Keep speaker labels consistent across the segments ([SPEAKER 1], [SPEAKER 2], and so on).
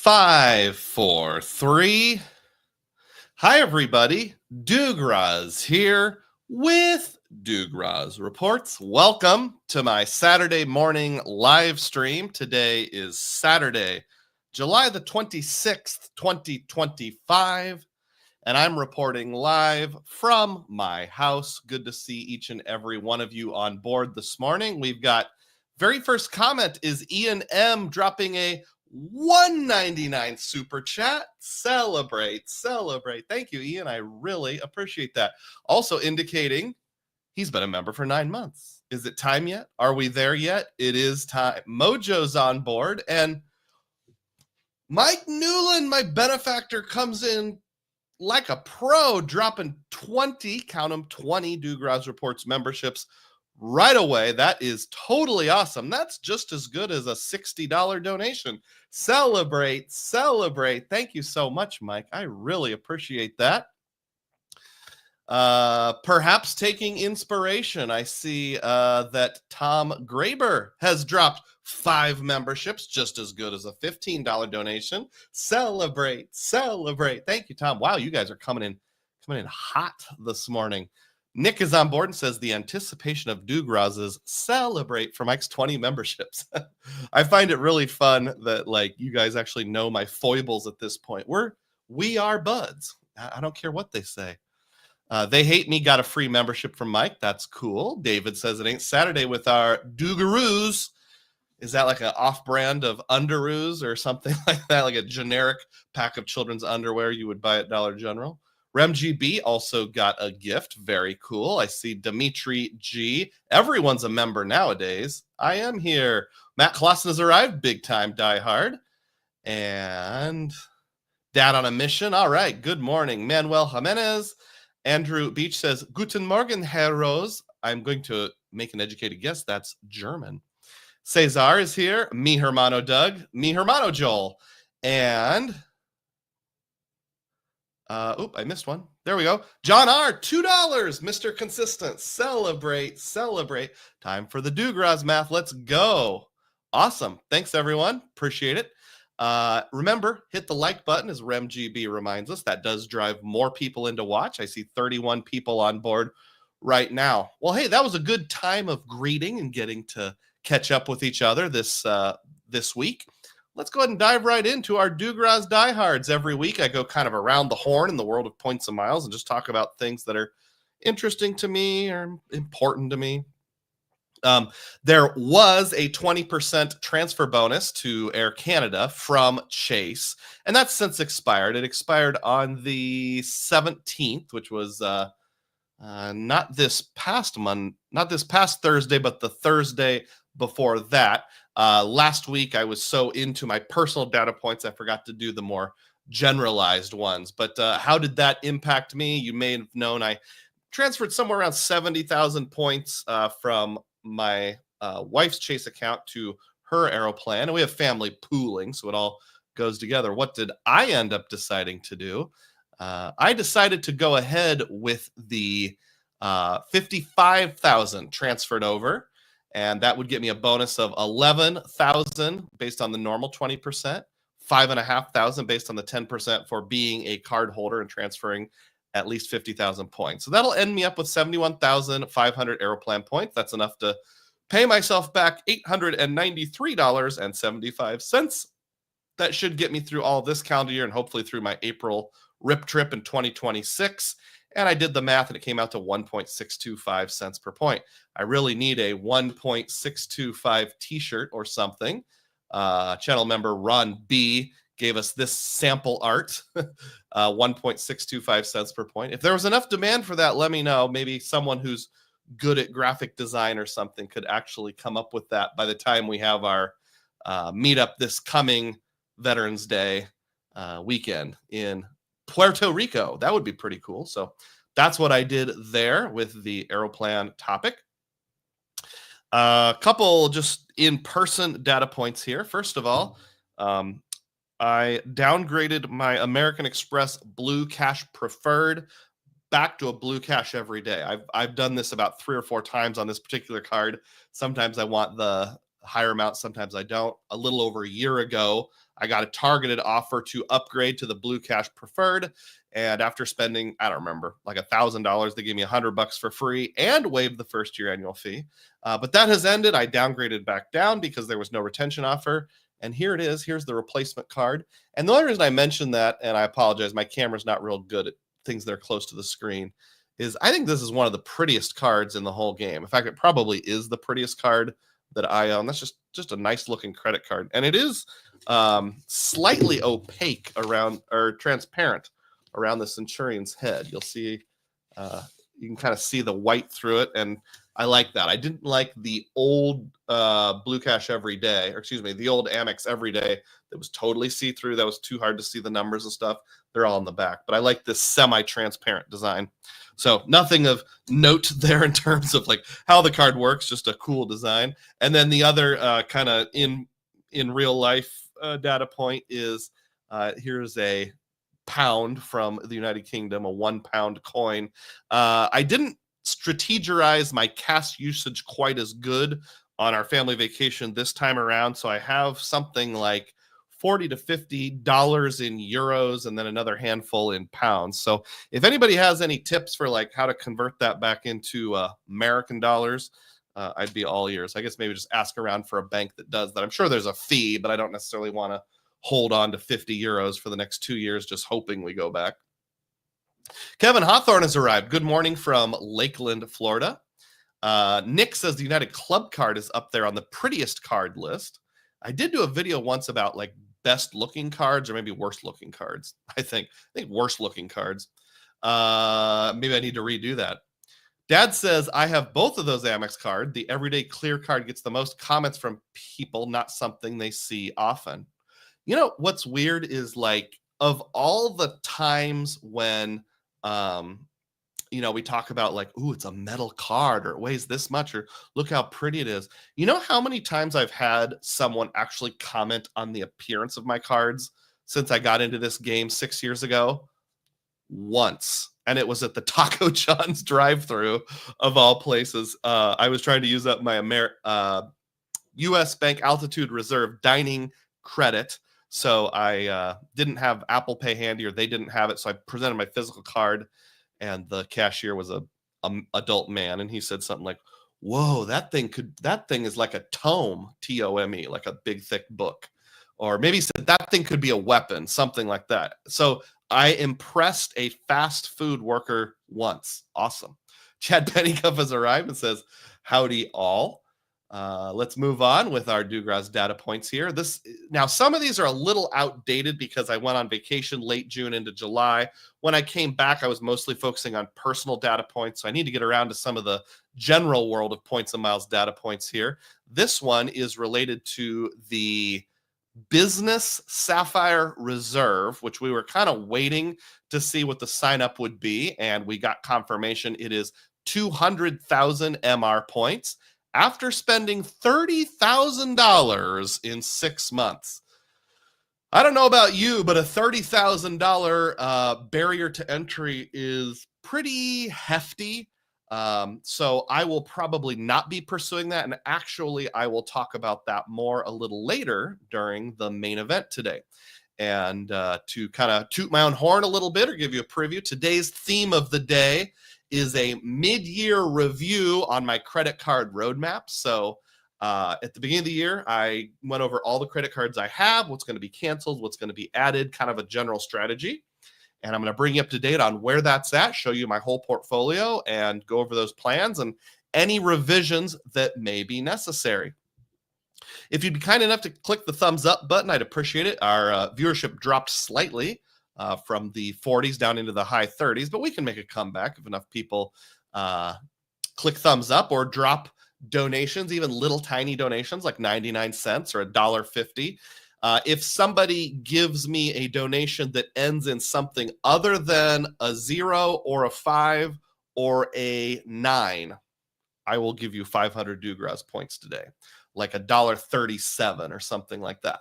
[SPEAKER 1] Five, four, three. Hi, everybody. Dugroz here with Dugroz Reports. Welcome to my Saturday morning live stream. Today is Saturday, July the 26th, 2025, and I'm reporting live from my house. Good to see each and every one of you on board this morning. We've got very first comment is Ian M dropping a $1.99 super chat. Celebrate. Thank you, Ian. I really appreciate that. Also indicating he's been a member for 9 months. Is it time yet? Are we there yet? It is time. Mojo's on board, and Mike Newland, my benefactor, comes in like a pro, dropping 20, count them, 20 Dugroz Reports memberships right away. That is totally awesome. That's just as good as a $60 donation. Celebrate. Thank you so much, Mike. I really appreciate that. Perhaps taking inspiration, I see that Tom Graber has dropped 5 memberships, just as good as a $15 donation. Celebrate. Thank you, Tom. Wow, you guys are coming in hot this morning. Nick is on board and says the anticipation of Dugroz's celebrate for Mike's 20 memberships. I find it really fun that you guys actually know my foibles at this point. We are buds. I don't care what they say. They hate me. Got a free membership from Mike. That's cool. David says it ain't Saturday with our Dugroz. Is that like an off-brand of Underoos or something like that? Like a generic pack of children's underwear you would buy at Dollar General? RemGB also got a gift. Very cool. I see Dimitri G. Everyone's a member nowadays. I am here. Matt Clausen has arrived. Big time diehard. And Dad on a mission. All right. Good morning. Manuel Jimenez. Andrew Beach says, Guten Morgen, Herr Rose. I'm going to make an educated guess. That's German. Cesar is here. Mi hermano Doug. Mi hermano Joel. And I missed one. There we go. John R, $2, Mr. Consistent. Celebrate. Time for the Dugroz math. Let's go. Awesome. Thanks, everyone. Appreciate it. Remember, hit the like button, as RemGB reminds us. That does drive more people in to watch. I see 31 people on board right now. Well, hey, that was a good time of greeting and getting to catch up with each other this week. Let's go ahead and dive right into our Dugroz diehards. Every week I go kind of around the horn in the world of points and miles and just talk about things that are interesting to me or important to me. There was a 20% transfer bonus to Air Canada from Chase, and that's since expired. It expired on the 17th, which was not this past Thursday, but the Thursday before that. Last week, I was so into my personal data points, I forgot to do the more generalized ones. But how did that impact me? You may have known I transferred somewhere around 70,000 points from my wife's Chase account to her Aeroplan. And we have family pooling, so it all goes together. What did I end up deciding to do? I decided to go ahead with the 55,000 transferred over. And that would get me a bonus of 11,000 based on the normal 20%, 5,500 based on the 10% for being a card holder and transferring at least 50,000 points. So that'll end me up with 71,500 Aeroplan points. That's enough to pay myself back $893.75. That should get me through all this calendar year and hopefully through my April RIP trip in 2026. And I did the math and it came out to 1.625 cents per point. I really need a 1.625 t-shirt or something. Channel member Ron B gave us this sample art, 1.625 cents per point. If there was enough demand for that, let me know. Maybe someone who's good at graphic design or something could actually come up with that by the time we have our meetup this coming Veterans Day weekend in Puerto Rico. That would be pretty cool. So that's what I did there with the Aeroplan topic. A couple just in-person data points here. First of all, I downgraded my American Express Blue Cash Preferred back to a Blue Cash every day. I've done this about 3 or 4 times on this particular card. Sometimes I want the higher amounts, sometimes I don't. A little over a year ago, I got a targeted offer to upgrade to the Blue Cash Preferred. And after spending, I don't remember, like $1,000, they gave me $100 for free and waived the first year annual fee. But that has ended. I downgraded back down because there was no retention offer. And here it is. Here's the replacement card. And the only reason I mentioned that, and I apologize, my camera's not real good at things that are close to the screen, is I think this is one of the prettiest cards in the whole game. In fact, it probably is the prettiest card that I own. That's just a nice looking credit card. And it is slightly opaque around, or transparent around the Centurion's head. You'll see, you can kind of see the white through it. And I like that. I didn't like the old Blue Cash Everyday, or excuse me, the old Amex Everyday that was totally see-through. That was too hard to see the numbers and stuff. They're all in the back. But I like this semi-transparent design. So nothing of note there in terms of like how the card works, just a cool design. And then the other kind of in real life data point is here's a pound from the United Kingdom, a £1 coin. I didn't strategize my cash usage quite as good on our family vacation this time around. So I have something like $40 to $50 in euros and then another handful in pounds. So if anybody has any tips for like how to convert that back into American dollars, I'd be all ears. I guess maybe just ask around for a bank that does that. I'm sure there's a fee, but I don't necessarily want to hold on to 50 euros for the next 2 years, just hoping we go back. Kevin Hawthorne has arrived. Good morning from Lakeland, Florida. Nick says the United Club card is up there on the prettiest card list. I did do a video once about like best looking cards or maybe worst looking cards. I think worst looking cards. Maybe I need to redo that. Dad says I have both of those Amex cards. The Everyday Clear card gets the most comments from people, not something they see often. You know, what's weird is like of all the times when, you know, we talk about like, ooh, it's a metal card or it weighs this much or look how pretty it is. You know how many times I've had someone actually comment on the appearance of my cards since I got into this game 6 years ago? Once. And it was at the Taco John's drive-thru of all places. I was trying to use up my U.S. Bank Altitude Reserve dining credit. So I didn't have Apple Pay handy, or they didn't have it. So I presented my physical card, and the cashier was a adult man, and he said something like, "Whoa, that thing is like a tome, T-O-M-E, like a big thick book," or maybe he said that thing could be a weapon, something like that. So I impressed a fast food worker once. Awesome. Chad Pennycuff has arrived and says, "Howdy all." Let's move on with our Dugroz data points here. Now, some of these are a little outdated because I went on vacation late June into July. When I came back, I was mostly focusing on personal data points. So I need to get around to some of the general world of points and miles data points here. This one is related to the Business Sapphire Reserve, which we were kind of waiting to see what the sign up would be. And we got confirmation it is 200,000 MR points after spending $30,000 in 6 months. I don't know about you, but a $30,000 barrier to entry is pretty hefty. So I will probably not be pursuing that. And actually, I will talk about that more a little later during the main event today. And to kind of toot my own horn a little bit or give you a preview, today's theme of the day is a mid-year review on my credit card roadmap. So at the beginning of the year, I went over all the credit cards I have, what's going to be canceled, what's going to be added, kind of a general strategy. And I'm going to bring you up to date on where that's at, show you my whole portfolio, and go over those plans and any revisions that may be necessary. If you'd be kind enough to click the thumbs up button, I'd appreciate it. Our viewership dropped slightly from the 40s down into the high 30s, but we can make a comeback if enough people click thumbs up or drop donations, even little tiny donations like 99 cents or $1.50. If somebody gives me a donation that ends in something other than a 0 or a 5 or a 9, I will give you 500 Dugroz points today, like $1.37 or something like that.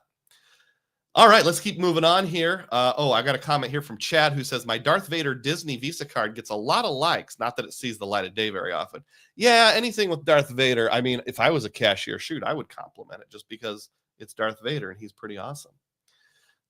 [SPEAKER 1] All right, let's keep moving on here. I got a comment here from Chad who says, my Darth Vader Disney Visa card gets a lot of likes. Not that it sees the light of day very often. Yeah, anything with Darth Vader. I mean, if I was a cashier, shoot, I would compliment it just because it's Darth Vader and he's pretty awesome.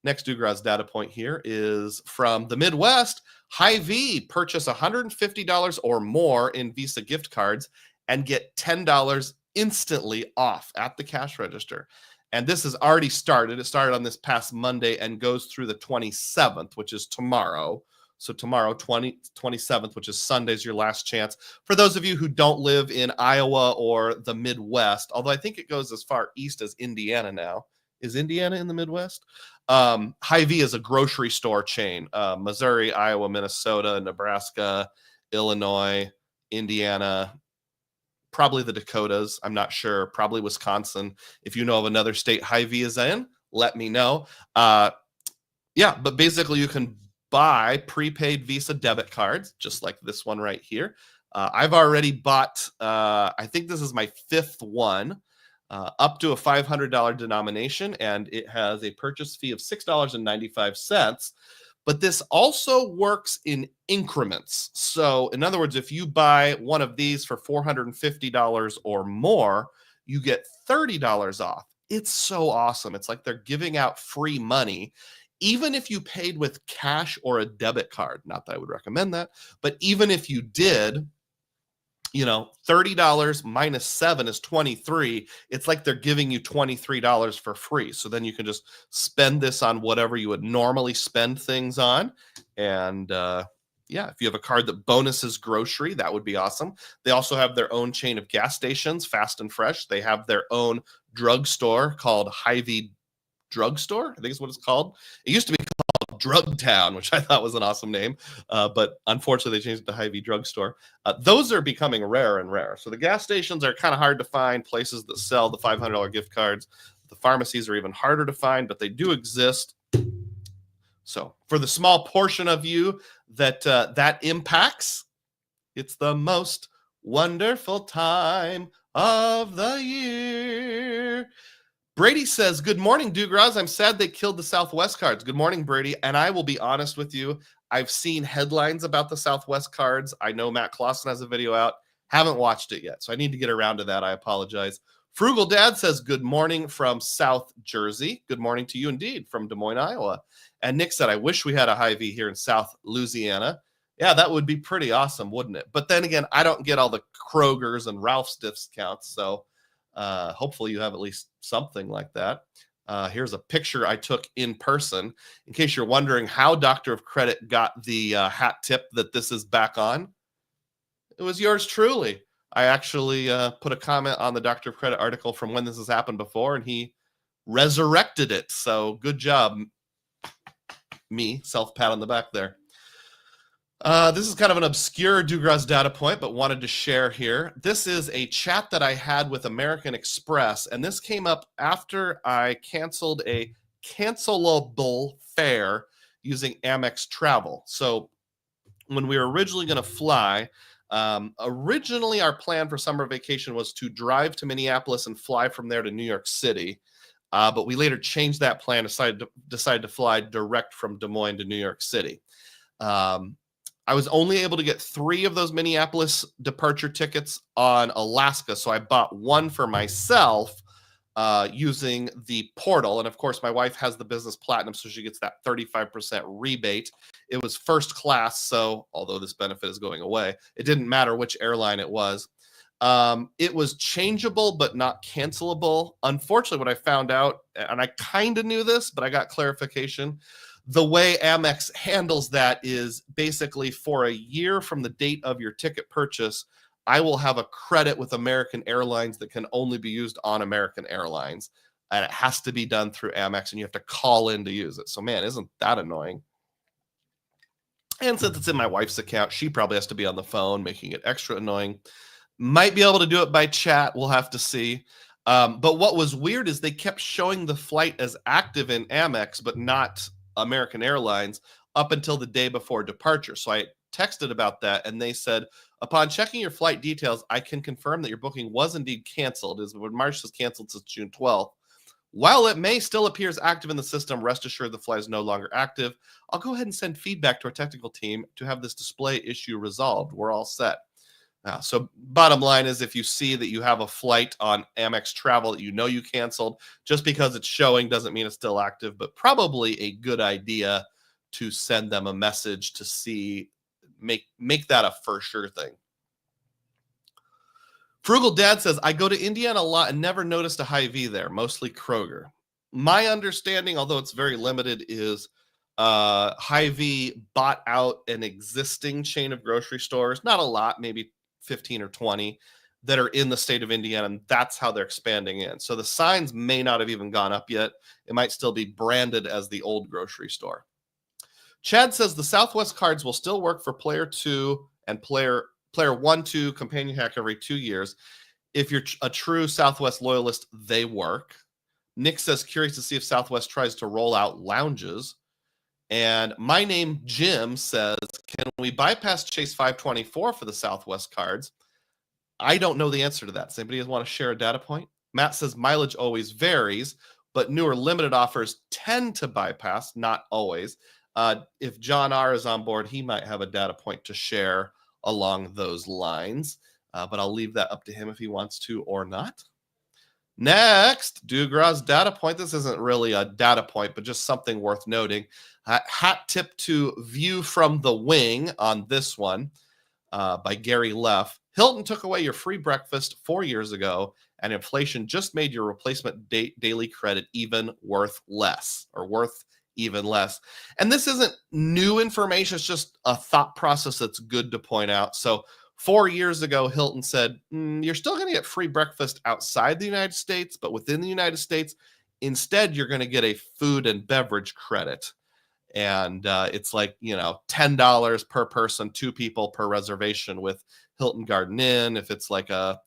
[SPEAKER 1] Next Dugroz data point here is from the Midwest. Hy-Vee, purchase $150 or more in Visa gift cards and get $10 instantly off at the cash register. And this has already started. It started on this past Monday and goes through the 27th, which is tomorrow. So tomorrow, 27th, which is Sunday's your last chance. For those of you who don't live in Iowa or the Midwest, although I think it goes as far east as Indiana now. Is Indiana in the Midwest? Hy-Vee is a grocery store chain. Missouri, Iowa, Minnesota, Nebraska, Illinois, Indiana, probably the Dakotas. I'm not sure. Probably Wisconsin. If you know of another state Hy-Vee is in, let me know. But basically you can buy prepaid Visa debit cards, just like this one right here. I've already bought, I think this is my fifth one. Up to a $500 denomination, and it has a purchase fee of $6.95. But this also works in increments. So, in other words, if you buy one of these for $450 or more, you get $30 off. It's so awesome. It's like they're giving out free money, even if you paid with cash or a debit card. Not that I would recommend that, but even if you did, $30 minus 7 is 23. It's like they're giving you $23 for free. So then you can just spend this on whatever you would normally spend things on. And if you have a card that bonuses grocery, that would be awesome. They also have their own chain of gas stations, Fast and Fresh. They have their own drugstore called Hy-Vee Drugstore, I think is what it's called. It used to be called Drug Town, which I thought was an awesome name, but unfortunately they changed it to Hy-Vee Drugstore. Those are becoming rarer and rarer. So the gas stations are kind of hard to find, places that sell the $500 gift cards. The pharmacies are even harder to find, but they do exist. So for the small portion of you that that impacts, it's the most wonderful time of the year. Brady says, good morning, Dugroz. I'm sad they killed the Southwest cards. Good morning, Brady. And I will be honest with you. I've seen headlines about the Southwest cards. I know Matt Clausen has a video out. Haven't watched it yet, so I need to get around to that. I apologize. Frugal Dad says, good morning from South Jersey. Good morning to you indeed from Des Moines, Iowa. And Nick said, I wish we had a Hy-Vee here in South Louisiana. Yeah, that would be pretty awesome, wouldn't it? But then again, I don't get all the Kroger's and Ralph's discounts, so hopefully you have at least something like that. Here's a picture I took in person. In case you're wondering how Doctor of Credit got the hat tip that this is back on, it was yours truly. I actually put a comment on the Doctor of Credit article from when this has happened before, and he resurrected it. So good job, me. Self-pat on the back there. This is kind of an obscure Dugroz data point, but wanted to share here. This is a chat that I had with American Express, and this came up after I canceled a cancelable fare using Amex Travel. So when we were originally going to fly, originally our plan for summer vacation was to drive to Minneapolis and fly from there to New York City. But we later changed that plan, decided to fly direct from Des Moines to New York City. I was only able to get 3 of those Minneapolis departure tickets on Alaska. So I bought one for myself using the portal. And of course, my wife has the business platinum, so she gets that 35% rebate. It was first class. So although this benefit is going away, it didn't matter which airline it was. It was changeable, but not cancelable. Unfortunately, what I found out, and I kind of knew this, but I got clarification. The way Amex handles that is basically for a year from the date of your ticket purchase, I will have a credit with American Airlines that can only be used on American Airlines. And it has to be done through Amex, and you have to call in to use it. So, man, isn't that annoying? And since it's in my wife's account, she probably has to be on the phone, making it extra annoying. Might be able to do it by chat. We'll have to see. But what was weird is they kept showing the flight as active in Amex, but not American Airlines up until the day before departure. So I texted about that, and they said, upon checking your flight details, I can confirm that your booking was indeed canceled. As when March was canceled since June 12th. While it may still appear as active in the system, rest assured the flight is no longer active. I'll go ahead and send feedback to our technical team to have this display issue resolved. We're all set. So bottom line is, if you see that you have a flight on Amex Travel that you canceled, just because it's showing doesn't mean it's still active, but probably a good idea to send them a message to see, make that a for sure thing. Frugal Dad says, I go to Indiana a lot and never noticed a Hy-Vee there, mostly Kroger. My understanding, although it's very limited, is Hy-Vee bought out an existing chain of grocery stores, not a lot, maybe 15 or 20, that are in the state of Indiana, and that's how they're expanding in. So the signs may not have even gone up yet. It might still be branded as the old grocery store. Chad says the Southwest cards will still work for player 2 and player 1-2 companion hack every 2 years. If you're a true Southwest loyalist, they work. Nick says, curious to see if Southwest tries to roll out lounges. And my name, Jim, says, can we bypass Chase 524 for the Southwest cards? I don't know the answer to that. Does anybody want to share a data point? Matt says mileage always varies, but newer limited offers tend to bypass, not always. If John R. is on board, he might have a data point to share along those lines, but I'll leave that up to him if he wants to or not. Next, Dugroz data point. This isn't really a data point, but just something worth noting. Hat tip to View from the Wing on this one by Gary Leff. Hilton took away your free breakfast 4 years ago, and inflation just made your replacement daily credit even worth even less. And this isn't new information. It's just a thought process that's good to point out. So 4 years ago, Hilton said, you're still going to get free breakfast outside the United States, but within the United States, instead, you're going to get a food and beverage credit. And it's like, $10 per person, 2 people per reservation with Hilton Garden Inn. If it's like a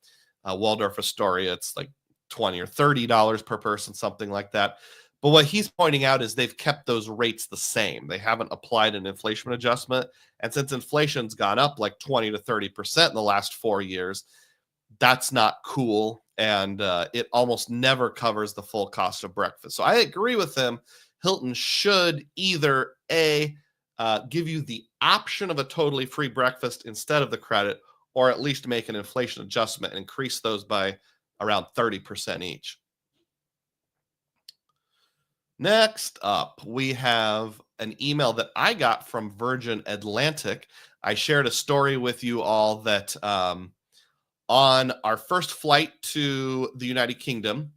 [SPEAKER 1] Waldorf Astoria, it's like $20 or $30 per person, something like that. But what he's pointing out is they've kept those rates the same. They haven't applied an inflation adjustment. And since inflation's gone up like 20 to 30% in the last 4 years, that's not cool. And it almost never covers the full cost of breakfast. So I agree with him. Hilton should either give you the option of a totally free breakfast instead of the credit, or at least make an inflation adjustment and increase those by around 30% each. Next up, we have an email that I got from Virgin Atlantic. I shared a story with you all that on our first flight to the United Kingdom,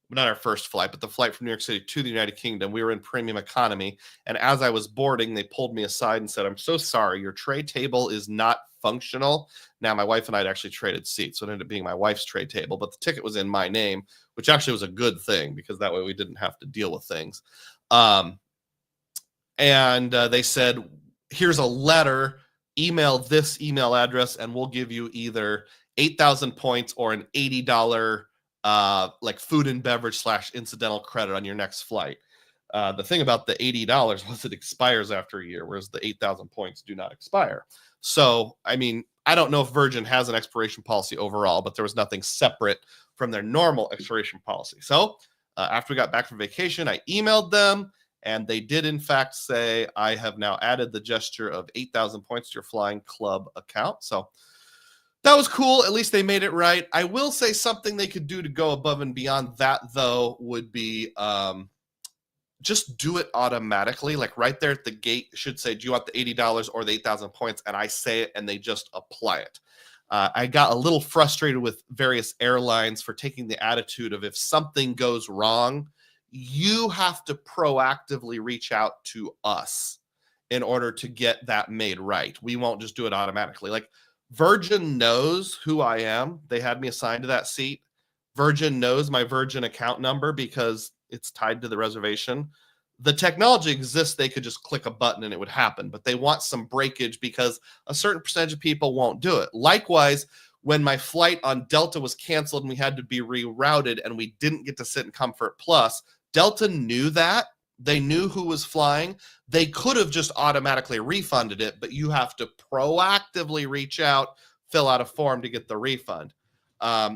[SPEAKER 1] not our first flight, but the flight from New York City to the United Kingdom, we were in premium economy. And as I was boarding, they pulled me aside and said, I'm so sorry, your tray table is not functional. Now, my wife and I had actually traded seats, so it ended up being my wife's tray table, but the ticket was in my name, which actually was a good thing because that way we didn't have to deal with things. And they said, here's a letter, email this email address, and we'll give you either 8,000 points or an $80 like food and beverage / incidental credit on your next flight. The thing about the $80 was it expires after a year, whereas the 8,000 points do not expire. So, I mean, I don't know if Virgin has an expiration policy overall, but there was nothing separate from their normal expiration policy. So after we got back from vacation, I emailed them, and they did, in fact, say, I have now added the gesture of 8,000 points to your flying club account. So that was cool. At least they made it right. I will say something they could do to go above and beyond that, though, would be just do it automatically. Like right there at the gate, it should say, do you want the $80 or the 8,000 points? And I say it, and they just apply it. I got a little frustrated with various airlines for taking the attitude of if something goes wrong, you have to proactively reach out to us in order to get that made right. We won't just do it automatically. Like Virgin knows who I am. They had me assigned to that seat. Virgin knows my Virgin account number because it's tied to the reservation. The technology exists. They could just click a button and it would happen, but they want some breakage because a certain percentage of people won't do it. Likewise, when my flight on Delta was canceled and we had to be rerouted and we didn't get to sit in Comfort Plus, Delta knew that. They knew who was flying. They could have just automatically refunded it, but you have to proactively reach out, fill out a form to get the refund.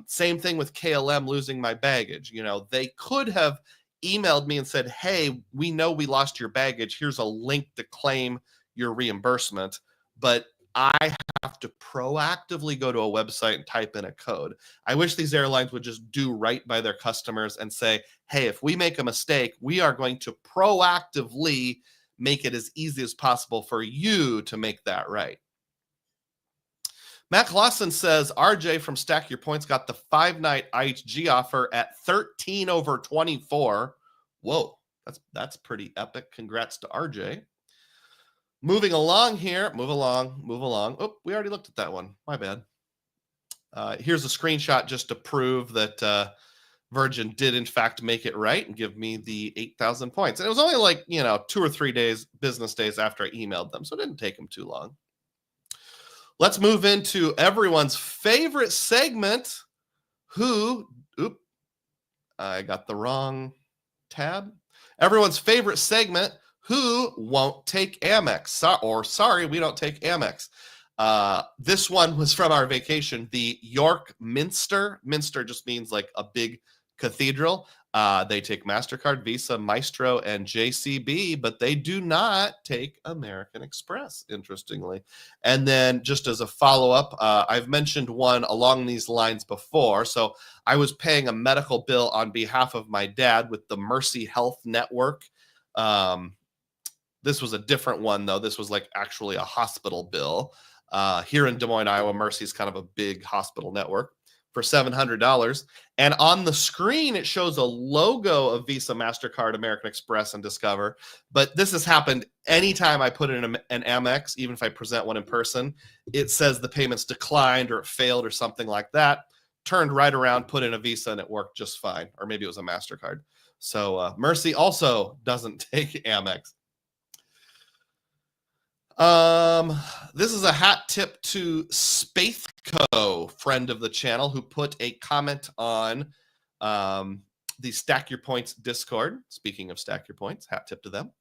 [SPEAKER 1] Same thing with KLM losing my baggage. They could have emailed me and said, hey, we know we lost your baggage. Here's a link to claim your reimbursement. But I have to proactively go to a website and type in a code. I wish these airlines would just do right by their customers and say, hey, if we make a mistake, we are going to proactively make it as easy as possible for you to make that right. Matt Clausen says, RJ from Stack Your Points got the 5-night IHG offer at 13 over 24. Whoa, that's pretty epic. Congrats to RJ. Moving along here. Move along. Oh, we already looked at that one. My bad. Here's a screenshot just to prove that Virgin did, in fact, make it right and give me the 8,000 points. And it was only like, 2 or 3 business days after I emailed them. So it didn't take them too long. Let's move into everyone's favorite segment. I got the wrong tab. Everyone's favorite segment. Who won't take Amex? Sorry, we don't take Amex. This one was from our vacation, the York Minster. Minster just means like a big cathedral. They take MasterCard, Visa, Maestro, and JCB, but they do not take American Express, interestingly. And then just as a follow-up, I've mentioned one along these lines before. So I was paying a medical bill on behalf of my dad with the Mercy Health Network. This was a different one, though. This was like actually a hospital bill. Here in Des Moines, Iowa, Mercy is kind of a big hospital network for $700. And on the screen, it shows a logo of Visa, MasterCard, American Express, and Discover. But this has happened anytime I put in an Amex, even if I present one in person. It says the payment's declined or it failed or something like that. Turned right around, put in a Visa, and it worked just fine. Or maybe it was a MasterCard. So Mercy also doesn't take Amex. This is a hat tip to Spaithco, friend of the channel, who put a comment on the Stack Your Points Discord. Speaking of Stack Your Points, hat tip to them.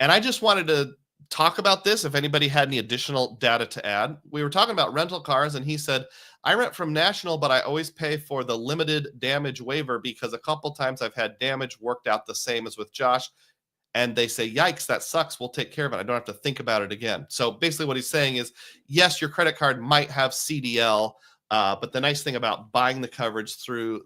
[SPEAKER 1] And I just wanted to talk about this if anybody had any additional data to add. We were talking about rental cars, and he said, I rent from National, but I always pay for the limited damage waiver because a couple times I've had damage worked out the same as with Josh. And they say, yikes, that sucks. We'll take care of it. I don't have to think about it again. So basically what he's saying is, yes, your credit card might have CDL, but the nice thing about buying the coverage through,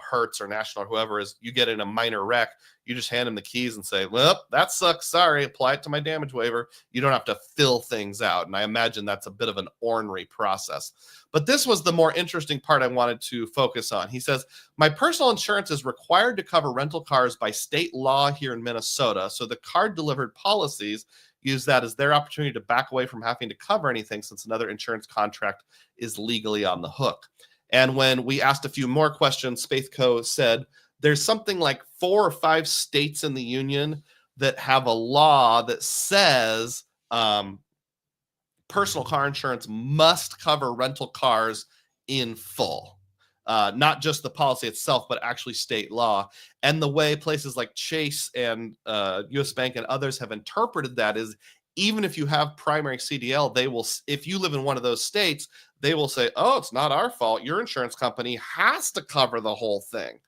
[SPEAKER 1] Hertz or National or whoever is you get in a minor wreck, you just hand them the keys and say, well, that sucks. Sorry, apply it to my damage waiver. You don't have to fill things out. And I imagine that's a bit of an ornery process. But this was the more interesting part I wanted to focus on. He says, my personal insurance is required to cover rental cars by state law here in Minnesota. So the card delivered policies use that as their opportunity to back away from having to cover anything since another insurance contract is legally on the hook. And when we asked a few more questions, Spaithco said there's something like 4 or 5 states in the union that have a law that says personal car insurance must cover rental cars in full. Not just the policy itself, but actually state law. And the way places like Chase and US Bank and others have interpreted that is, even if you have primary CDL, they will, if you live in one of those states, they will say, oh, it's not our fault. Your insurance company has to cover the whole thing.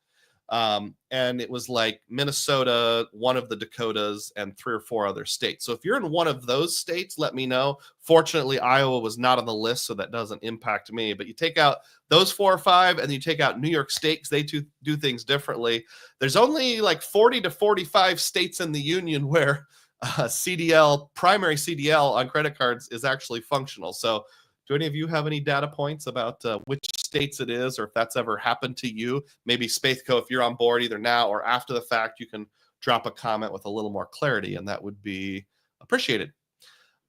[SPEAKER 1] And it was like Minnesota, one of the Dakotas, and 3 or 4 other states. So if you're in one of those states, let me know. Fortunately, Iowa was not on the list, so that doesn't impact me. But you take out those 4 or 5, and you take out New York State, because they do things differently. There's only like 40 to 45 states in the union where CDL, primary CDL on credit cards is actually functional. So do any of you have any data points about which states it is, or if that's ever happened to you? Maybe Spaithco, if you're on board either now or after the fact, you can drop a comment with a little more clarity, and that would be appreciated.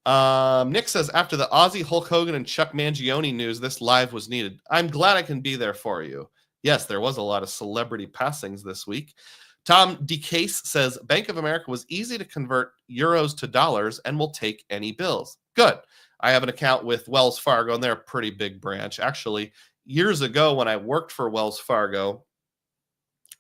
[SPEAKER 1] Nick says, after the Aussie Hulk Hogan and Chuck Mangione news, this live was needed. I'm glad I can be there for you. Yes, there was a lot of celebrity passings this week. Tom DeCase says, Bank of America was easy to convert euros to dollars and will take any bills. Good. I have an account with Wells Fargo, and they're a pretty big branch. Actually, years ago when I worked for Wells Fargo,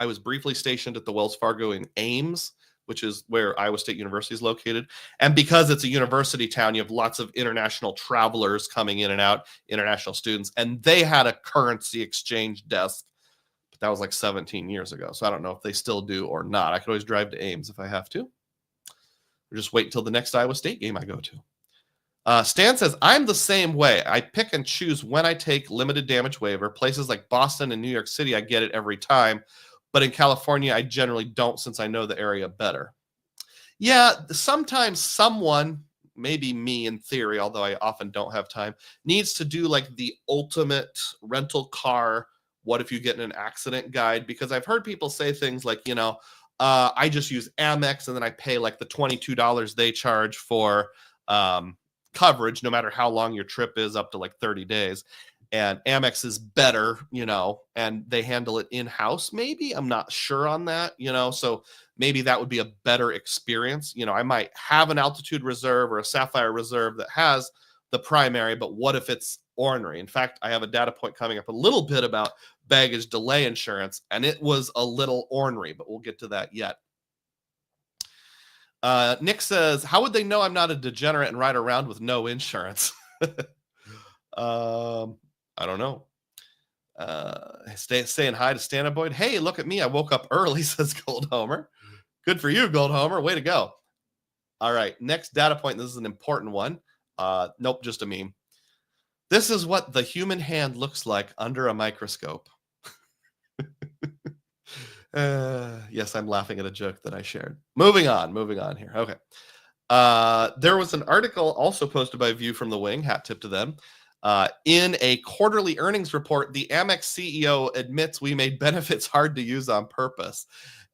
[SPEAKER 1] I was briefly stationed at the Wells Fargo in Ames, which is where Iowa State University is located. And because it's a university town, you have lots of international travelers coming in and out, international students, and they had a currency exchange desk. But that was like 17 years ago. So I don't know if they still do or not. I could always drive to Ames if I have to. Or just wait until the next Iowa State game I go to. Stan says, I'm the same way. I pick and choose when I take limited damage waiver. Places like Boston and New York City, I get it every time. But in California, I generally don't since I know the area better. Yeah, sometimes someone, maybe me in theory, although I often don't have time, needs to do like the ultimate rental car, what if you get in an accident guide? Because I've heard people say things like, I just use Amex and then I pay like the $22 they charge for coverage, no matter how long your trip is, up to like 30 days. And Amex is better, and they handle it in-house. Maybe I'm not sure on that, so maybe that would be a better experience. I might have an altitude reserve or a Sapphire reserve that has the primary, but what if it's ornery? In fact, I have a data point coming up a little bit about baggage delay insurance, and it was a little ornery, but we'll get to that yet. Nick says, how would they know I'm not a degenerate and ride around with no insurance? I don't know. Saying hi to Stan Boyd. Hey, look at me. I woke up early, says Gold Homer. Good for you, Gold Homer. Way to go. All right. Next data point. This is an important one. Nope, just a meme. This is what the human hand looks like under a microscope. Yes, I'm laughing at a joke that I shared. Moving on here. Okay. There was an article also posted by View from the Wing. Hat tip to them. In a quarterly earnings report, the Amex CEO admits we made benefits hard to use on purpose.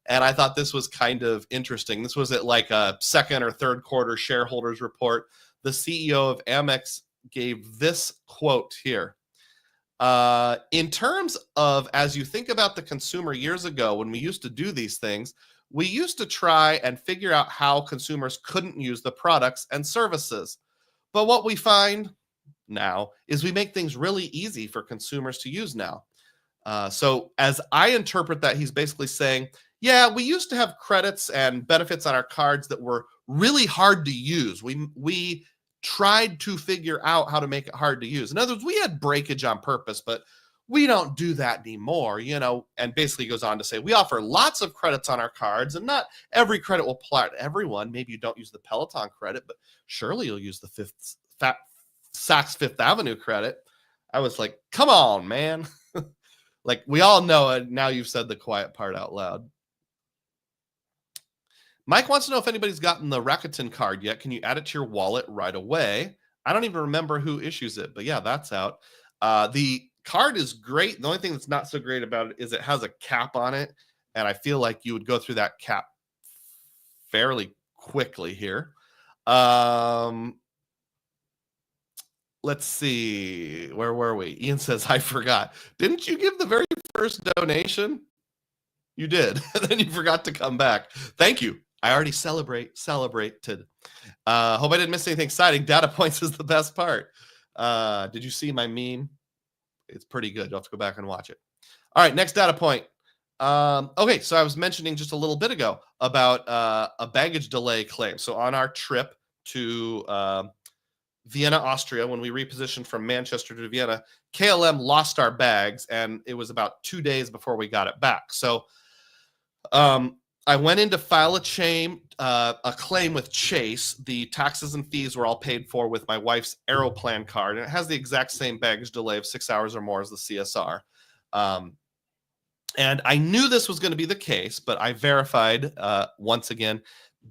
[SPEAKER 1] And I thought this was kind of interesting. This was at like a second or third quarter shareholders report. The CEO of Amex gave this quote here. In terms of, as you think about the consumer years ago, when we used to do these things, we used to try and figure out how consumers couldn't use the products and services. But what we find now is we make things really easy for consumers to use now. So as I interpret that, he's basically saying, yeah, we used to have credits and benefits on our cards that were really hard to use. We tried to figure out how to make it hard to use. In other words, we had breakage on purpose, but we don't do that anymore, and basically goes on to say, we offer lots of credits on our cards and not every credit will apply to everyone. Maybe you don't use the Peloton credit, but surely you'll use the Saks Fifth Avenue credit. I was like, come on, man. Like, we all know it. Now you've said the quiet part out loud. Mike wants to know if anybody's gotten the Rakuten card yet. Can you add it to your wallet right away? I don't even remember who issues it, but yeah, that's out. The card is great. The only thing that's not so great about it is it has a cap on it, and I feel like you would go through that cap fairly quickly here. Let's see. Where were we? Ian says, I forgot. Didn't you give the very first donation? You did. And then you forgot to come back. Thank you. I already celebrated. Hope I didn't miss anything exciting. Data points is the best part. Did you see my meme? It's pretty good. You'll have to go back and watch it. All right, next data point. Okay, so I was mentioning just a little bit ago about a baggage delay claim. So on our trip to Vienna, Austria, when we repositioned from Manchester to Vienna, KLM lost our bags, and it was about 2 days before we got it back. So I went in to file a claim with Chase. The taxes and fees were all paid for with my wife's Aeroplan card, and it has the exact same baggage delay of 6 hours or more as the CSR. And I knew this was going to be the case, but I verified once again.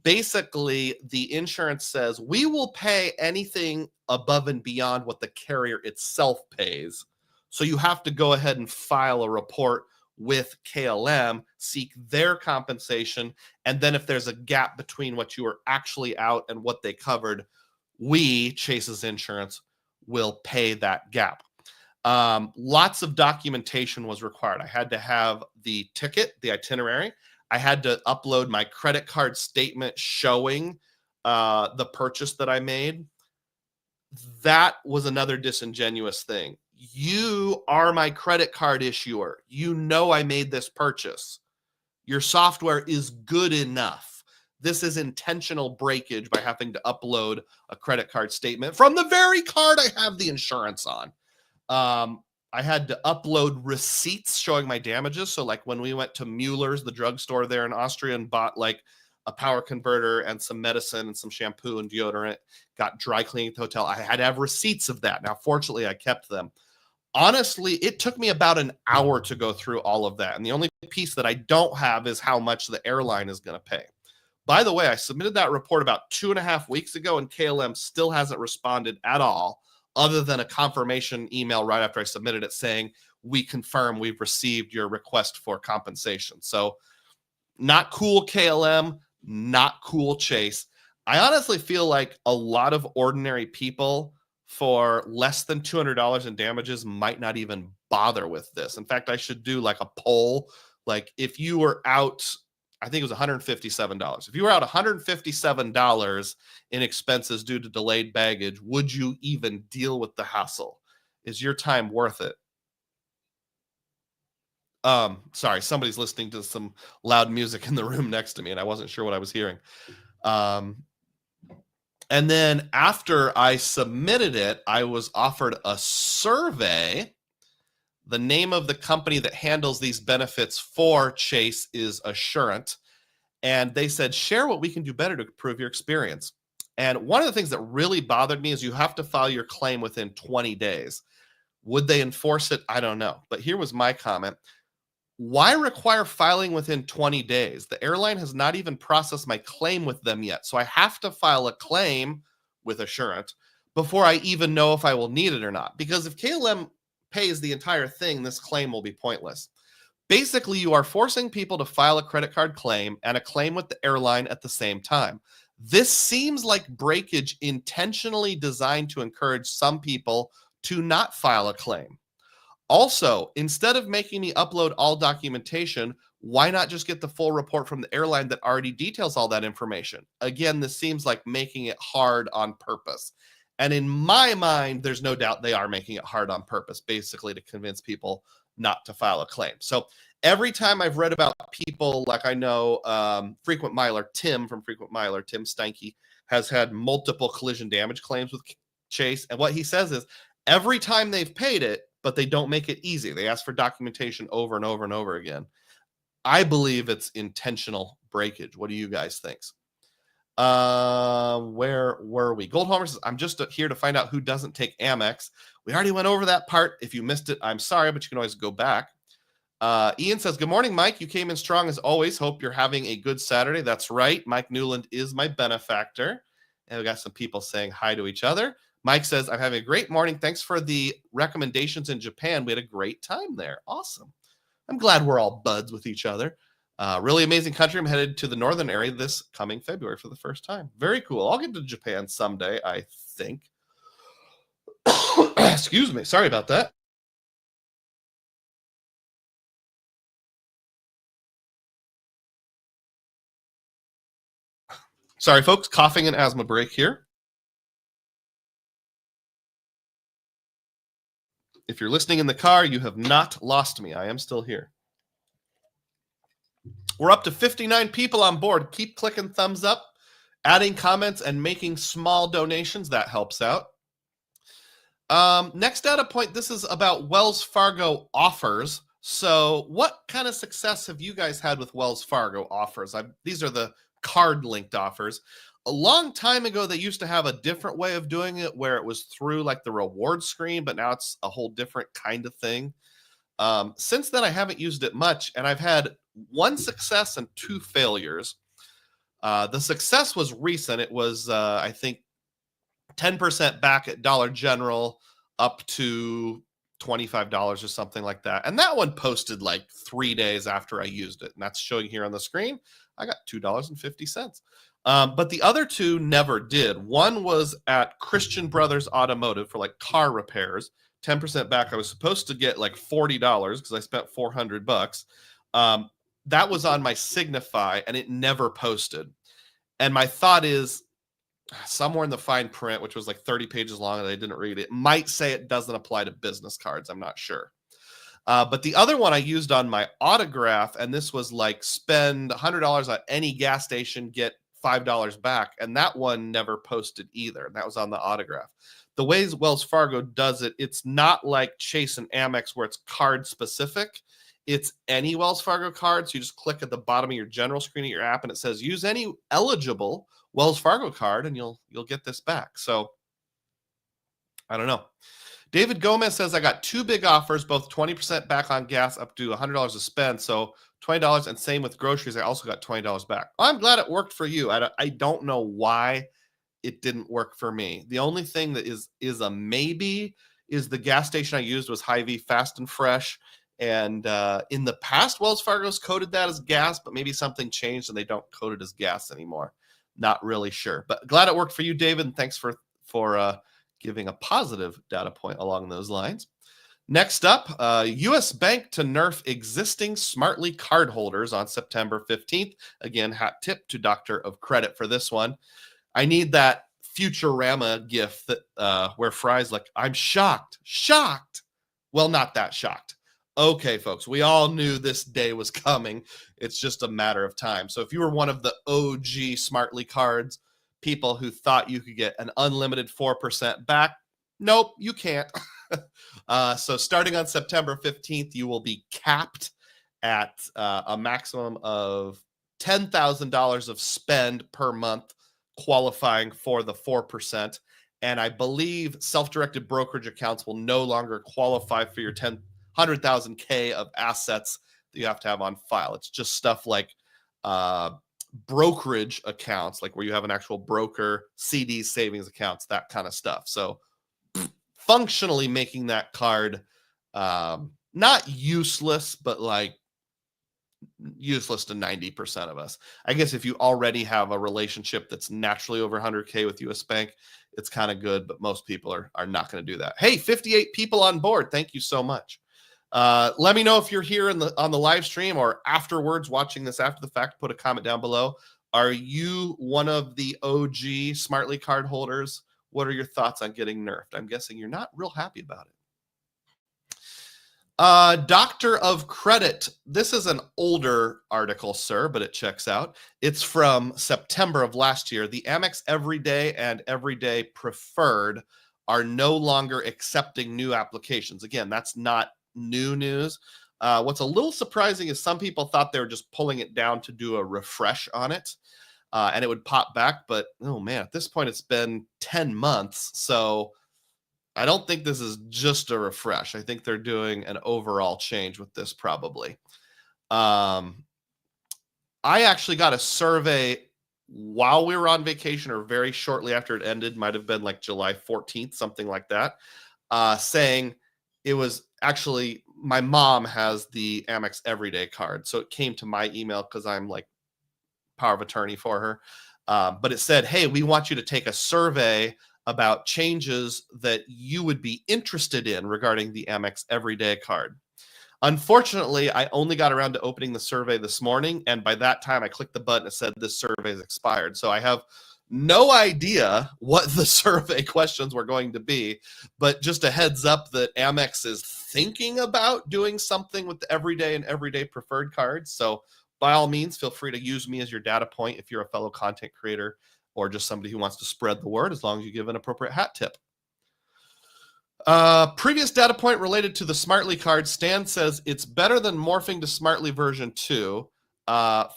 [SPEAKER 1] Basically, the insurance says we will pay anything above and beyond what the carrier itself pays. So you have to go ahead and file a report with KLM, seek their compensation, and then if there's a gap between what you were actually out and what they covered, we, Chase's insurance, will pay that gap. Lots of documentation was required. I had to have the ticket, the itinerary. I had to upload my credit card statement showing the purchase that I made. That was another disingenuous thing. You are my credit card issuer. You know I made this purchase. Your software is good enough. This is intentional breakage by having to upload a credit card statement from the very card I have the insurance on. I had to upload receipts showing my damages. So like when we went to Mueller's, the drugstore there in Austria, and bought like a power converter and some medicine and some shampoo and deodorant, got dry cleaning at the hotel, I had to have receipts of that. Now, fortunately, I kept them. Honestly, it took me about an hour to go through all of that. And the only piece that I don't have is how much the airline is going to pay. By the way, I submitted that report about 2.5 weeks ago, and KLM still hasn't responded at all, other than a confirmation email right after I submitted it saying, we confirm we've received your request for compensation. So not cool, KLM, not cool, Chase. I honestly feel like a lot of ordinary people for less than $200 in damages might not even bother with this. In fact, I should do like a poll. Like if you were out, I think it was $157. If you were out $157 in expenses due to delayed baggage, would you even deal with the hassle? Is your time worth it? Sorry, somebody's listening to some loud music in the room next to me, and I wasn't sure what I was hearing. And then after I submitted it, I was offered a survey. The name of the company that handles these benefits for Chase is Assurant. And they said, share what we can do better to improve your experience. And one of the things that really bothered me is you have to file your claim within 20 days. Would they enforce it? I don't know. But here was my comment. Why require filing within 20 days? The airline has not even processed my claim with them yet. So I have to file a claim with Assurant before I even know if I will need it or not. Because if KLM pays the entire thing, this claim will be pointless. Basically, you are forcing people to file a credit card claim and a claim with the airline at the same time. This seems like breakage intentionally designed to encourage some people to not file a claim. Also, instead of making me upload all documentation, why not just get the full report from the airline that already details all that information? Again, this seems like making it hard on purpose. And in my mind, there's no doubt they are making it hard on purpose, basically to convince people not to file a claim. So every time I've read about people, like I know Frequent Miler, Tim Steinke, has had multiple collision damage claims with Chase. And what he says is every time they've paid it, but they don't make it easy. They ask for documentation over and over and over again. I believe it's intentional breakage. What do you guys think? Where were we? Gold Homer says, I'm just here to find out who doesn't take Amex. We already went over that part. If you missed it, I'm sorry, but you can always go back. Ian says, good morning, Mike. You came in strong as always. Hope you're having a good Saturday. That's right. Mike Newland is my benefactor. And we got some people saying hi to each other. Mike says, I'm having a great morning. Thanks for the recommendations in Japan. We had a great time there. Awesome. I'm glad we're all buds with each other. Really amazing country. I'm headed to the northern area this coming February for the first time. Very cool. I'll get to Japan someday, I think. Excuse me. Sorry about that. Sorry, folks. Coughing and asthma break here. If you're listening in the car, you have not lost me. I am still here. We're up to 59 people on board. Keep clicking thumbs up, adding comments, and making small donations. That helps out. Next data point, this is about Wells Fargo offers. So what kind of success have you guys had with Wells Fargo offers? These are the card-linked offers. A long time ago, they used to have a different way of doing it where it was through like the reward screen, but now it's a whole different kind of thing. Since then, I haven't used it much, and I've had one success and two failures. The success was recent. It was, I think, 10% back at Dollar General up to $25 or something like that. And that one posted like 3 days after I used it. And that's showing here on the screen. I got $2.50. But the other two never did. One was at Christian Brothers Automotive for like car repairs, 10% back. I was supposed to get like $40 because I spent $400. That was on my Signify and it never posted. And my thought is somewhere in the fine print, which was like 30 pages long and I didn't read it, might say it doesn't apply to business cards. I'm not sure. But the other one I used on my Autograph, and this was like spend $100 at any gas station, get $5 back, and that one never posted either. And that was on the autograph. The ways Wells Fargo does it, it's not like Chase and Amex where it's card specific. It's any Wells Fargo card. So you just click at the bottom of your general screen of your app and it says use any eligible Wells Fargo card and you'll get this back. So I don't know. David Gomez says, I got 2 big offers, both 20% back on gas up to $100 to spend. So $20, and same with groceries. I also got $20 back. I'm glad it worked for you. I don't know why it didn't work for me. The only thing that is a maybe is the gas station I used was Hy-Vee Fast and Fresh. And in the past, Wells Fargo's coded that as gas, but maybe something changed and they don't code it as gas anymore. Not really sure. But glad it worked for you, David, and thanks for giving a positive data point along those lines. Next up, U.S. Bank to nerf existing Smartly cardholders on September 15th. Again, hat tip to Doctor of Credit for this one. I need that Futurama gif that where Fry's like, I'm shocked. Well, not that shocked. Okay, folks, we all knew this day was coming. It's just a matter of time. So if you were one of the OG Smartly cards, people who thought you could get an unlimited 4% back, nope, you can't. So starting on September 15th, you will be capped at a maximum of $10,000 of spend per month, qualifying for the 4%. And I believe self-directed brokerage accounts will no longer qualify for your 100,000K of assets that you have to have on file. It's just stuff like brokerage accounts, like where you have an actual broker, CDs, savings accounts, that kind of stuff. So functionally making that card not useless, but like useless to 90% of us. I guess if you already have a relationship that's naturally over 100K with US Bank, it's kind of good, but most people are not going to do that. Hey, 58 people on board. Thank you so much. Let me know if you're here on the live stream or afterwards watching this after the fact. Put a comment down below. Are you one of the OG Smartly card holders? What are your thoughts on getting nerfed? I'm guessing you're not real happy about it. Doctor of Credit. This is an older article, sir, but it checks out. It's from September of last year. The Amex Everyday and Everyday Preferred are no longer accepting new applications. Again, that's not new news. What's a little surprising is some people thought they were just pulling it down to do a refresh on it, and it would pop back. But oh man, at this point, it's been 10 months. So I don't think this is just a refresh. I think they're doing an overall change with this probably. I actually got a survey while we were on vacation or very shortly after it ended, might have been like July 14th, something like that, saying it was actually my mom has the Amex Everyday card. So it came to my email because I'm like power of attorney for her. But it said, hey, we want you to take a survey about changes that you would be interested in regarding the Amex Everyday card. Unfortunately, I only got around to opening the survey this morning. And by that time, I clicked the button that said this survey is expired. So I have no idea what the survey questions were going to be, but just a heads up that Amex is thinking about doing something with the Everyday and Everyday Preferred cards. So by all means, feel free to use me as your data point if you're a fellow content creator or just somebody who wants to spread the word, as long as you give an appropriate hat tip. Previous data point related to the Smartly card. Stan says it's better than morphing to Smartly version 2.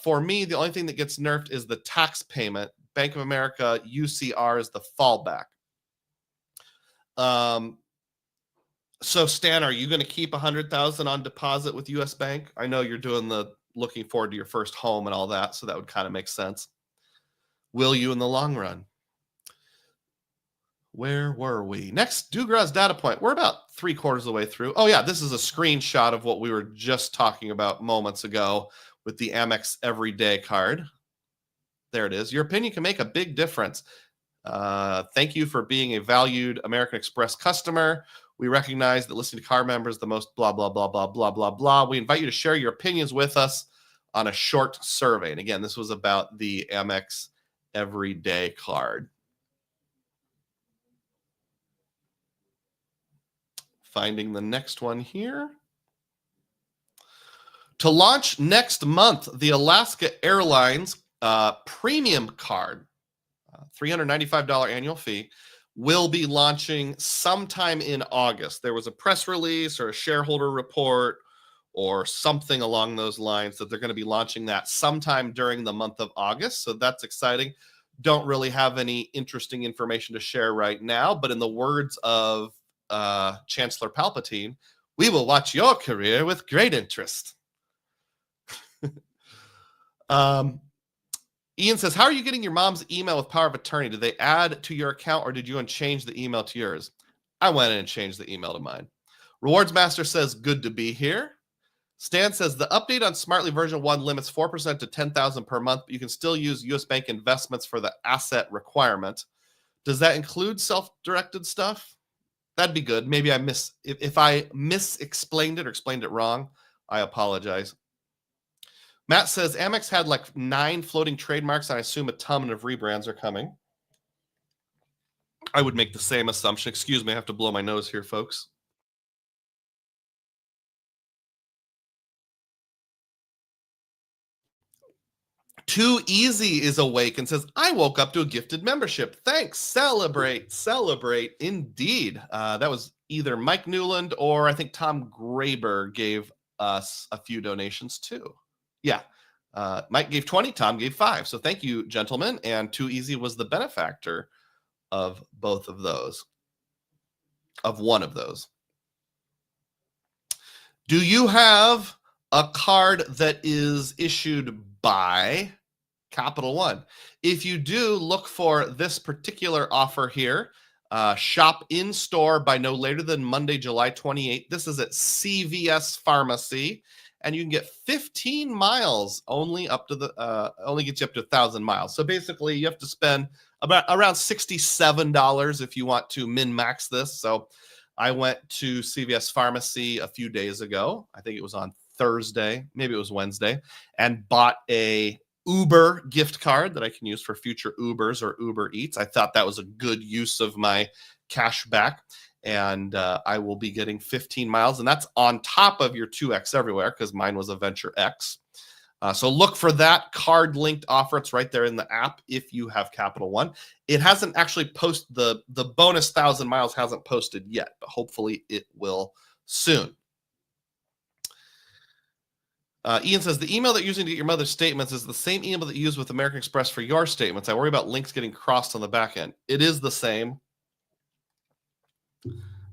[SPEAKER 1] For me, the only thing that gets nerfed is the tax payment. Bank of America UCR is the fallback. So Stan, are you going to keep 100,000 on deposit with US Bank? I know you're doing the looking forward to your first home and all that, so that would kind of make sense. Will you in the long run? Where were we? Next, Dugroz data point. We're about 3/4 of the way through. Oh yeah, this is a screenshot of what we were just talking about moments ago with the Amex Everyday card. There it is. Your opinion can make a big difference. Thank you for being a valued American Express customer. We recognize that listening to car members is the most blah, blah, blah, blah, blah, blah, blah. We invite you to share your opinions with us on a short survey. And again, this was about the Amex Everyday card. Finding the next one here. To launch next month, the Alaska Airlines premium card, $395 annual fee, will be launching sometime in August. There was a press release or a shareholder report or something along those lines that they're going to be launching that sometime during the month of August. So that's exciting. Don't really have any interesting information to share right now, but in the words of Chancellor Palpatine, we will watch your career with great interest. Ian says, how are you getting your mom's email with power of attorney? Did they add to your account or did you change the email to yours? I went in and changed the email to mine. Rewards Master says, good to be here. Stan says, the update on Smartly version 1 limits 4% to $10,000 per month, but you can still use US Bank investments for the asset requirement. Does that include self-directed stuff? That'd be good. Maybe if I mis-explained it or explained it wrong, I apologize. Matt says, Amex had like 9 floating trademarks, and I assume a ton of rebrands are coming. I would make the same assumption. Excuse me, I have to blow my nose here, folks. Too Easy is awake and says, I woke up to a gifted membership. Thanks. Celebrate. Indeed. That was either Mike Newland or I think Tom Graber gave us a few donations too. Yeah. Mike gave 20, Tom gave 5. So thank you, gentlemen. And Too Easy was the benefactor of both of those, of one of those. Do you have a card that is issued by Capital One? If you do, look for this particular offer here. Shop in store by no later than Monday, July 28th. This is at CVS Pharmacy, and you can get 15 miles only up to the only gets you up to 1,000 miles. So basically, you have to spend around $67 if you want to min-max this. So I went to CVS Pharmacy a few days ago. I think it was on Thursday, maybe it was Wednesday, and bought a Uber gift card that I can use for future Ubers or Uber Eats. I thought that was a good use of my cash back, and I will be getting 15 miles, and that's on top of your 2X everywhere because mine was a Venture X. So look for that card-linked offer. It's right there in the app if you have Capital One. It hasn't actually posted, the bonus 1,000 miles hasn't posted yet, but hopefully it will soon. Ian says, the email that you're using to get your mother's statements is the same email that you use with American Express for your statements. I worry about links getting crossed on the back end. It is the same.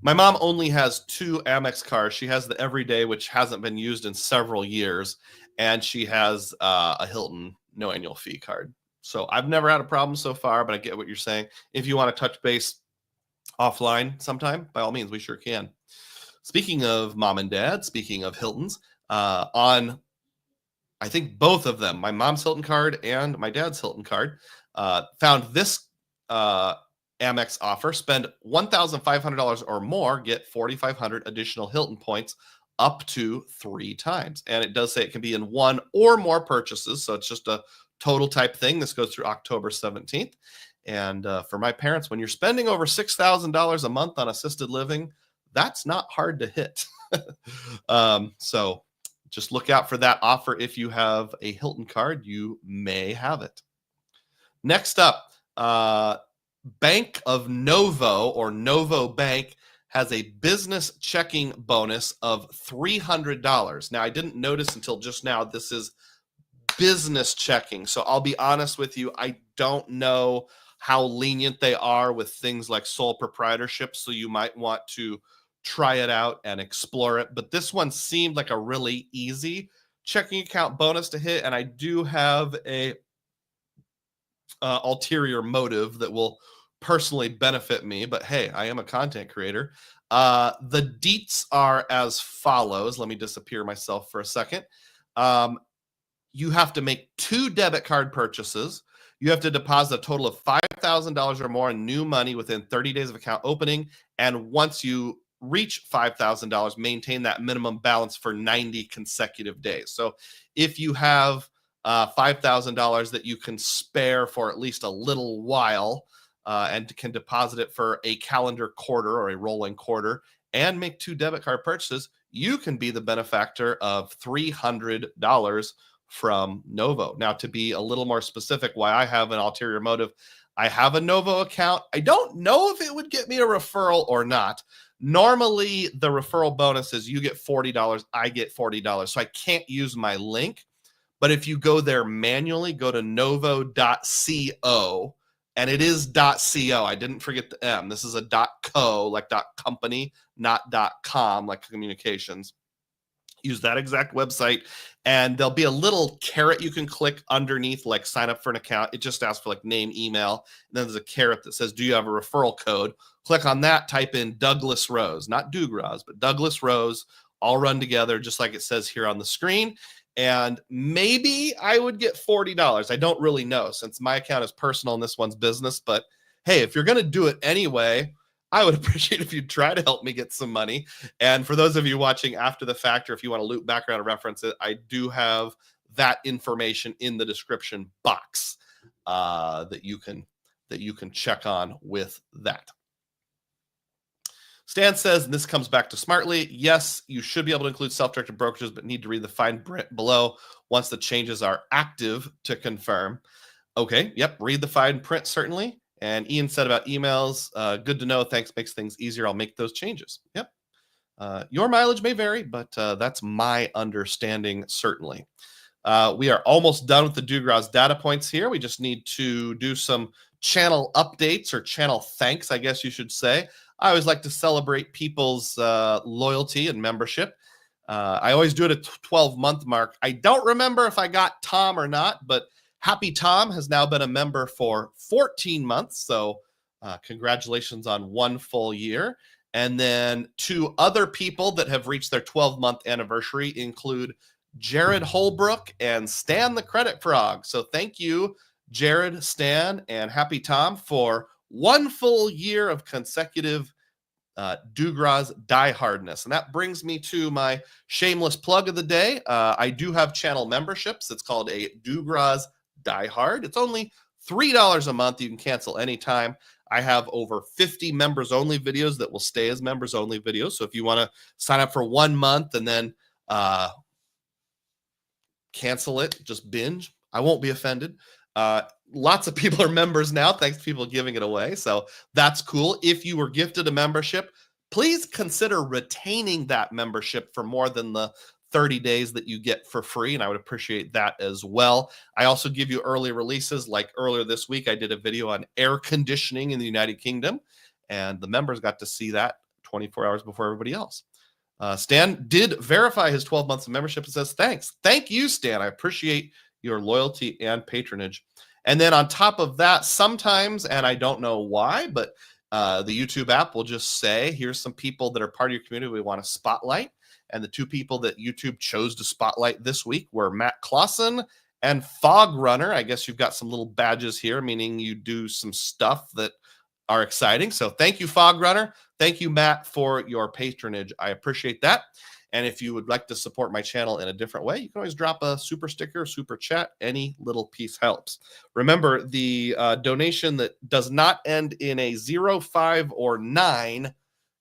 [SPEAKER 1] My mom only has 2 Amex cards. She has the Everyday, which hasn't been used in several years, and she has a Hilton no annual fee card. So I've never had a problem so far, but I get what you're saying. If you want to touch base offline sometime, by all means, we sure can. Speaking of mom and dad, speaking of Hiltons, on I think both of them, my mom's Hilton card and my dad's Hilton card, found this Amex offer. Spend $1,500 or more, get 4,500 additional Hilton points up to 3 times. And it does say it can be in 1 or more purchases. So it's just a total type thing. This goes through October 17th. And for my parents, when you're spending over $6,000 a month on assisted living, that's not hard to hit. So just look out for that offer. If you have a Hilton card, you may have it. Next up, Bank of Novo, or Novo Bank, has a business checking bonus of $300. Now, I didn't notice until just now, this is business checking. So I'll be honest with you, I don't know how lenient they are with things like sole proprietorship. So you might want to try it out and explore it. But this one seemed like a really easy checking account bonus to hit. And I do have a ulterior motive that will personally benefit me. But hey, I am a content creator. The deets are as follows. Let me disappear myself for a second. You have to make 2 debit card purchases. You have to deposit a total of $5,000 or more in new money within 30 days of account opening. And once you reach $5,000, maintain that minimum balance for 90 consecutive days. So if you have $5,000 that you can spare for at least a little while and can deposit it for a calendar quarter or a rolling quarter and make 2 debit card purchases, you can be the benefactor of $300 from Novo. Now, to be a little more specific, why I have an ulterior motive, I have a Novo account. I don't know if it would get me a referral or not. Normally, the referral bonus is you get $40, I get $40. So I can't use my link. But if you go there manually, go to novo.co, and it is .co. I didn't forget the M. This is a .co, like .company, not .com, like communications. Use that exact website, and there'll be a little caret you can click underneath, like sign up for an account. It just asks for like name, email, and then there's a caret that says, do you have a referral code? Click on that, type in DouglasRose, not Dugroz, but DouglasRose, all run together, just like it says here on the screen. And maybe I would get $40. I don't really know, since my account is personal and this one's business. But hey, if you're going to do it anyway, I would appreciate if you'd try to help me get some money. And for those of you watching after the fact, or if you want to loop back around and reference it, I do have that information in the description box that you can check on with that. Stan says, and this comes back to smartly, yes, you should be able to include self-directed brokerages, but need to read the fine print below once the changes are active to confirm. Okay, yep, read the fine print, certainly. And Ian said about emails, good to know, thanks, makes things easier. I'll make those changes. Yep. Your mileage may vary, but that's my understanding, certainly. We are almost done with the Dugroz data points here. We just need to do some channel updates, or channel thanks, I guess you should say. I always like to celebrate people's loyalty and membership. I always do it at 12-month mark. I don't remember if I got Tom or not, but Happy Tom has now been a member for 14 months. So congratulations on 1 full year. And then 2 other people that have reached their 12-month anniversary include Jared Holbrook and Stan the Credit Frog. So thank you, Jared, Stan, and Happy Tom for 1 full year of consecutive Dugroz diehardness. And that brings me to my shameless plug of the day. I do have channel memberships. It's called a Dugroz Diehard. It's only $3 a month. You can cancel anytime. I have over 50 members only videos that will stay as members only videos. So if you want to sign up for 1 month and then cancel it, just binge, I won't be offended. Lots of people are members now, thanks to people giving it away. So that's cool. If you were gifted a membership, please consider retaining that membership for more than the 30 days that you get for free, and I would appreciate that as well. I also give you early releases. Like earlier this week, I did a video on air conditioning in the United Kingdom, and the members got to see that 24 hours before everybody else. Stan did verify his 12 months of membership and says, thanks. Thank you, Stan. I appreciate your loyalty and patronage. And then on top of that, sometimes, and I don't know why, but the YouTube app will just say, here's some people that are part of your community we want to spotlight. And the 2 people that YouTube chose to spotlight this week were Matt Clausen and Fog Runner. I guess you've got some little badges here, meaning you do some stuff that are exciting. So thank you, Fog Runner. Thank you, Matt, for your patronage. I appreciate that. And if you would like to support my channel in a different way, you can always drop a super sticker, super chat. Any little piece helps. Remember, the donation that does not end in a 0, 5, or 9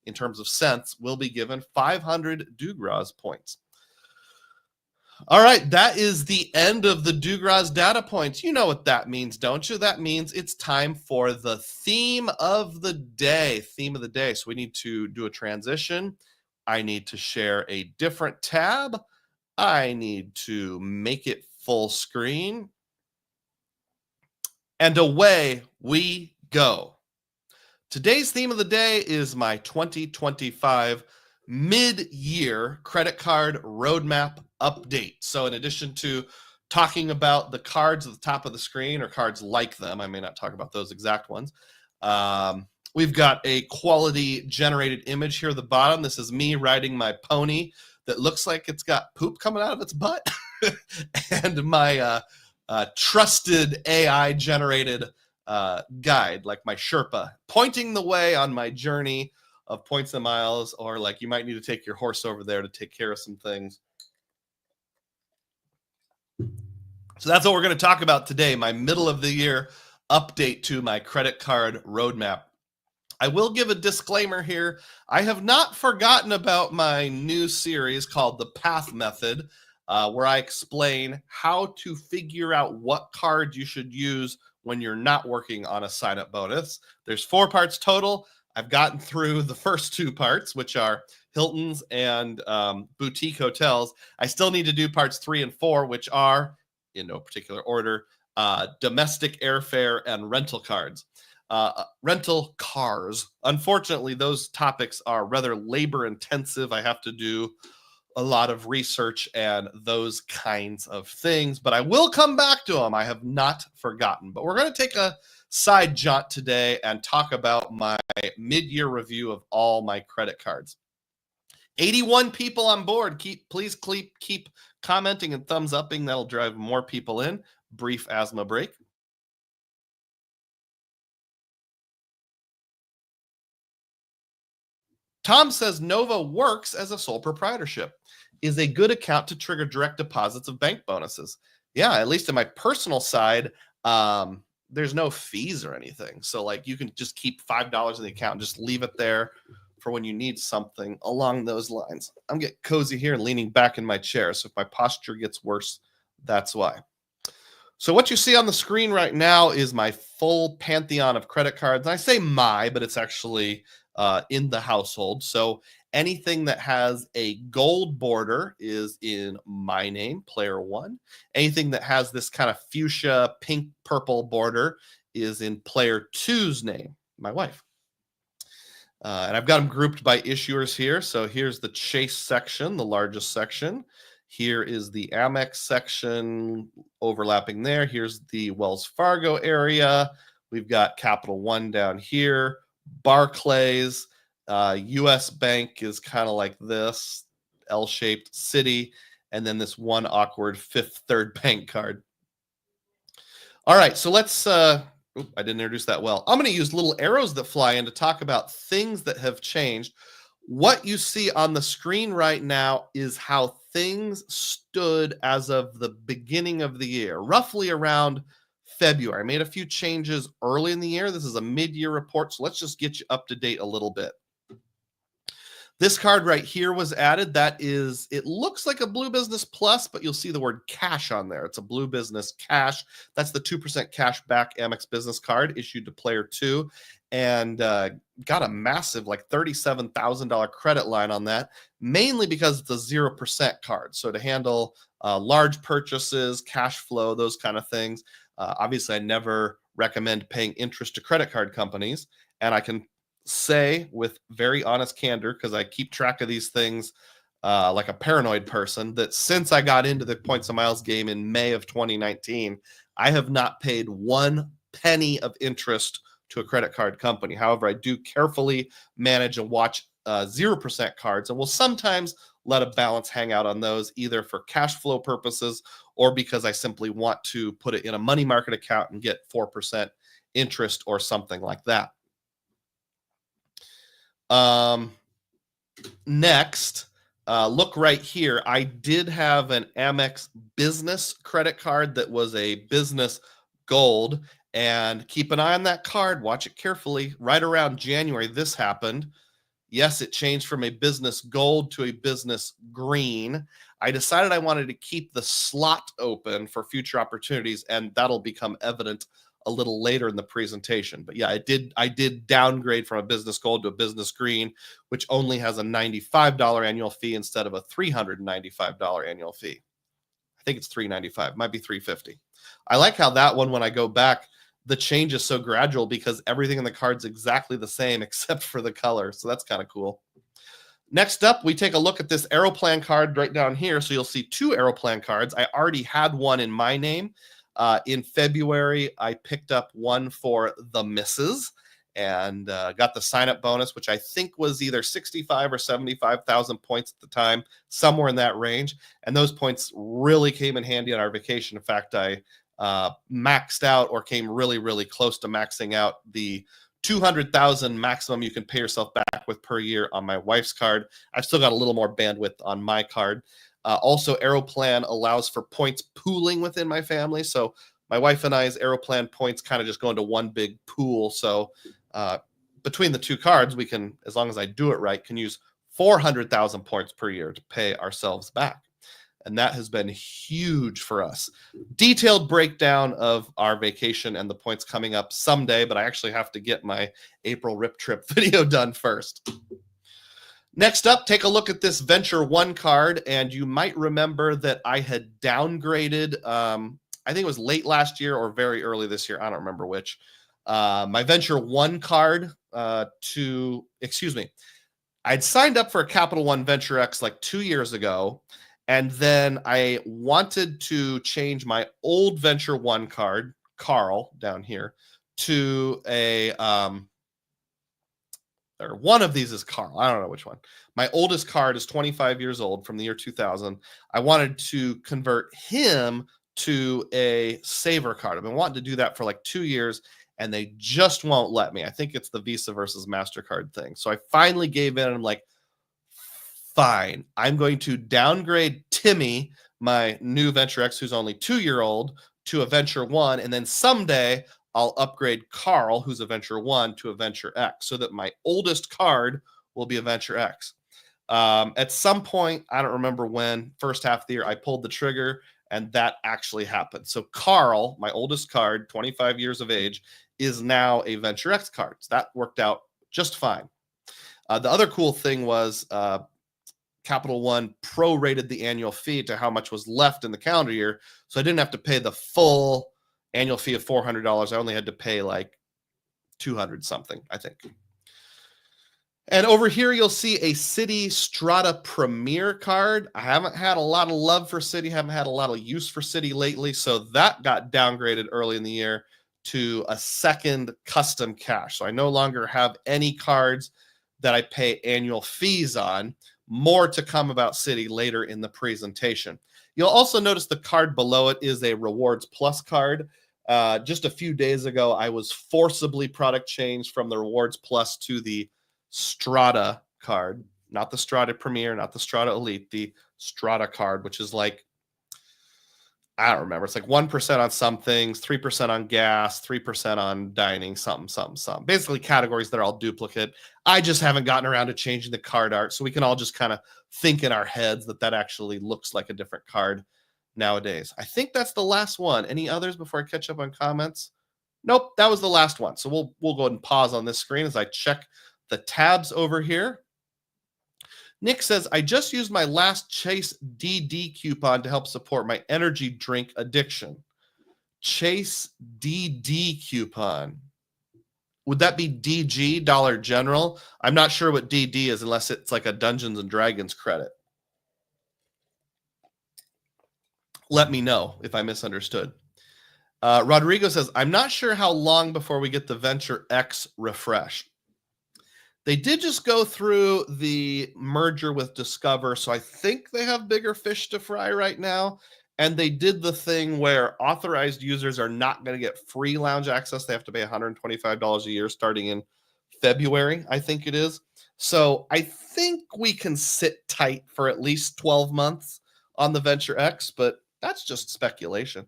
[SPEAKER 1] in terms of cents will be given 500 Dugroz points. All right, that is the end of the Dugroz data points. You know what that means, don't you? That means it's time for the theme of the day. Theme of the day. So we need to do a transition. I need to share a different tab. I need to make it full screen. And away we go. Today's theme of the day is my 2025 mid-year credit card roadmap update. So in addition to talking about the cards at the top of the screen, or cards like them, I may not talk about those exact ones, we've got a quality generated image here at the bottom. This is me riding my pony that looks like it's got poop coming out of its butt. And my trusted AI generated guide, like my Sherpa, pointing the way on my journey of points and miles, or like you might need to take your horse over there to take care of some things. So that's what we're going to talk about today, my middle of the year update to my credit card roadmap. I will give a disclaimer here. I have not forgotten about my new series called The Path Method. where I explain how to figure out what card you should use when you're not working on a sign-up bonus. There's 4 parts total. I've gotten through the first 2 parts, which are Hilton's and boutique hotels. I still need to do parts 3 and 4, which are, in no particular order, domestic airfare and rental cards. Rental cars. Unfortunately, those topics are rather labor intensive. I have to do a lot of research and those kinds of things, but I will come back to them. I have not forgotten. But we're going to take a side jaunt today and talk about my mid-year review of all my credit cards. 81 people on board. Please keep commenting and thumbs upping. That'll drive more people in. Brief asthma break. Tom says Nova works as a sole proprietorship. Is a good account to trigger direct deposits of bank bonuses. Yeah, at least in my personal side, there's no fees or anything. So like you can just keep $5 in the account and just leave it there for when you need something along those lines. I'm getting cozy here and leaning back in my chair. So if my posture gets worse, that's why. So what you see on the screen right now is my full pantheon of credit cards. I say my, but it's actually in the household. So anything that has a gold border is in my name, player 1. Anything that has this kind of fuchsia, pink, purple border is in player 2's name, my wife. And I've got them grouped by issuers here. So here's the Chase section, the largest section. Here is the Amex section overlapping there. Here's the Wells Fargo area. We've got Capital One down here. Barclays, US Bank is kind of like this, L-shaped. Citi, and then this one awkward Fifth Third Bank card. All right, so let's, I didn't introduce that well. I'm going to use little arrows that fly in to talk about things that have changed. What you see on the screen right now is how things stood as of the beginning of the year, roughly around February. I made a few changes early in the year. This is a mid-year report, so let's just get you up to date a little bit. This card right here was added. That is, it looks like a Blue Business Plus, but you'll see the word cash on there. It's a Blue Business Cash. That's the 2% cash back Amex Business card issued to player 2, and got a massive like $37,000 credit line on that, mainly because it's a 0% card. So to handle large purchases, cash flow, those kind of things. Obviously, I never recommend paying interest to credit card companies, and I can say with very honest candor, because I keep track of these things like a paranoid person, that since I got into the points and miles game in May of 2019, I have not paid 1 penny of interest to a credit card company. However, I do carefully manage and watch 0% cards, and will sometimes let a balance hang out on those, either for cash flow purposes or because I simply want to put it in a money market account and get 4% interest or something like that. Next, look right here. I did have an Amex business credit card that was a business gold, and keep an eye on that card. Watch it carefully. Right around January, this happened. Yes, it changed from a business gold to a business green. I decided I wanted to keep the slot open for future opportunities, and that'll become evident a little later in the presentation. But yeah, I did downgrade from a business gold to a business green, which only has a $95 annual fee instead of a $395 annual fee. I think it's $395, might be $350. I like how that one, when I go back, the change is so gradual because everything in the card's exactly the same except for the color. So that's kind of cool. Next up, we take a look at this Aeroplan card right down here. So you'll see 2 Aeroplan cards. I already had one in my name. In February, I picked up one for the missus and got the sign-up bonus, which I think was either 65 or 75,000 points at the time, somewhere in that range. And those points really came in handy on our vacation. In fact, I maxed out or came really, really close to maxing out the 200,000 maximum you can pay yourself back with per year on my wife's card. I've still got a little more bandwidth on my card. Also, Aeroplan allows for points pooling within my family. So my wife and I's Aeroplan points kind of just go into one big pool. So between the 2 cards, we can, as long as I do it right, can use 400,000 points per year to pay ourselves back. And that has been huge for us. Detailed breakdown of our vacation and the points coming up someday, but I actually have to get my April Rip Trip video done first. Next up, take a look at this Venture One card, and you might remember that I had downgraded, I think it was late last year or very early this year, I don't remember which, my Venture One card I'd signed up for a Capital One Venture X like 2 years ago, and then I wanted to change my old Venture One card, Carl, down here, to a, or one of these is Carl. I don't know which one. My oldest card is 25 years old from the year 2000. I wanted to convert him to a Savor card. I've been wanting to do that for like 2 years, and they just won't let me. I think it's the Visa versus MasterCard thing. So I finally gave in, and I'm like, fine. I'm going to downgrade Timmy, my new Venture X, who's only 2-year-old, to a Venture One, and then someday I'll upgrade Carl, who's a Venture One, to a Venture X, so that my oldest card will be a Venture X. At some point, I don't remember when, first half of the year, I pulled the trigger, and that actually happened. So Carl, my oldest card, 25 years of age, is now a Venture X card. So that worked out just fine. The other cool thing was Capital One prorated the annual fee to how much was left in the calendar year, so I didn't have to pay the full annual fee of $400. I only had to pay like 200 something, I think. And over here, you'll see a Citi Strata Premier card. I haven't had a lot of love for Citi, haven't had a lot of use for Citi lately, so that got downgraded early in the year to a second custom cash. So I no longer have any cards that I pay annual fees on. More to come about Citi later in the presentation. You'll also notice the card below it is a Rewards Plus card. Just a few days ago, I was forcibly product changed from the Rewards Plus to the Strata card, not the Strata Premier, not the Strata Elite, the Strata card, which is like, I don't remember. It's like 1% on some things, 3% on gas, 3% on dining, something. Basically categories that are all duplicate. I just haven't gotten around to changing the card art, so we can all just kind of think in our heads that that actually looks like a different card nowadays. I think that's the last one. Any others before I catch up on comments? Nope, that was the last one. So we'll go ahead and pause on this screen as I check the tabs over here. Nick says, I just used my last Chase DD coupon to help support my energy drink addiction. Chase DD coupon. Would that be DG, Dollar General? I'm not sure what DD is unless it's like a Dungeons and Dragons credit. Let me know if I misunderstood. Rodrigo says, I'm not sure how long before we get the Venture X refresh. They did just go through the merger with Discover, so I think they have bigger fish to fry right now. And they did the thing where authorized users are not going to get free lounge access. They have to pay $125 a year starting in February, I think it is. So I think we can sit tight for at least 12 months on the Venture X, but that's just speculation.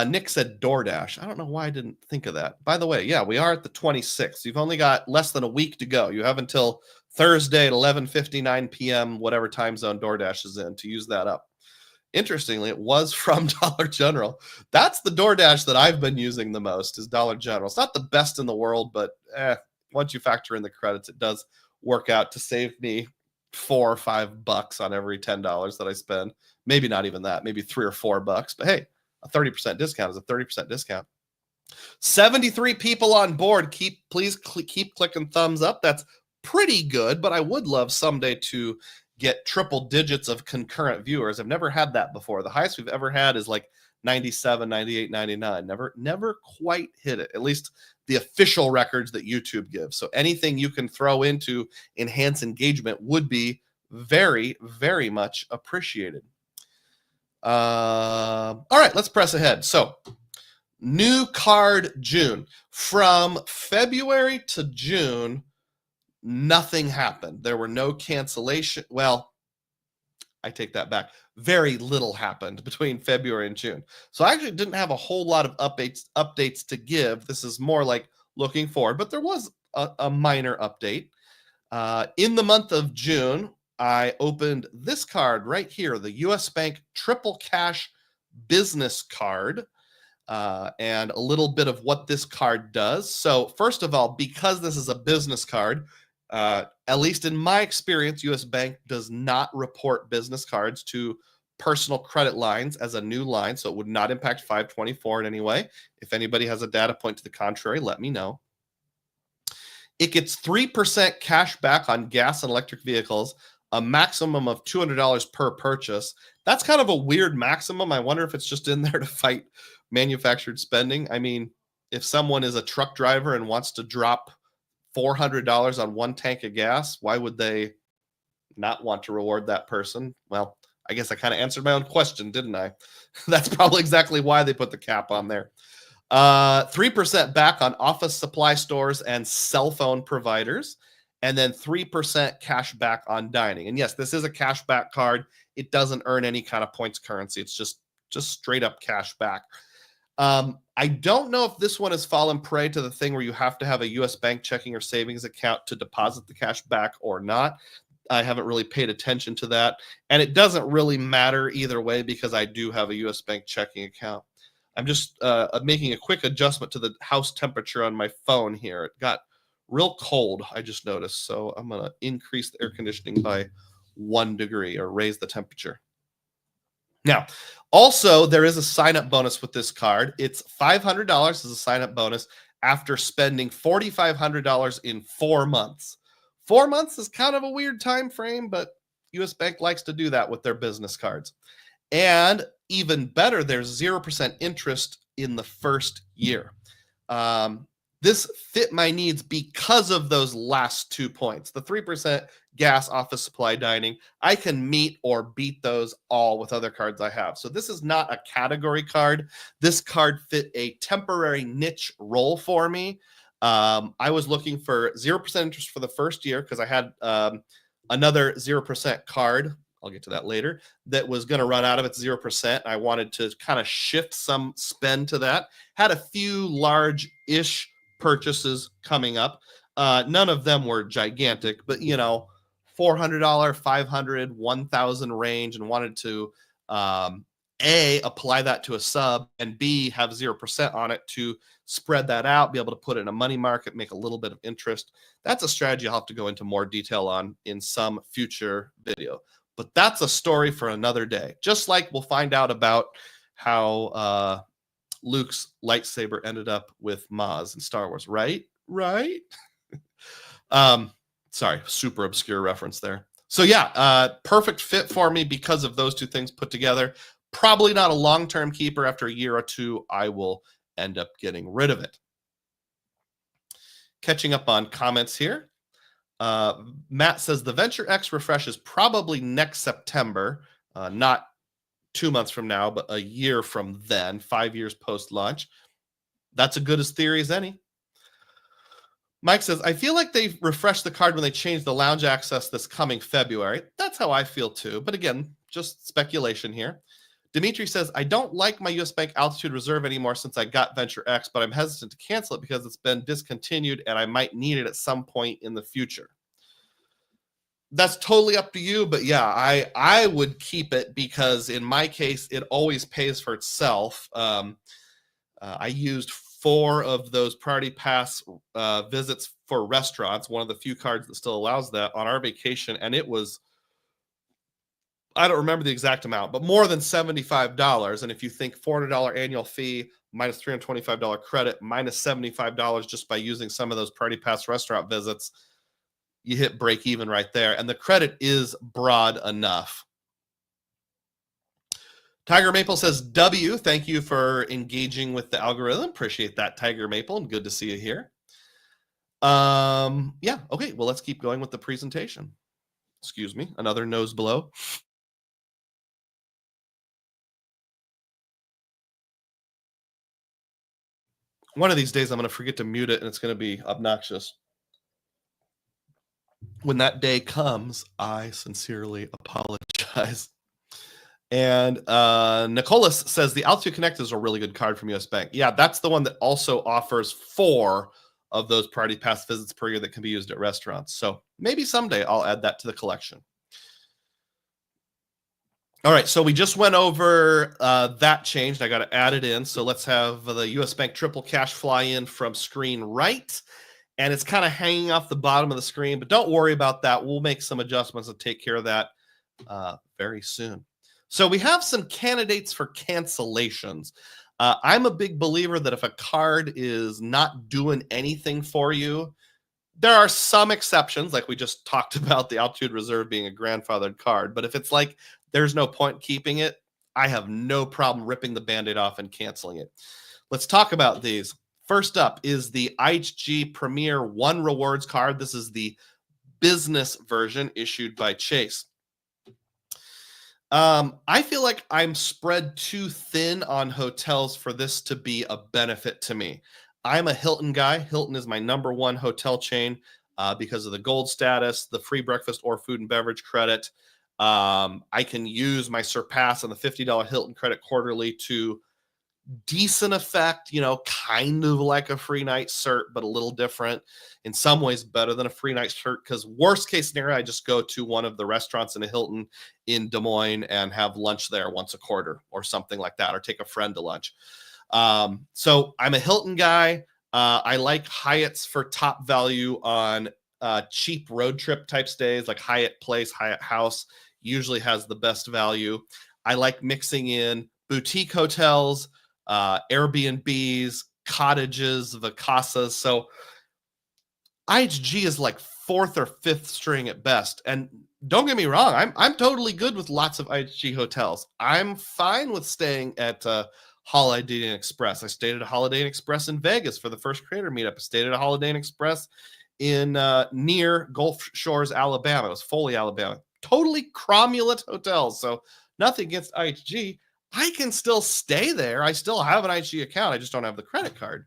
[SPEAKER 1] Nick said DoorDash. I don't know why I didn't think of that. By the way, yeah, we are at the 26th. You've only got less than a week to go. You have until Thursday at 11:59 p.m., whatever time zone DoorDash is in, to use that up. Interestingly, it was from Dollar General. That's the DoorDash that I've been using the most, is Dollar General. It's not the best in the world, but once you factor in the credits, it does work out to save me $4 or $5 on every $10 that I spend. Maybe not even that, maybe $3 or $4. But hey, a 30% discount is a 30% discount. 73 people on board. Please keep clicking thumbs up. That's pretty good, but I would love someday to get triple digits of concurrent viewers. I've never had that before. The highest we've ever had is like 97, 98, 99. Never quite hit it, at least the official records that YouTube gives. So anything you can throw into enhance engagement would be very, very much appreciated. All right, let's press ahead. So new card June. From February to June, nothing happened. There were no cancellation. Well, I take that back. Very little happened between February and June. So I actually didn't have a whole lot of updates to give. This is more like looking forward, but there was a minor update. In the month of June, I opened this card right here, the US Bank Triple Cash Business Card, and a little bit of what this card does. So first of all, because this is a business card, at least in my experience, US Bank does not report business cards to personal credit lines as a new line, so it would not impact 524 in any way. If anybody has a data point to the contrary, let me know. It gets 3% cash back on gas and electric vehicles, a maximum of $200 per purchase. That's kind of a weird maximum. I wonder if it's just in there to fight manufactured spending. I mean, if someone is a truck driver and wants to drop $400 on one tank of gas, why would they not want to reward that person? Well, I guess I kind of answered my own question, didn't I? That's probably exactly why they put the cap on there. 3% back on office supply stores and cell phone providers, and then 3% cash back on dining. And yes, this is a cash back card. It doesn't earn any kind of points currency. It's just straight up cash back. I don't know if this one has fallen prey to the thing where you have to have a US Bank checking or savings account to deposit the cash back or not. I haven't really paid attention to that. And it doesn't really matter either way because I do have a US Bank checking account. I'm just making a quick adjustment to the house temperature on my phone here. It got real cold, I just noticed. So I'm going to increase the air conditioning by 1 degree or raise the temperature. Now, also, there is a sign-up bonus with this card. It's $500 as a sign-up bonus after spending $4,500 in 4 months. 4 months is kind of a weird time frame, but US Bank likes to do that with their business cards. And even better, there's 0% interest in the first year. This fit my needs because of those last 2 points. The 3% gas, office supply, dining, I can meet or beat those all with other cards I have. So this is not a category card. This card fit a temporary niche role for me. I was looking for 0% interest for the first year because I had another 0% card, I'll get to that later, that was going to run out of its 0%. I wanted to kind of shift some spend to that. Had a few large-ish purchases coming up. None of them were gigantic, but you know, $400, $500, $1,000 range, and wanted to A, apply that to a sub, and B, have 0% on it to spread that out, be able to put it in a money market, make a little bit of interest. That's a strategy I'll have to go into more detail on in some future video. But that's a story for another day. Just like we'll find out about how Luke's lightsaber ended up with Maz in Star Wars, right? Sorry, super obscure reference there. So yeah, perfect fit for me because of those two things put together. Probably not a long-term keeper. After a year or two, I will end up getting rid of it. Catching up on comments here. Matt says the Venture X refresh is probably next September, not 2 months from now, but a year from then, 5 years post-launch. That's as good as theory as any. Mike says, I feel like they refreshed the card when they changed the lounge access this coming February. That's how I feel too. But again, just speculation here. Dimitri says, I don't like my US Bank Altitude Reserve anymore since I got Venture X, but I'm hesitant to cancel it because it's been discontinued and I might need it at some point in the future. That's totally up to you, but yeah, I would keep it because in my case, it always pays for itself. I used 4 of those Priority Pass visits for restaurants, one of the few cards that still allows that on our vacation, and it was, I don't remember the exact amount, but more than $75. And if you think $400 annual fee minus $325 credit minus $75 just by using some of those Priority Pass restaurant visits, you hit break even right there. And the credit is broad enough. Tiger Maple says, W, thank you for engaging with the algorithm. Appreciate that, Tiger Maple, and good to see you here. Yeah, okay, well, let's keep going with the presentation. Excuse me, another nose blow. One of these days, I'm going to forget to mute it, and it's going to be obnoxious. When that day comes, I sincerely apologize. And Nicholas says the Altitude Connect is a really good card from US Bank. Yeah, that's the one that also offers 4 of those Priority Pass visits per year that can be used at restaurants. So maybe someday I'll add that to the collection. All right, so we just went over that changed. I got to add it in. So let's have the U.S. Bank triple cash fly in from screen right. And it's kind of hanging off the bottom of the screen, but don't worry about that. We'll make some adjustments and take care of that very soon. So we have some candidates for cancellations. I'm a big believer that if a card is not doing anything for you, there are some exceptions, like we just talked about the Altitude Reserve being a grandfathered card. But if it's like there's no point keeping it, I have no problem ripping the Band-Aid off and canceling it. Let's talk about these. First up is the IHG Premier One Rewards card. This is the business version issued by Chase. I feel like I'm spread too thin on hotels for this to be a benefit to me. I'm a Hilton guy. Hilton is my number one hotel chain because of the gold status, the free breakfast or food and beverage credit. I can use my Surpass and the $50 Hilton credit quarterly to decent effect, kind of like a free night cert, but a little different. In some ways, better than a free night cert, because worst case scenario, I just go to one of the restaurants in a Hilton in Des Moines and have lunch there once a quarter or something like that, or take a friend to lunch. So I'm a Hilton guy. I like Hyatt's for top value on cheap road trip type stays, like Hyatt Place, Hyatt House usually has the best value. I like mixing in boutique hotels, Airbnbs, cottages, Vacasas. So IHG is like fourth or fifth string at best. And don't get me wrong, I'm totally good with lots of IHG hotels. I'm fine with staying at Holiday Inn Express. I stayed at a Holiday Inn Express in Vegas for the first creator meetup. I stayed at a Holiday Inn Express in near Gulf Shores, Alabama. It was Foley, Alabama. Totally cromulent hotels. So nothing against IHG. I can still stay there. I still have an IHG account. I just don't have the credit card.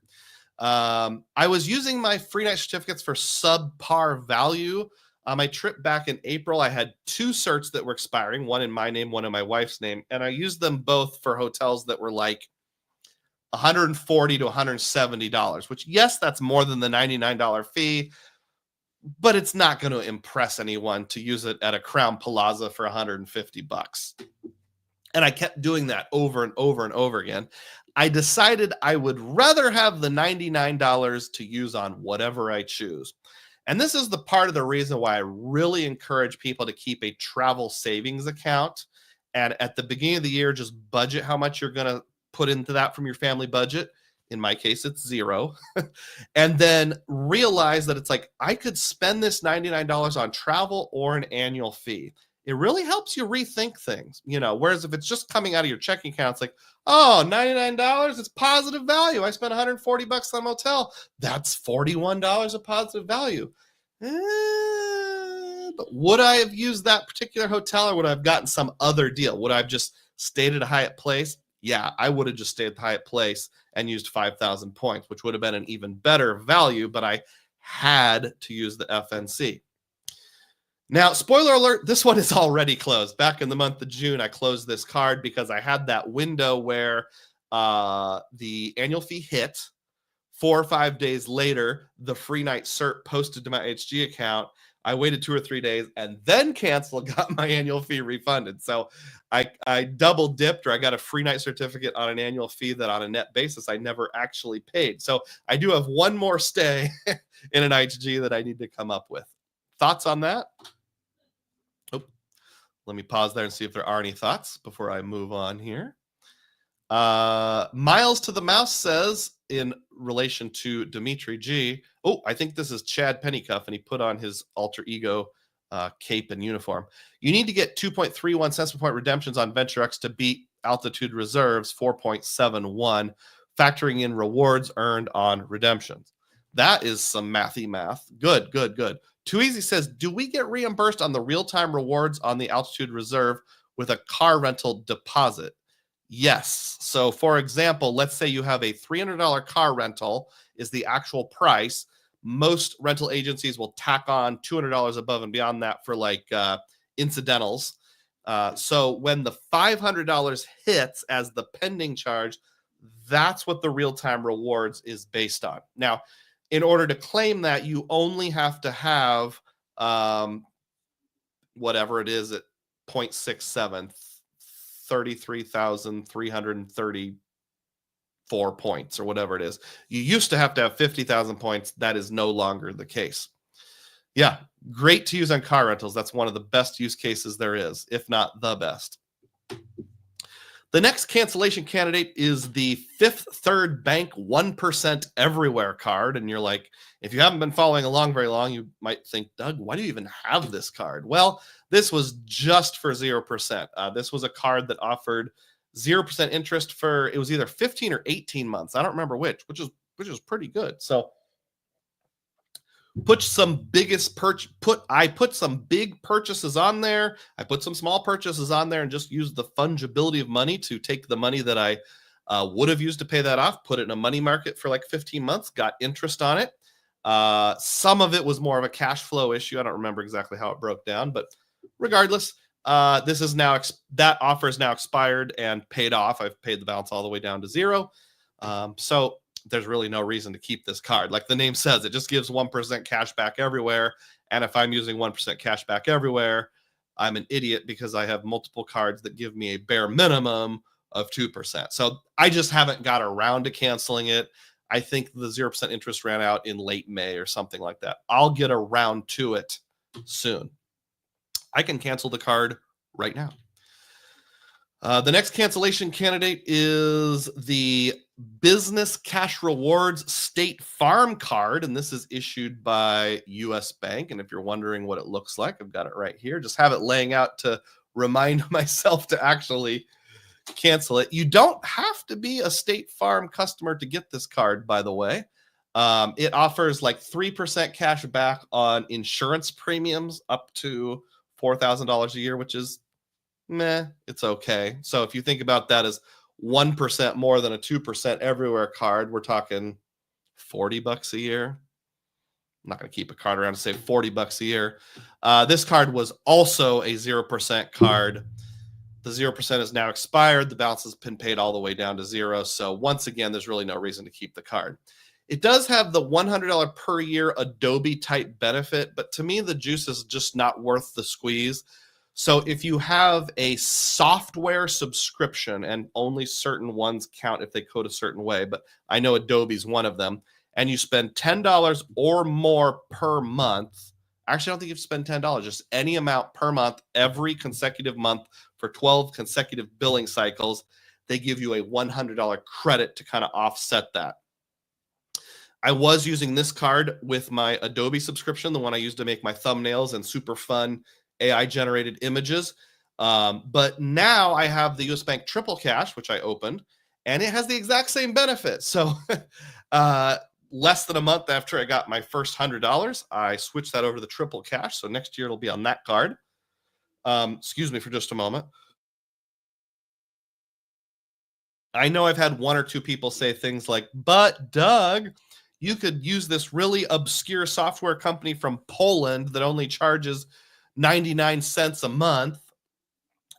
[SPEAKER 1] I was using my free night certificates for subpar value. On my trip back in April, I had two certs that were expiring, one in my name, one in my wife's name. And I used them both for hotels that were like $140 to $170, which, yes, that's more than the $99 fee, but it's not going to impress anyone to use it at a Crown Plaza for $150. And I kept doing that over and over and over again. I decided I would rather have the $99 to use on whatever I choose. And this is the part of the reason why I really encourage people to keep a travel savings account. And at the beginning of the year, just budget how much you're going to put into that from your family budget. In my case, it's $0. And then realize that it's like, I could spend this $99 on travel or an annual fee. It really helps you rethink things, whereas if it's just coming out of your checking account, it's like, oh, $99, it's positive value. I spent $140 on a motel. That's $41 of positive value. But would I have used that particular hotel, or would I have gotten some other deal? Would I have just stayed at a Hyatt Place? Yeah, I would have just stayed at the Hyatt Place and used 5,000 points, which would have been an even better value, but I had to use the FNC. Now, spoiler alert, this one is already closed. Back in the month of June, I closed this card because I had that window where the annual fee hit. 4 or 5 days later, the free night cert posted to my HG account. I waited 2 or 3 days and then canceled, got my annual fee refunded. So I double dipped, or I got a free night certificate on an annual fee that on a net basis I never actually paid. So I do have one more stay in an IHG that I need to come up with. Thoughts on that? Let me pause there and see if there are any thoughts before I move on here. Miles to the Mouse says, in relation to Dimitri G, I think this is Chad Pennycuff, and he put on his alter ego cape and uniform. You need to get 2.31 cents per point redemptions on VentureX to beat Altitude Reserve's 4.71, factoring in rewards earned on redemptions. That is some mathy math. Good. Too Easy says, do we get reimbursed on the real-time rewards on the Altitude Reserve with a car rental deposit? Yes. So, for example, let's say you have a $300 car rental is the actual price. Most rental agencies will tack on $200 above and beyond that for like incidentals. So when the $500 hits as the pending charge, that's what the real-time rewards is based on. Now, in order to claim that, you only have to have whatever it is at 0.67, 33,334 points or whatever it is. You used to have 50,000 points. That is no longer the case. Yeah, great to use on car rentals. That's one of the best use cases there is, if not the best. The next cancellation candidate is the Fifth Third Bank 1% Everywhere card. And you're like, if you haven't been following along very long, you might think, Doug, why do you even have this card? Well, this was just for 0%. This was a card that offered 0% interest for, it was either 15 or 18 months. I don't remember which is pretty good. So I put some big purchases on there. I put some small purchases on there and just used the fungibility of money to take the money that I would have used to pay that off, put it in a money market for like 15 months, got interest on it. Some of it was more of a cash flow issue. I don't remember exactly how it broke down, but regardless, this is now that offer is now expired and paid off. I've paid the balance all the way down to zero. So there's really no reason to keep this card. Like the name says, it just gives 1% cash back everywhere. And if I'm using 1% cash back everywhere, I'm an idiot because I have multiple cards that give me a bare minimum of 2%. So I just haven't got around to canceling it. I think the 0% interest ran out in late May or something like that. I'll get around to it soon. I can cancel the card right now. The next cancellation candidate is the Business Cash Rewards State Farm card, and this is issued by U.S. Bank. And if you're wondering what it looks like, I've got it right here. Just have it laying out to remind myself to actually cancel it. You don't have to be a State Farm customer to get this card, by the way. It offers like 3% cash back on insurance premiums up to $4,000 a year, which is meh, it's okay. So if you think about that as 1% more than a 2% everywhere card, we're talking $40 a year. I'm not going to keep a card around to say $40 a year. This card was also a 0% card. The 0% is now expired. The balance has been paid all the way down to zero. So once again, there's really no reason to keep the card. It does have the $100 per year Adobe type benefit, but to me, the juice is just not worth the squeeze. So if you have a software subscription, and only certain ones count if they code a certain way, but I know Adobe's one of them, and you spend $10 or more per month, actually, I don't think you have to spend $10, just any amount per month, every consecutive month for 12 consecutive billing cycles, they give you a $100 credit to kind of offset that. I was using this card with my Adobe subscription, the one I used to make my thumbnails and super fun AI-generated images. But now I have the US Bank Triple Cash, which I opened, and it has the exact same benefit. So less than a month after I got my first $100, I switched that over to the Triple Cash. So next year it'll be on that card. Excuse me for just a moment. I know I've had one or two people say things like, but Doug, you could use this really obscure software company from Poland that only charges 99 cents a month,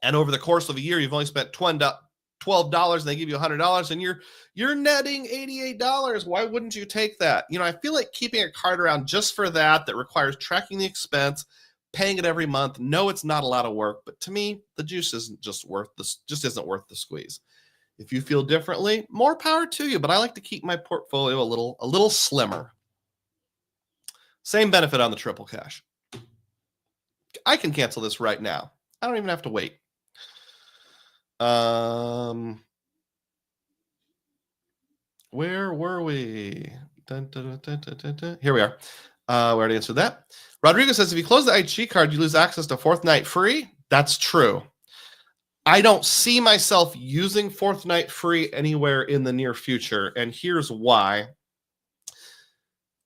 [SPEAKER 1] and over the course of a year you've only spent $12 and they give you $100 and you're netting $88. Why wouldn't you take that? You know, I feel like keeping a card around just for that requires tracking the expense, paying it every month. No, it's not a lot of work, but to me the juice isn't just worth this, just isn't worth the squeeze. If you feel differently, more power to you, but I like to keep my portfolio a little slimmer. Same benefit on the Triple Cash. I can cancel this right now. I don't even have to wait. Where were we? Dun, dun, dun, dun, dun, dun. Here we are. We already answered that. Rodrigo says, if you close the IHG card, you lose access to fourth night free. That's true. I don't see myself using fourth night free anywhere in the near future. And here's why.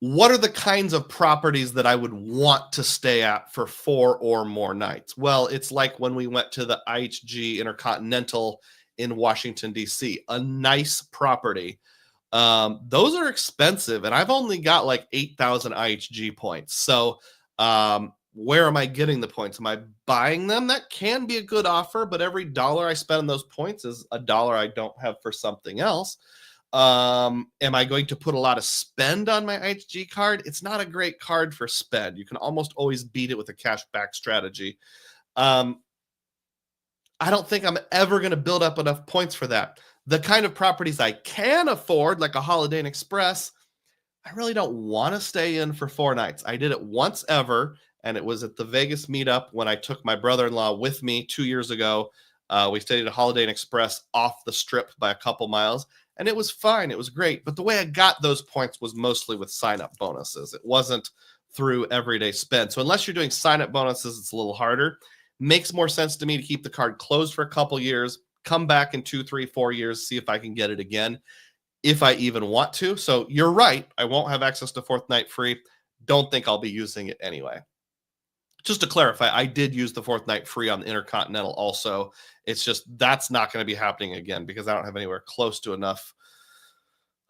[SPEAKER 1] What are the kinds of properties that I would want to stay at for 4 or more nights? Well, it's like when we went to the IHG Intercontinental in Washington, D.C., a nice property. Those are expensive, and I've only got like 8,000 IHG points. So where am I getting the points? Am I buying them? That can be a good offer, but every dollar I spend on those points is a dollar I don't have for something else. Am I going to put a lot of spend on my IHG card? It's not a great card for spend. You can almost always beat it with a cash back strategy. I don't think I'm ever going to build up enough points for that. The kind of properties I can afford, like a Holiday Inn Express, I really don't want to stay in for 4 nights. I did it once ever, and it was at the Vegas meetup when I took my brother-in-law with me 2 years ago. We stayed at a Holiday Inn Express off the strip by a couple miles, and it was fine. It was great. But the way I got those points was mostly with sign-up bonuses. It wasn't through everyday spend. So unless you're doing sign-up bonuses, it's a little harder. Makes more sense to me to keep the card closed for a couple years, come back in 2, 3, 4 years, see if I can get it again, if I even want to. So you're right. I won't have access to 4th night free. Don't think I'll be using it anyway. Just to clarify, I did use the 4th night free on the Intercontinental also. It's just that's not going to be happening again because I don't have anywhere close to enough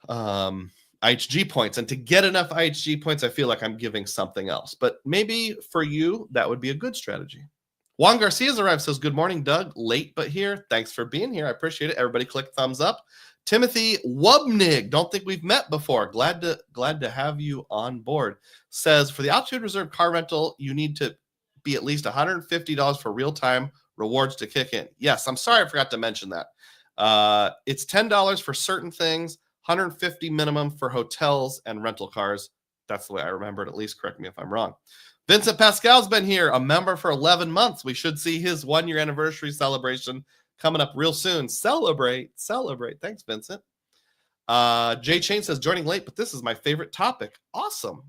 [SPEAKER 1] IHG points. And to get enough IHG points, I feel like I'm giving something else. But maybe for you, that would be a good strategy. Juan Garcia's arrived, says, good morning, Doug. Late but here. Thanks for being here. I appreciate it. Everybody click thumbs up. Timothy Wubnig, don't think we've met before. Glad to have you on board. Says, for the Altitude Reserve car rental, you need to be at least $150 for real-time rewards to kick in. Yes, I'm sorry I forgot to mention that. It's $10 for certain things, $150 minimum for hotels and rental cars. That's the way I remember it, at least. Correct me if I'm wrong. Vincent Pascal's been here, a member for 11 months. We should see his 1-year anniversary celebration coming up real soon. Celebrate. Thanks, Vincent. Jay Chain says, joining late, but this is my favorite topic. Awesome.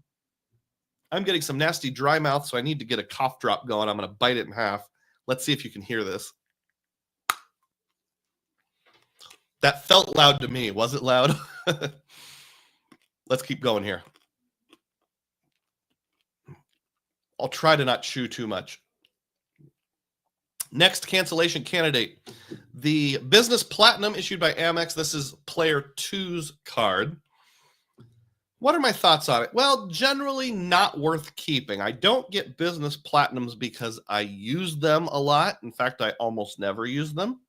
[SPEAKER 1] I'm getting some nasty dry mouth, so I need to get a cough drop going. I'm going to bite it in half. Let's see if you can hear this. That felt loud to me. Was it loud? Let's keep going here. I'll try to not chew too much. Next cancellation candidate, the Business Platinum issued by Amex. This is Player 2's card. What are my thoughts on it? Well, generally not worth keeping. I don't get Business Platinums because I use them a lot. In fact, I almost never use them.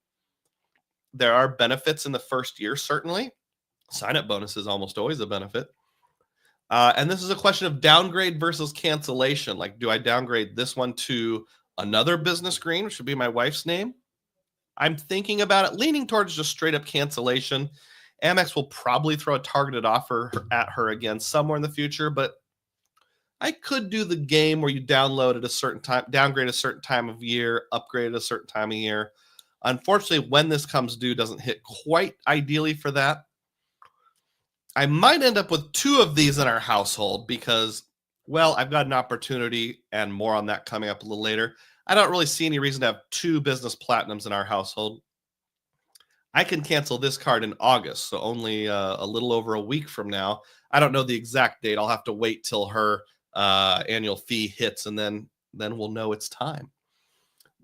[SPEAKER 1] There are benefits in the first year, certainly. Sign-up bonus is almost always a benefit. And this is a question of downgrade versus cancellation. Like, do I downgrade this one to another business green, which would be my wife's name? I'm thinking about it, leaning towards just straight up cancellation. Amex will probably throw a targeted offer at her again somewhere in the future, but I could do the game where you download at a certain time, downgrade a certain time of year, upgrade at a certain time of year. Unfortunately, when this comes due, doesn't hit quite ideally for that. I might end up with 2 of these in our household because, well, I've got an opportunity, and more on that coming up a little later. I don't really see any reason to have 2 Business Platinums in our household. I can cancel this card in August, so only a little over a week from now. I don't know the exact date. I'll have to wait till her annual fee hits, and then we'll know it's time.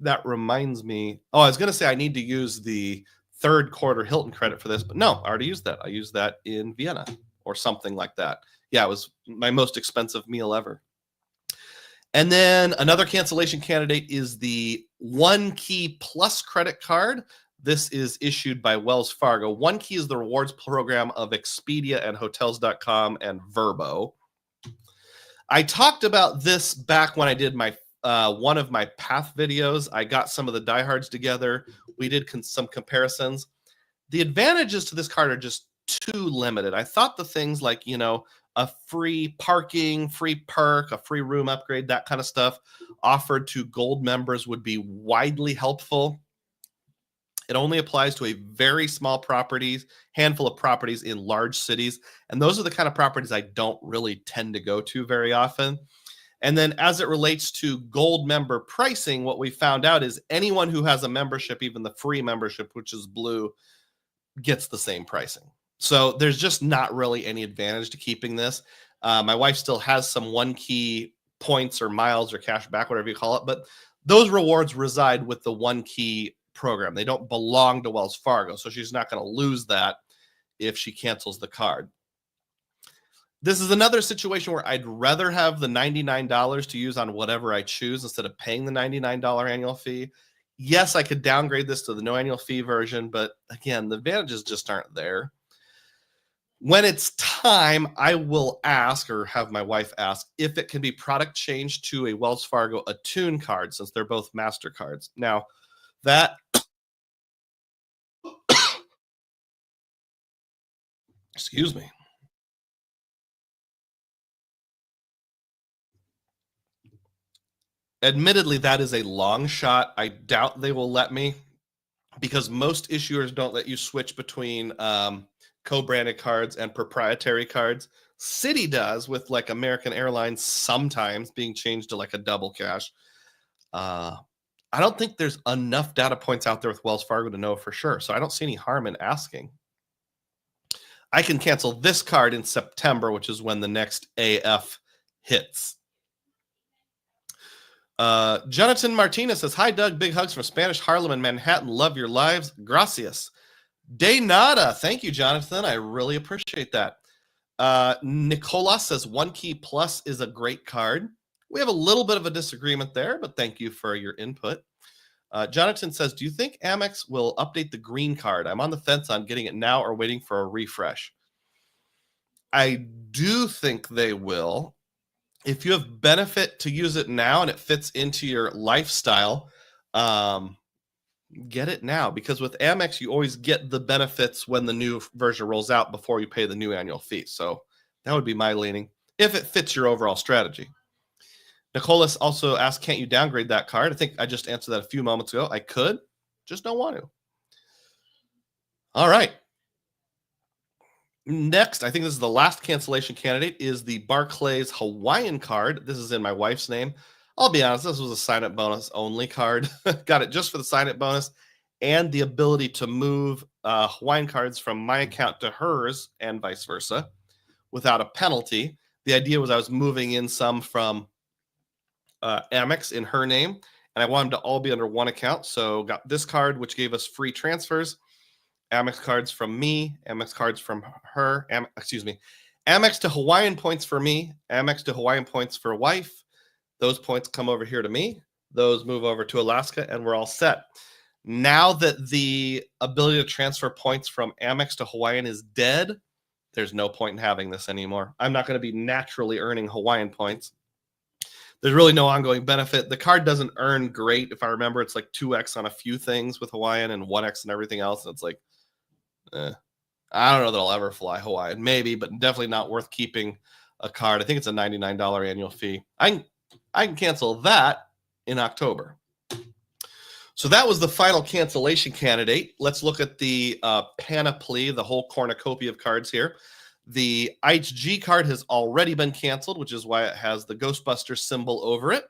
[SPEAKER 1] That reminds me. Oh, I was going to say I need to use the 3rd quarter Hilton credit for this, but no, I already used that. I used that in Vienna or something like that. Yeah, it was my most expensive meal ever. And then another cancellation candidate is the One Key Plus credit card. This is issued by Wells Fargo. One Key is the rewards program of Expedia and Hotels.com and Vrbo. I talked about this back when I did my one of my Path videos. I got some of the diehards together. We did some comparisons. The advantages to this card are just too limited. I thought the things like, a free parking, free perk, a free room upgrade, that kind of stuff offered to gold members would be widely helpful. It only applies to a very small handful of properties in large cities. And those are the kind of properties I don't really tend to go to very often. And then as it relates to gold member pricing, what we found out is anyone who has a membership, even the free membership, which is blue, gets the same pricing. So there's just not really any advantage to keeping this. My wife still has some One Key points or miles or cash back, whatever you call it. But those rewards reside with the One Key program. They don't belong to Wells Fargo. So she's not going to lose that if she cancels the card. This is another situation where I'd rather have the $99 to use on whatever I choose instead of paying the $99 annual fee. Yes, I could downgrade this to the no annual fee version, but again, the advantages just aren't there. When it's time, I will ask or have my wife ask if it can be product changed to a Wells Fargo Attune card since they're both MasterCards. Now, that Excuse me. Admittedly, that is a long shot. I doubt they will let me, because most issuers don't let you switch between co-branded cards and proprietary cards. Citi does, with like American Airlines sometimes being changed to like a double cash. I don't think there's enough data points out there with Wells Fargo to know for sure, so I don't see any harm in asking. I can cancel this card in September, which is when the next AF hits. Jonathan Martinez says, "Hi, Doug. Big hugs from Spanish Harlem and Manhattan. Love your lives. Gracias. De nada." Thank you, Jonathan. I really appreciate that. Nicolas says, "One Key Plus is a great card." We have a little bit of a disagreement there, but thank you for your input. Jonathan says, "Do you think Amex will update the green card? I'm on the fence on getting it now or waiting for a refresh." I do think they will. If you have benefit to use it now and it fits into your lifestyle, get it now, because with Amex, you always get the benefits when the new version rolls out before you pay the new annual fee. So that would be my leaning if it fits your overall strategy. Nicholas also asked, "Can't you downgrade that card?" I think I just answered that a few moments ago. I could, just don't want to. All right. Next, I think this is the last cancellation candidate, is the Barclays Hawaiian card. This is in my wife's name. I'll be honest, this was a sign-up bonus only card. Got it just for the sign-up bonus and the ability to move Hawaiian cards from my account to hers and vice versa without a penalty. The idea was I was moving in some from Amex in her name, and I wanted them to all be under one account. So got this card, which gave us free transfers. Amex cards from me, Amex cards from her, Amex to Hawaiian points for me, Amex to Hawaiian points for wife. Those points come over here to me. Those move over to Alaska, and we're all set. Now that the ability to transfer points from Amex to Hawaiian is dead, there's no point in having this anymore. I'm not going to be naturally earning Hawaiian points. There's really no ongoing benefit. The card doesn't earn great. If I remember, it's like 2x on a few things with Hawaiian and 1x and everything else. And it's like, I don't know that I'll ever fly Hawaiian. Maybe, but definitely not worth keeping a card. I think it's a $99 annual fee. I can cancel that in October. So that was the final cancellation candidate. Let's look at the panoply, the whole cornucopia of cards here. The IHG card has already been canceled, which is why it has the Ghostbuster symbol over it.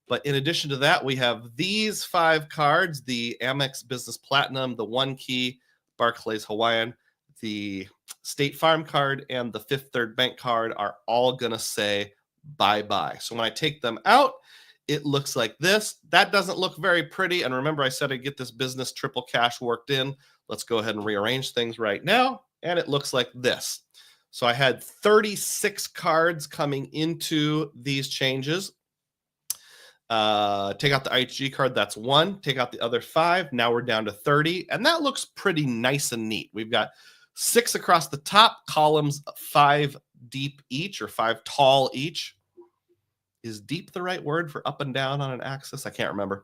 [SPEAKER 1] But in addition to that, we have these 5 cards: the Amex Business Platinum, the One Key, Barclays Hawaiian, the State Farm card, and the Fifth Third Bank card are all going to say bye-bye. So when I take them out, it looks like this. That doesn't look very pretty. And remember, I said I'd get this business triple cash worked in. Let's go ahead and rearrange things right now. And it looks like this. So I had 36 cards coming into these changes. Take out the IHG card, that's 1. Take out the other 5. Now we're down to 30. And that looks pretty nice and neat. We've got 6 across the top, columns 5 deep each, or 5 tall each. Is deep the right word for up and down on an axis? I can't remember.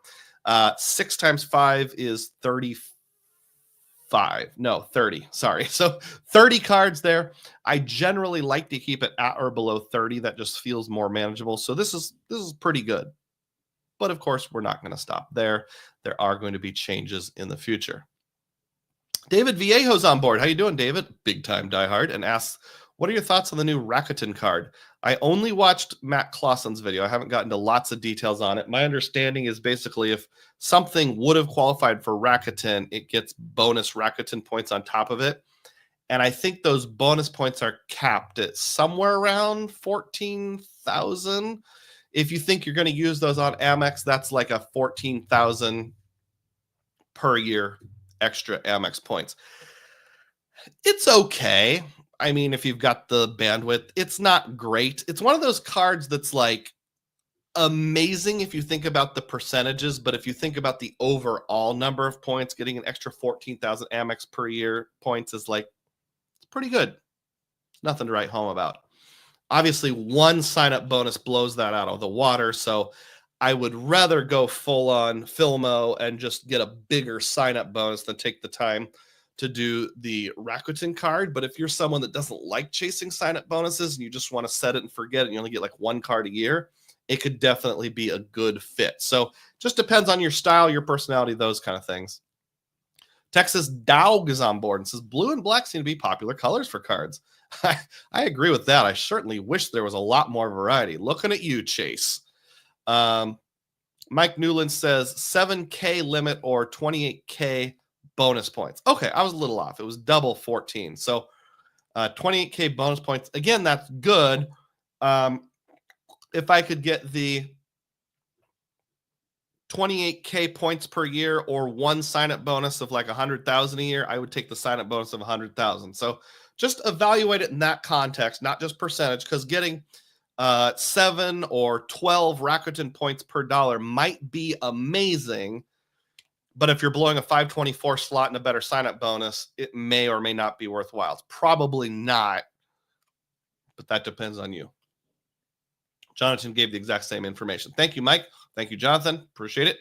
[SPEAKER 1] 6 times 5 is 35. No, 30. Sorry. So 30 cards there. I generally like to keep it at or below 30. That just feels more manageable. So this is pretty good. But of course, we're not going to stop there. There are going to be changes in the future. David Viejo's on board. How you doing, David? Big time diehard, and asks, "What are your thoughts on the new Rakuten card?" I only watched Matt Clausen's video. I haven't gotten to lots of details on it. My understanding is basically if something would have qualified for Rakuten, it gets bonus Rakuten points on top of it. And I think those bonus points are capped at somewhere around 14,000. If you think you're going to use those on Amex, that's like a 14,000 per year extra Amex points. It's okay. I mean, if you've got the bandwidth, it's not great. It's one of those cards that's like amazing if you think about the percentages, but if you think about the overall number of points, getting an extra 14,000 Amex per year points is like, it's pretty good. Nothing to write home about. Obviously, one sign-up bonus blows that out of the water, so I would rather go full-on Filmo and just get a bigger sign-up bonus than take the time to do the Rakuten card. But if you're someone that doesn't like chasing sign-up bonuses and you just want to set it and forget it, and you only get like one card a year, it could definitely be a good fit. So just depends on your style, your personality, those kind of things. Texas Doug is on board and says, blue and black seem to be popular colors for cards. I agree with that. I certainly wish there was a lot more variety. Looking at you, Chase. Mike Newland says 7K limit or 28K bonus points. Okay, I was a little off. It was double 14. So 28K bonus points. Again, that's good. If I could get the 28K points per year or one sign-up bonus of like 100,000 a year, I would take the sign-up bonus of 100,000. So just evaluate it in that context, not just percentage, because getting 7 or 12 Rakuten points per dollar might be amazing, but if you're blowing a 524 slot and a better sign-up bonus, it may or may not be worthwhile. It's probably not, but that depends on you. Jonathan gave the exact same information. Thank you, Mike. Thank you, Jonathan. Appreciate it.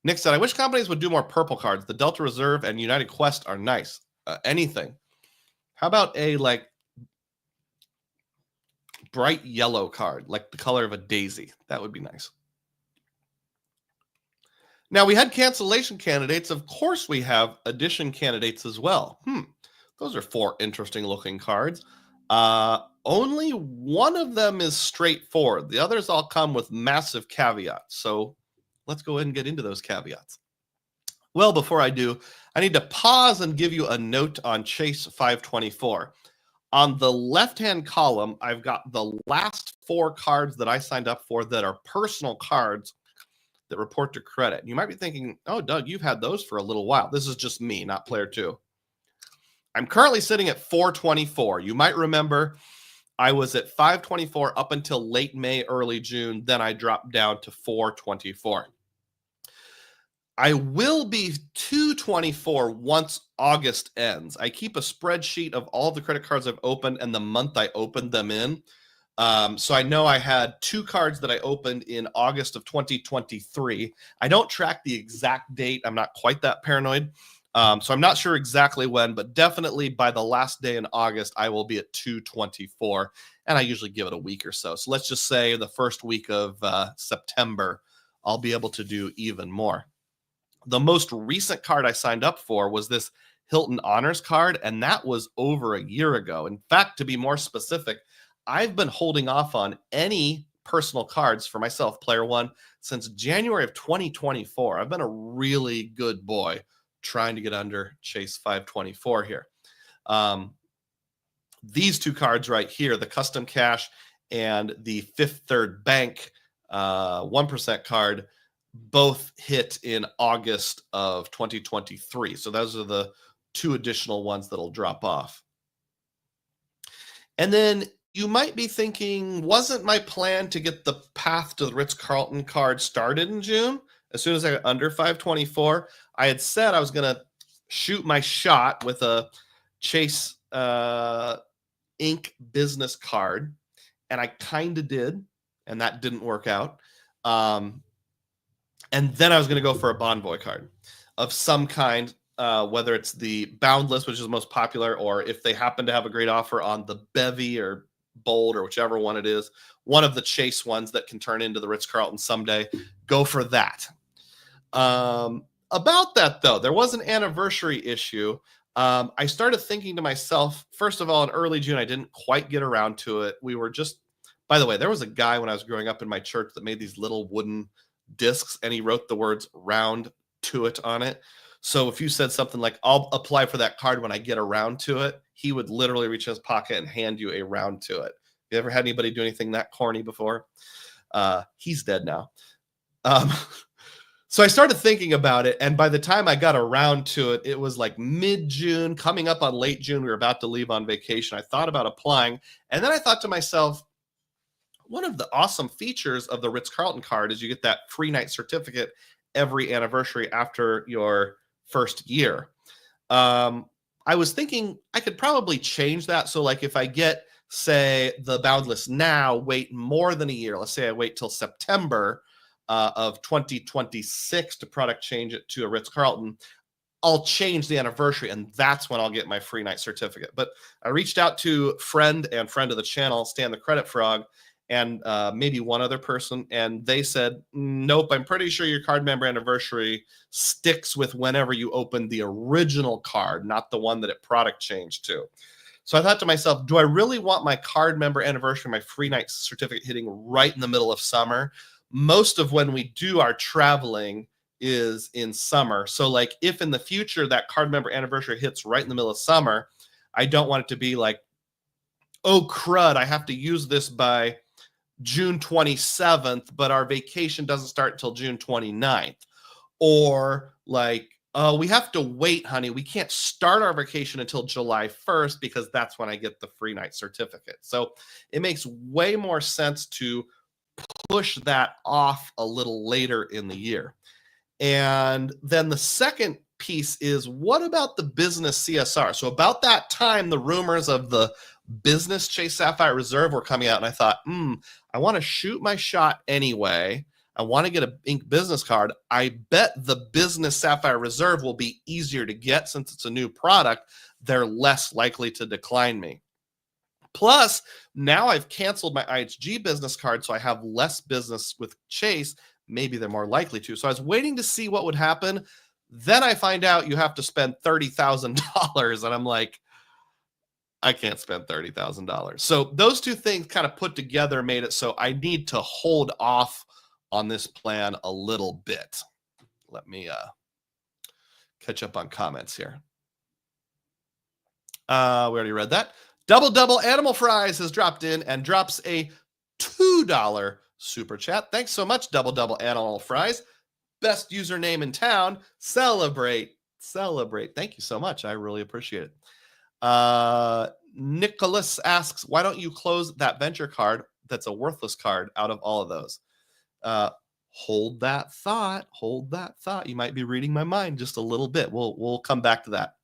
[SPEAKER 1] Nick said, I wish companies would do more purple cards. The Delta Reserve and United Quest are nice. Anything. How about a like bright yellow card, like the color of a daisy? That would be nice. Now, we had cancellation candidates. Of course, we have addition candidates as well. Those are 4 interesting looking cards. Only one of them is straightforward. The others all come with massive caveats. So let's go ahead and get into those caveats. Well, before I do, I need to pause and give you a note on Chase 524. On the left-hand column, I've got the last 4 cards that I signed up for that are personal cards that report to credit. You might be thinking, oh, Doug, you've had those for a little while. This is just me, not player 2. I'm currently sitting at 424. You might remember I was at 524 up until late May, early June. Then I dropped down to 424. I will be 224 once August ends. I keep a spreadsheet of all the credit cards I've opened and the month I opened them in. So I know I had 2 cards that I opened in August of 2023. I don't track the exact date. I'm not quite that paranoid. So I'm not sure exactly when, but definitely by the last day in August, I will be at 224. And I usually give it a week or so. So let's just say the first week of September, I'll be able to do even more. The most recent card I signed up for was this Hilton Honors card, and that was over a year ago. In fact, to be more specific, I've been holding off on any personal cards for myself, player 1, since January of 2024. I've been a really good boy trying to get under Chase 524 here. These 2 cards right here, the Custom Cash and the Fifth Third Bank 1% card, both hit in August of 2023. So those are the 2 additional ones that'll drop off. And then you might be thinking, wasn't my plan to get the path to the Ritz-Carlton card started in June? As soon as I got under 524, I had said I was going to shoot my shot with a Chase Inc. business card, and I kind of did, and that didn't work out. And then I was going to go for a Bonvoy card of some kind, whether it's the Boundless, which is the most popular, or if they happen to have a great offer on the Bevy or Bold or whichever one it is, one of the Chase ones that can turn into the Ritz-Carlton someday, go for that. About that, though, there was an anniversary issue. I started thinking to myself, first of all, in early June, I didn't quite get around to it. We were just, by the way, there was a guy when I was growing up in my church that made these little wooden discs, and he wrote the words round to it on it. So if you said something like, I'll apply for that card when I get around to it, he would literally reach in his pocket and hand you a round to it. You ever had anybody do anything that corny before? He's dead now. So I started thinking about it, and by the time I got around to it, it was like mid-June, coming up on late June. We were about to leave on vacation. I thought about applying, and then I thought to myself, one of the awesome features of the Ritz-Carlton card is you get that free night certificate every anniversary after your first year. I was thinking I could probably change that. So like if I get, say, the Boundless now, wait more than a year. Let's say I wait till September of 2026 to product change it to a Ritz-Carlton. I'll change the anniversary, and that's when I'll get my free night certificate. But I reached out to friend of the channel, Stan the Credit Frog, and maybe one other person, and they said, nope, I'm pretty sure your card member anniversary sticks with whenever you opened the original card, not the one that it product changed to. So I thought to myself, do I really want my card member anniversary, my free night certificate hitting right in the middle of summer? Most of when we do our traveling is in summer. So like if in the future that card member anniversary hits right in the middle of summer, I don't want it to be like, oh crud, I have to use this by June 27th, but our vacation doesn't start until June 29th. Or like, we have to wait, honey. We can't start our vacation until July 1st because that's when I get the free night certificate. So it makes way more sense to push that off a little later in the year. And then the second piece is, what about the business CSR? So about that time, the rumors of the business Chase Sapphire Reserve were coming out, and I thought, I want to shoot my shot anyway. I want to get a Ink business card. I bet the business Sapphire Reserve will be easier to get since it's a new product. They're less likely to decline me. Plus, now I've canceled my IHG business card, so I have less business with Chase. Maybe they're more likely to. So I was waiting to see what would happen. Then I find out you have to spend $30,000, and I'm like, I can't spend $30,000. So those two things kind of put together made it so I need to hold off on this plan a little bit. Let me catch up on comments here. We already read that. Double Animal Fries has dropped in and drops a $2 super chat. Thanks so much, Double Animal Fries. Best username in town. Celebrate. Thank you so much. I really appreciate it. Nicholas asks, why don't you close that venture card that's a worthless card out of all of those? Hold that thought. You might be reading my mind just a little bit. We'll come back to that.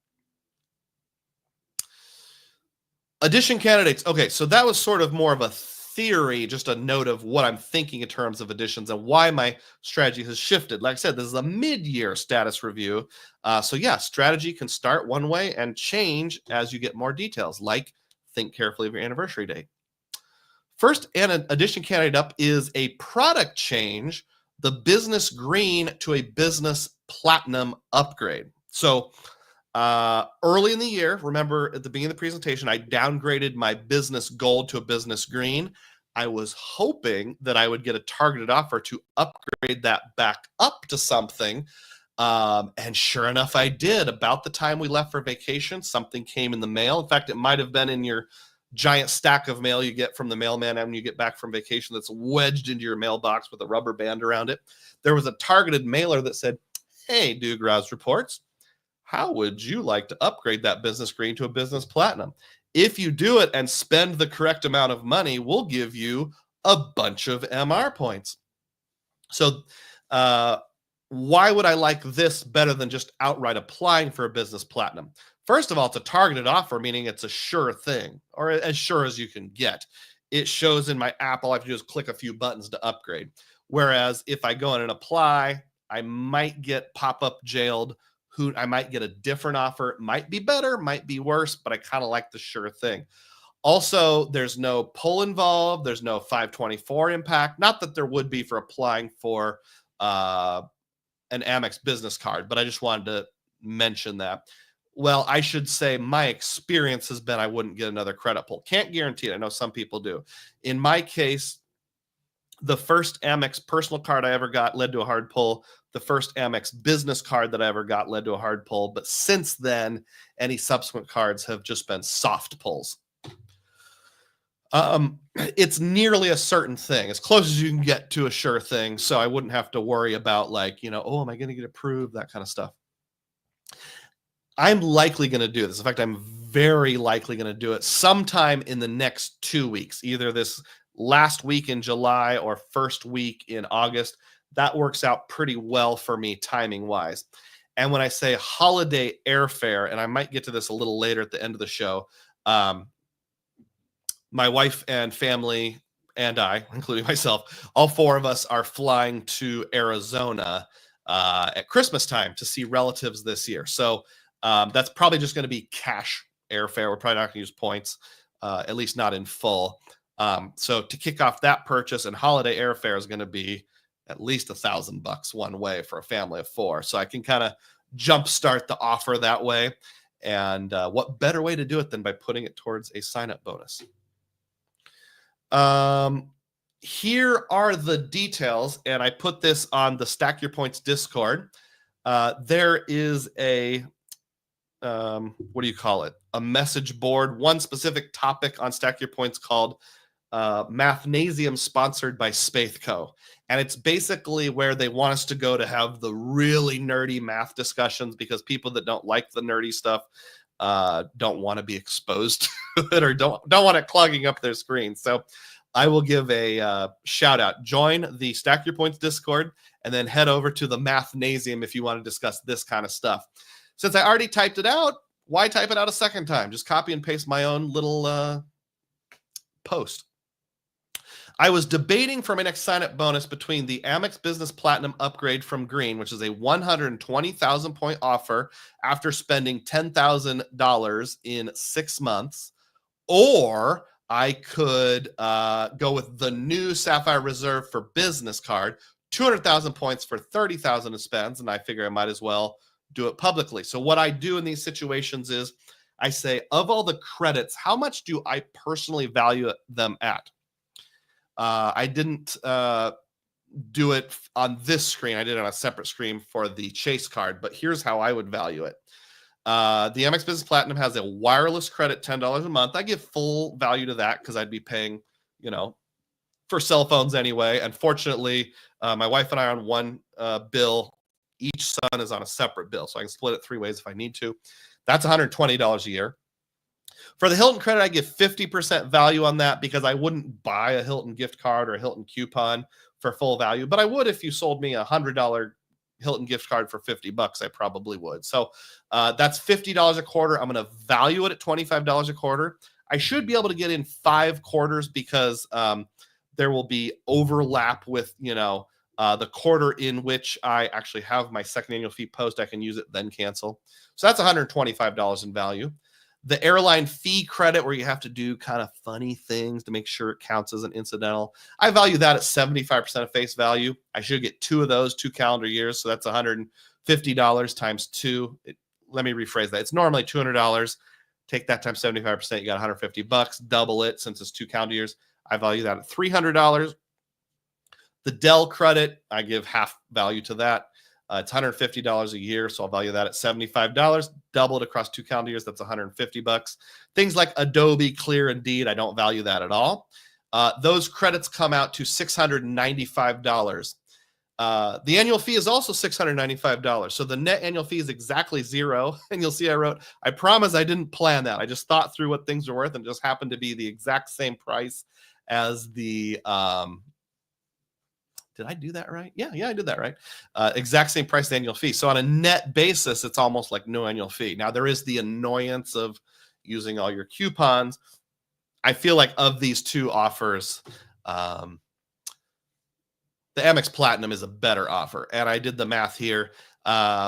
[SPEAKER 1] Addition candidates. Okay, so that was sort of more of a theory, just a note of what I'm thinking in terms of additions and why my strategy has shifted. Like I said, this is a mid-year status review. So yeah, strategy can start one way and change as you get more details, like think carefully of your anniversary date. First, an addition candidate up is a product change, the business green to a business platinum upgrade. So early in the year, remember at the beginning of the presentation, I downgraded my business gold to a business green. I was hoping that I would get a targeted offer to upgrade that back up to something. And sure enough, I did. About the time we left for vacation, something came in the mail. In fact, it might have been in your giant stack of mail you get from the mailman when you get back from vacation that's wedged into your mailbox with a rubber band around it. There was a targeted mailer that said, hey, Dugroz Reports, how would you like to upgrade that business green to a business platinum? If you do it and spend the correct amount of money, we'll give you a bunch of MR points. So why would I like this better than just outright applying for a business platinum? First of all, it's a targeted offer, meaning it's a sure thing, or as sure as you can get. It shows in my app, all I have to do is click a few buttons to upgrade. Whereas if I go in and apply, I might get pop-up jailed. I might get a different offer. It might be better, might be worse, but I kind of like the sure thing. Also, there's no pull involved. There's no 524 impact. Not that there would be for applying for an Amex business card, but I just wanted to mention that. Well, I should say my experience has been I wouldn't get another credit pull. Can't guarantee it. I know some people do. In my case, the first Amex personal card I ever got led to a hard pull. The first Amex business card that I ever got led to a hard pull. But since then, any subsequent cards have just been soft pulls. It's nearly a certain thing, as close as you can get to a sure thing. So I wouldn't have to worry about like, oh, am I going to get approved? That kind of stuff. I'm likely going to do this. In fact, I'm very likely going to do it sometime in the next 2 weeks, either this last week in July or first week in August. That works out pretty well for me timing wise. And when I say holiday airfare, and I might get to this a little later at the end of the show, my wife and family and I, including myself, all four of us are flying to Arizona at Christmas time to see relatives this year. So that's probably just going to be cash airfare. We're probably not going to use points, at least not in full. So to kick off that purchase, and holiday airfare is going to be at least $1,000 one way for a family of 4. So I can kind of jumpstart the offer that way. And what better way to do it than by putting it towards a sign-up bonus? Here are the details, and I put this on the Stack Your Points Discord. There is a what do you call it? A message board, one specific topic on Stack Your Points called Mathnasium, sponsored by Spathco. And it's basically where they want us to go to have the really nerdy math discussions, because people that don't like the nerdy stuff don't want to be exposed to it, or don't want it clogging up their screen. So I will give a shout out. Join the Stack Your Points Discord, and then head over to the Mathnasium if you want to discuss this kind of stuff. Since I already typed it out, why type it out a second time? Just copy and paste my own little post. I was debating for my next sign-up bonus between the Amex Business Platinum upgrade from Green, which is a 120,000 point offer after spending $10,000 in 6 months, or I could go with the new Sapphire Reserve for Business card, 200,000 points for 30,000 to spend, and I figure I might as well do it publicly. So what I do in these situations is I say, of all the credits, how much do I personally value them at? I didn't do it on this screen. I did it on a separate screen for the Chase card, but here's how I would value it. The Amex Business Platinum has a wireless credit, $10 a month. I give full value to that because I'd be paying, for cell phones anyway. Unfortunately, my wife and I are on one bill. Each son is on a separate bill, so I can split it 3 ways if I need to. That's $120 a year. For the Hilton credit, I give 50% value on that because I wouldn't buy a Hilton gift card or a Hilton coupon for full value, but I would if you sold me a $100 Hilton gift card for $50. I probably would. So that's $50 a quarter. I'm going to value it at $25 a quarter. I should be able to get in 5 quarters because there will be overlap with, the quarter in which I actually have my second annual fee post. I can use it, then cancel. So that's $125 in value. The airline fee credit, where you have to do kind of funny things to make sure it counts as an incidental, I value that at 75% of face value. I should get 2 of those, 2 calendar years. So that's $150 times 2. Let me rephrase that. It's normally $200. Take that times 75%. You got $150. Double it since it's 2 calendar years. I value that at $300. The Dell credit, I give half value to that. It's $150 a year, so I'll value that at $75. Double it across 2 calendar years, that's $150. Things like Adobe, Clear, Indeed, I don't value that at all. Those credits come out to $695. The annual fee is also $695. So the net annual fee is exactly 0. And you'll see I wrote, I promise I didn't plan that. I just thought through what things are worth, and it just happened to be the exact same price as the did I do that right? Yeah, I did that right. Exact same price, the annual fee. So on a net basis, it's almost like no annual fee. Now, there is the annoyance of using all your coupons. I feel like of these 2 offers, the Amex Platinum is a better offer. And I did the math here.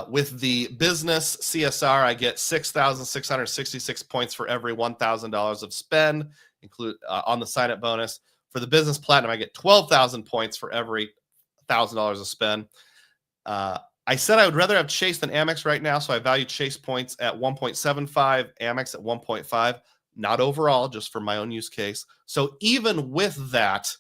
[SPEAKER 1] With the business CSR, I get 6,666 points for every $1,000 of spend, include on the sign-up bonus. For the business platinum, I get 12,000 points for every $1,000 of spend. I said I would rather have Chase than Amex right now, so I value Chase points at 1.75, Amex at 1.5, not overall, just for my own use case. So even with that,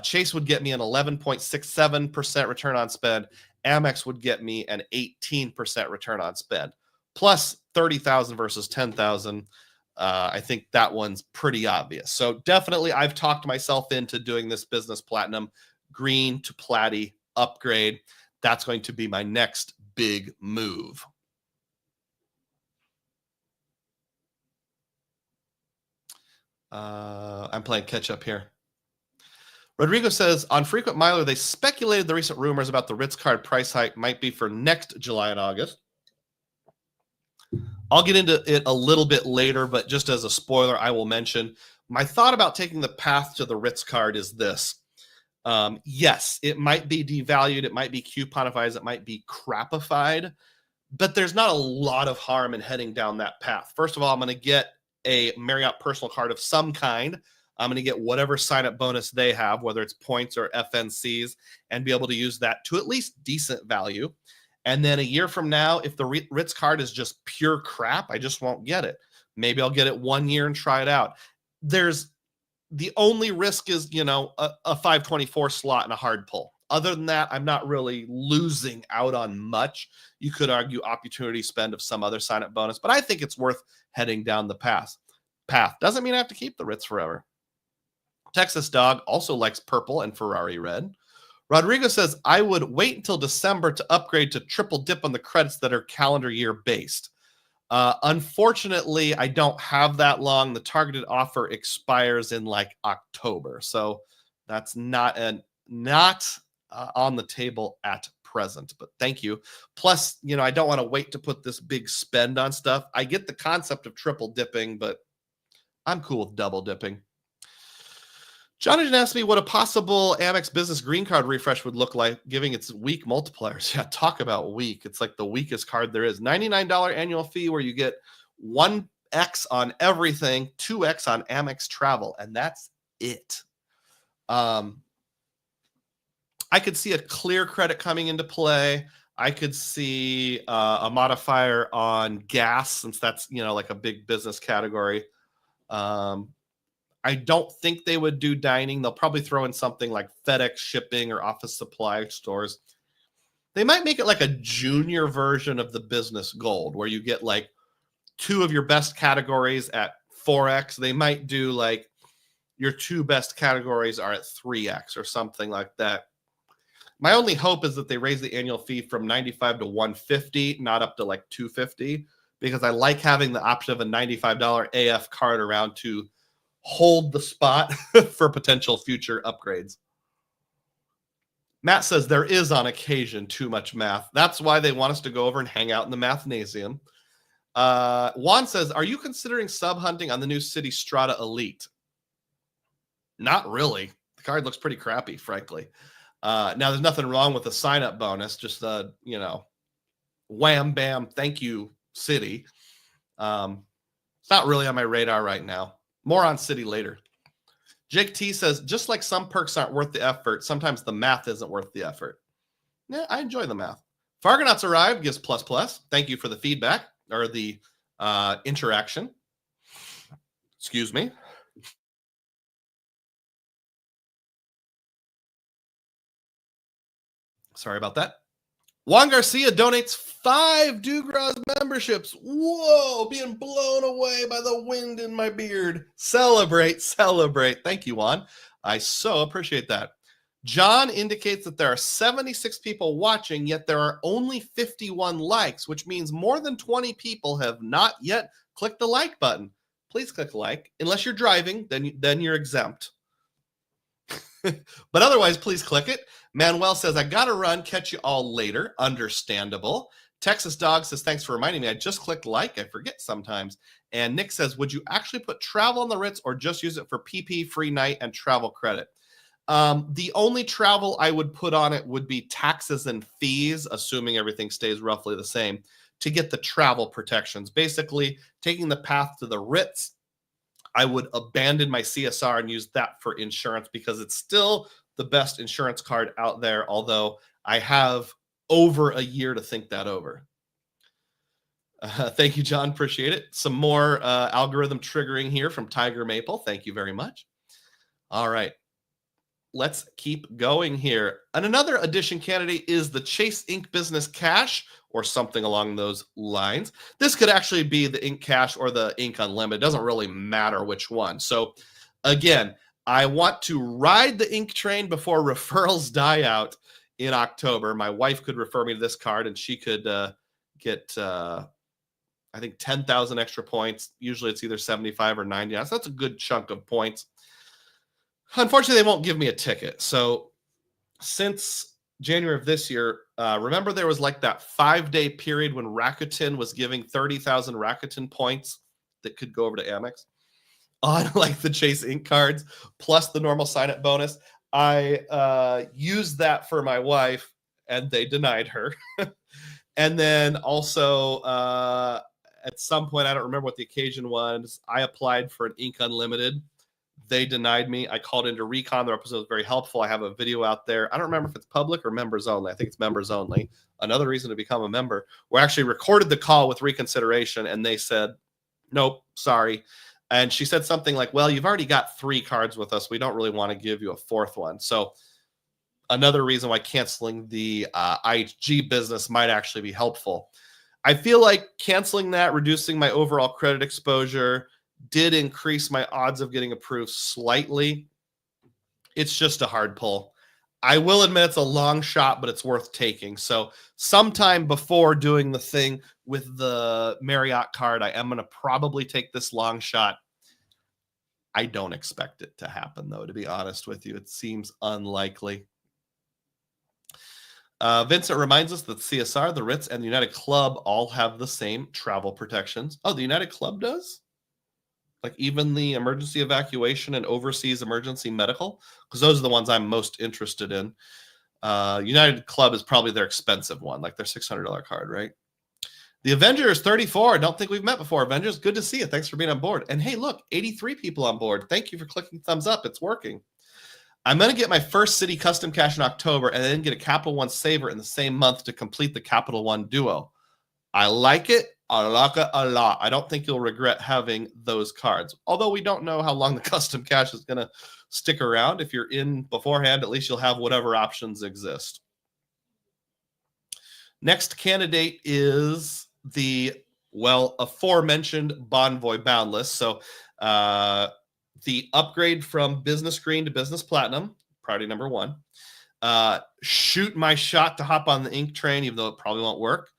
[SPEAKER 1] Chase would get me an 11.67% return on spend. Amex would get me an 18% return on spend, plus 30,000 versus 10,000. I think that one's pretty obvious. So definitely I've talked myself into doing this business platinum Green to Platy upgrade. That's going to be my next big move. I'm playing catch up here. Rodrigo says, on Frequent Miler, they speculated the recent rumors about the Ritz card price hike might be for next July and August. I'll get into it a little bit later, but just as a spoiler, I will mention my thought about taking the path to the Ritz card is this. Yes, it might be devalued, it might be couponized, it might be crapified, but there's not a lot of harm in heading down that path. First of all, I'm going to get a Marriott personal card of some kind. I'm going to get whatever sign-up bonus they have, whether it's points or FNCs, and be able to use that to at least decent value. And then a year from now, if the Ritz card is just pure crap, I just won't get it. Maybe I'll get it 1 year and try it out. The only risk is, a 524 slot and a hard pull. Other than that, I'm not really losing out on much. You could argue opportunity spend of some other sign-up bonus, but I think it's worth heading down the path. Doesn't mean I have to keep the Ritz forever. Texas Dog also likes purple and Ferrari red. Rodrigo says, I would wait until December to upgrade to triple dip on the credits that are calendar year based. Unfortunately, I don't have that long. The targeted offer expires in October. So that's not on the table at present, but thank you. Plus, I don't want to wait to put this big spend on stuff. I get the concept of triple dipping, but I'm cool with double dipping. Johnny didn't ask me what a possible Amex Business Green Card refresh would look like, giving its weak multipliers. Yeah, talk about weak. It's like the weakest card there is. $99 annual fee where you get 1x on everything, 2x on Amex travel, and that's it. I could see a clear credit coming into play. I could see a modifier on gas, since that's, like a big business category. I don't think they would do dining. They'll probably throw in something like FedEx shipping or office supply stores. They might make it like a junior version of the business gold, where you get 2 of your best categories at 4x. They might do your 2 best categories are at 3x or something like that. My only hope is that they raise the annual fee from $95 to $150, not up to $250, because I like having the option of a $95 AF card around to hold the spot for potential future upgrades. Matt says there is on occasion too much math. That's why they want us to go over and hang out in the mathnasium. Juan says, are you considering sub-hunting on the new Citi Strata Elite? Not really. The card looks pretty crappy, frankly. Now, there's nothing wrong with the sign-up bonus. Just, wham, bam, thank you, Citi. It's not really on my radar right now. More on Citi later. Jake T says, just like some perks aren't worth the effort, sometimes the math isn't worth the effort. Yeah, I enjoy the math. Fargonauts arrived, gives ++. Thank you for the feedback or the interaction. Excuse me. Sorry about that. Juan Garcia donates 5 Dugroz memberships. Whoa, being blown away by the wind in my beard. Celebrate, celebrate. Thank you, Juan. I so appreciate that. John indicates that there are 76 people watching, yet there are only 51 likes, which means more than 20 people have not yet clicked the like button. Please click like. Unless you're driving, then you're exempt. But otherwise, please click it. Manuel says, I got to run. Catch you all later. Understandable. Texas Dog says, thanks for reminding me. I just clicked like. I forget sometimes. And Nick says, would you actually put travel on the Ritz or just use it for PP, free night, and travel credit? The only travel I would put on it would be taxes and fees, assuming everything stays roughly the same, to get the travel protections. Basically, taking the path to the Ritz, I would abandon my CSR and use that for insurance because it's still the best insurance card out there, although I have over a year to think that over. Thank you, John. Appreciate it. Some more algorithm triggering here from Tiger Maple. Thank you very much. All right. Let's keep going here. And another addition candidate is the Chase Ink Business Cash or something along those lines. This could actually be the Ink Cash or the Ink Unlimited. It doesn't really matter which one. So again, I want to ride the Ink train before referrals die out in October. My wife could refer me to this card and she could get, I think, 10,000 extra points. Usually it's either 75 or 90. So that's a good chunk of points. Unfortunately, they won't give me a ticket. So since January of this year, remember there was like that 5-day period when Rakuten was giving 30,000 Rakuten points that could go over to Amex on like the Chase Ink cards plus the normal sign-up bonus. I used that for my wife, and they denied her. And then also at some point, I don't remember what the occasion was, I applied for an Ink Unlimited. They denied me. I called into Recon. Their episode was very helpful. I have a video out there. I don't remember if it's public or members only. I think it's members only. Another reason to become a member. We actually recorded the call with reconsideration, and they said, nope, sorry. And she said something like, well, you've already got 3 cards with us. We don't really want to give you a 4th one. So another reason why canceling the IHG business might actually be helpful. I feel like canceling that, reducing my overall credit exposure, did increase my odds of getting approved slightly. It's just a hard pull. I will admit it's a long shot, but it's worth taking. So sometime before doing the thing with the Marriott card, I am going to probably take this long shot. I don't expect it to happen, though, to be honest with you. It seems unlikely. Vincent reminds us that CSR, the Ritz, and the United Club all have the same travel protections. Oh, the United Club does? Like even the emergency evacuation and overseas emergency medical? Because those are the ones I'm most interested in. United Club is probably their expensive one, like their $600 card, right? The Avengers 34. I don't think we've met before. Avengers, good to see you. Thanks for being on board. And hey, look, 83 people on board. Thank you for clicking thumbs up. It's working. I'm going to get my first Citi custom cash in October and then get a Capital One Savor in the same month to complete the Capital One Duo. I like it. I like it a lot. I don't think you'll regret having those cards. Although we don't know how long the custom cash is going to stick around. If you're in beforehand, at least you'll have whatever options exist. Next candidate is the, well, aforementioned Bonvoy Boundless. So the upgrade from Business Green to Business Platinum, priority number 1. Shoot my shot to hop on the Ink train, even though it probably won't work.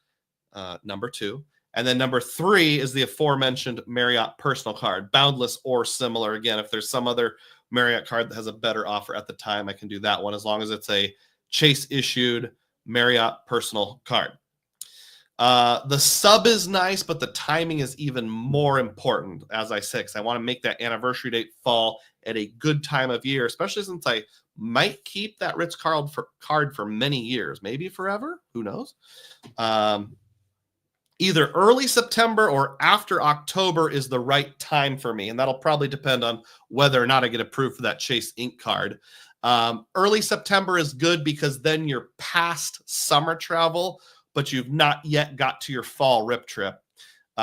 [SPEAKER 1] Number 2. And then number 3 is the aforementioned Marriott personal card, Boundless or similar. Again, if there's some other Marriott card that has a better offer at the time, I can do that one as long as it's a Chase issued Marriott personal card. The sub is nice, but the timing is even more important, as I said, because I want to make that anniversary date fall at a good time of year, especially since I might keep that Ritz-Carlton card for many years, maybe forever. Who knows? Either early September or after October is the right time for me, and that'll probably depend on whether or not I get approved for that Chase Ink card. Early September is good because then you're past summer travel, but you've not yet got to your fall rip trip,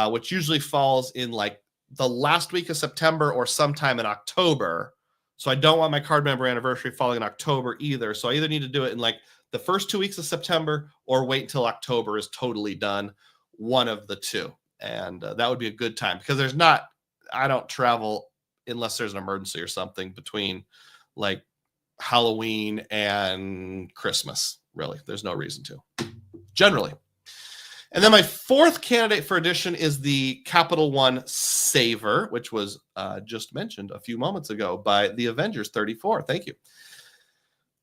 [SPEAKER 1] which usually falls in like the last week of September or sometime in October. So I don't want my card member anniversary falling in October either. So I either need to do it in like the first 2 weeks of September or wait until October is totally done. One of the two. And that would be a good time because I don't travel unless there's an emergency or something between like Halloween and Christmas. Really, there's no reason to. Generally. And then my 4th candidate for addition is the Capital One Savor, which was just mentioned a few moments ago by the Avengers 34. Thank you.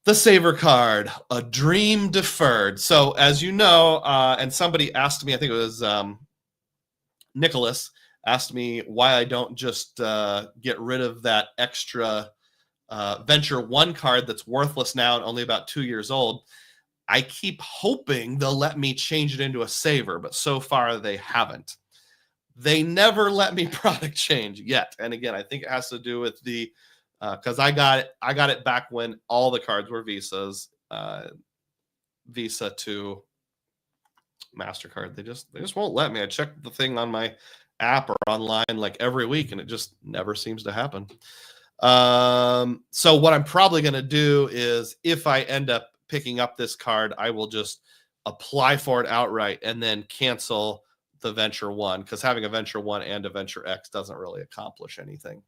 [SPEAKER 1] The Savor card, a dream deferred. So as you know, and somebody asked me, I think it was Nicholas, asked me why I don't just get rid of that extra Venture One card that's worthless now and only about 2 years old. I keep hoping they'll let me change it into a Savor, but so far they haven't. They never let me product change yet. And again, I think it has to do with the because I got it back when all the cards were Visas, Visa to MasterCard. They just won't let me. I checked the thing on my app or online like every week, and it just never seems to happen. So what I'm probably going to do is if I end up picking up this card, I will just apply for it outright and then cancel the Venture One, because having a Venture One and a Venture X doesn't really accomplish anything.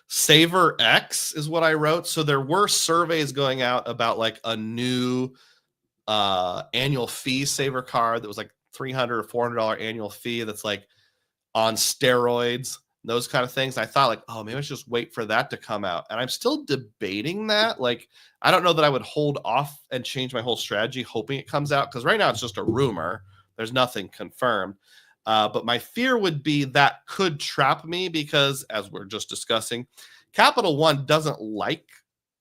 [SPEAKER 1] Savor X is what I wrote. So there were surveys going out about like a new annual fee Savor card that was like $300 or $400 annual fee that's like on steroids, those kind of things. And I thought like, oh, maybe I should just wait for that to come out. And I'm still debating that. Like, I don't know that I would hold off and change my whole strategy hoping it comes out, because right now it's just a rumor. There's nothing confirmed. But my fear would be that could trap me because, as we're just discussing, Capital One doesn't like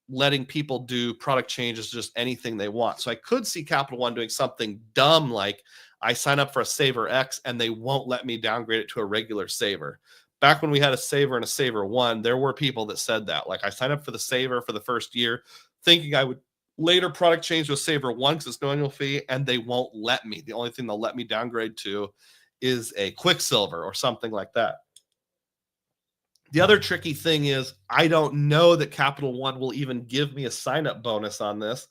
[SPEAKER 1] letting people do product changes, just anything they want. So I could see Capital One doing something dumb like I sign up for a Savor X and they won't let me downgrade it to a regular Savor. Back when we had a Savor and a Savor One, there were people that said that. Like I signed up for the Savor for the first year thinking I would later product change to a Savor One because it's no annual fee, and they won't let me. The only thing they'll let me downgrade to is a Quicksilver or something like that. The other tricky thing is I don't know that Capital One will even give me a sign-up bonus on this,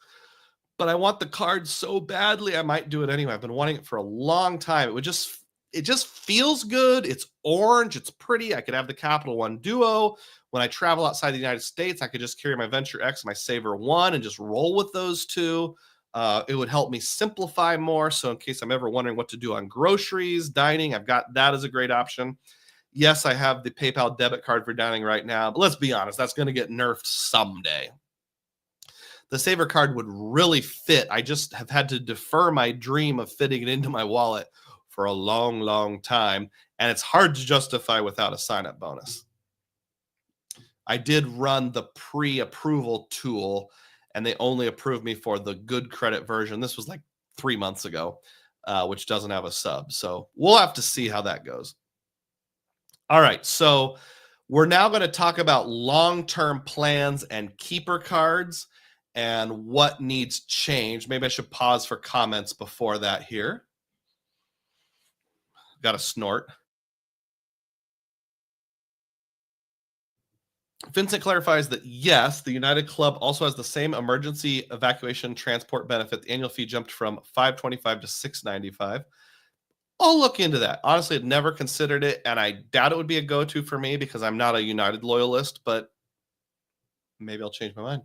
[SPEAKER 1] but I want the card so badly I might do it anyway. I've been wanting it for a long time. It just feels good. It's orange. It's pretty. I could have the Capital One Duo. When I travel outside the United States, I could just carry my Venture X, my Savor One, and just roll with those two. It would help me simplify more. So in case I'm ever wondering what to do on groceries, dining, I've got that as a great option. Yes, I have the PayPal debit card for dining right now, but let's be honest, that's going to get nerfed someday. The Savor card would really fit. I just have had to defer my dream of fitting it into my wallet for a long, long time, and it's hard to justify without a sign-up bonus. I did run the pre-approval tool, and they only approved me for the good credit version. This was like 3 months ago, which doesn't have a sub. So we'll have to see how that goes. All right, so we're now going to talk about long-term plans and keeper cards and what needs change. Maybe I should pause for comments before that here. Got a snort. Vincent clarifies that yes, the United Club also has the same emergency evacuation transport benefit. The annual fee jumped from $525 to $695. I'll look into that. Honestly, I'd never considered it, and I doubt it would be a go-to for me because I'm not a United loyalist, but maybe I'll change my mind.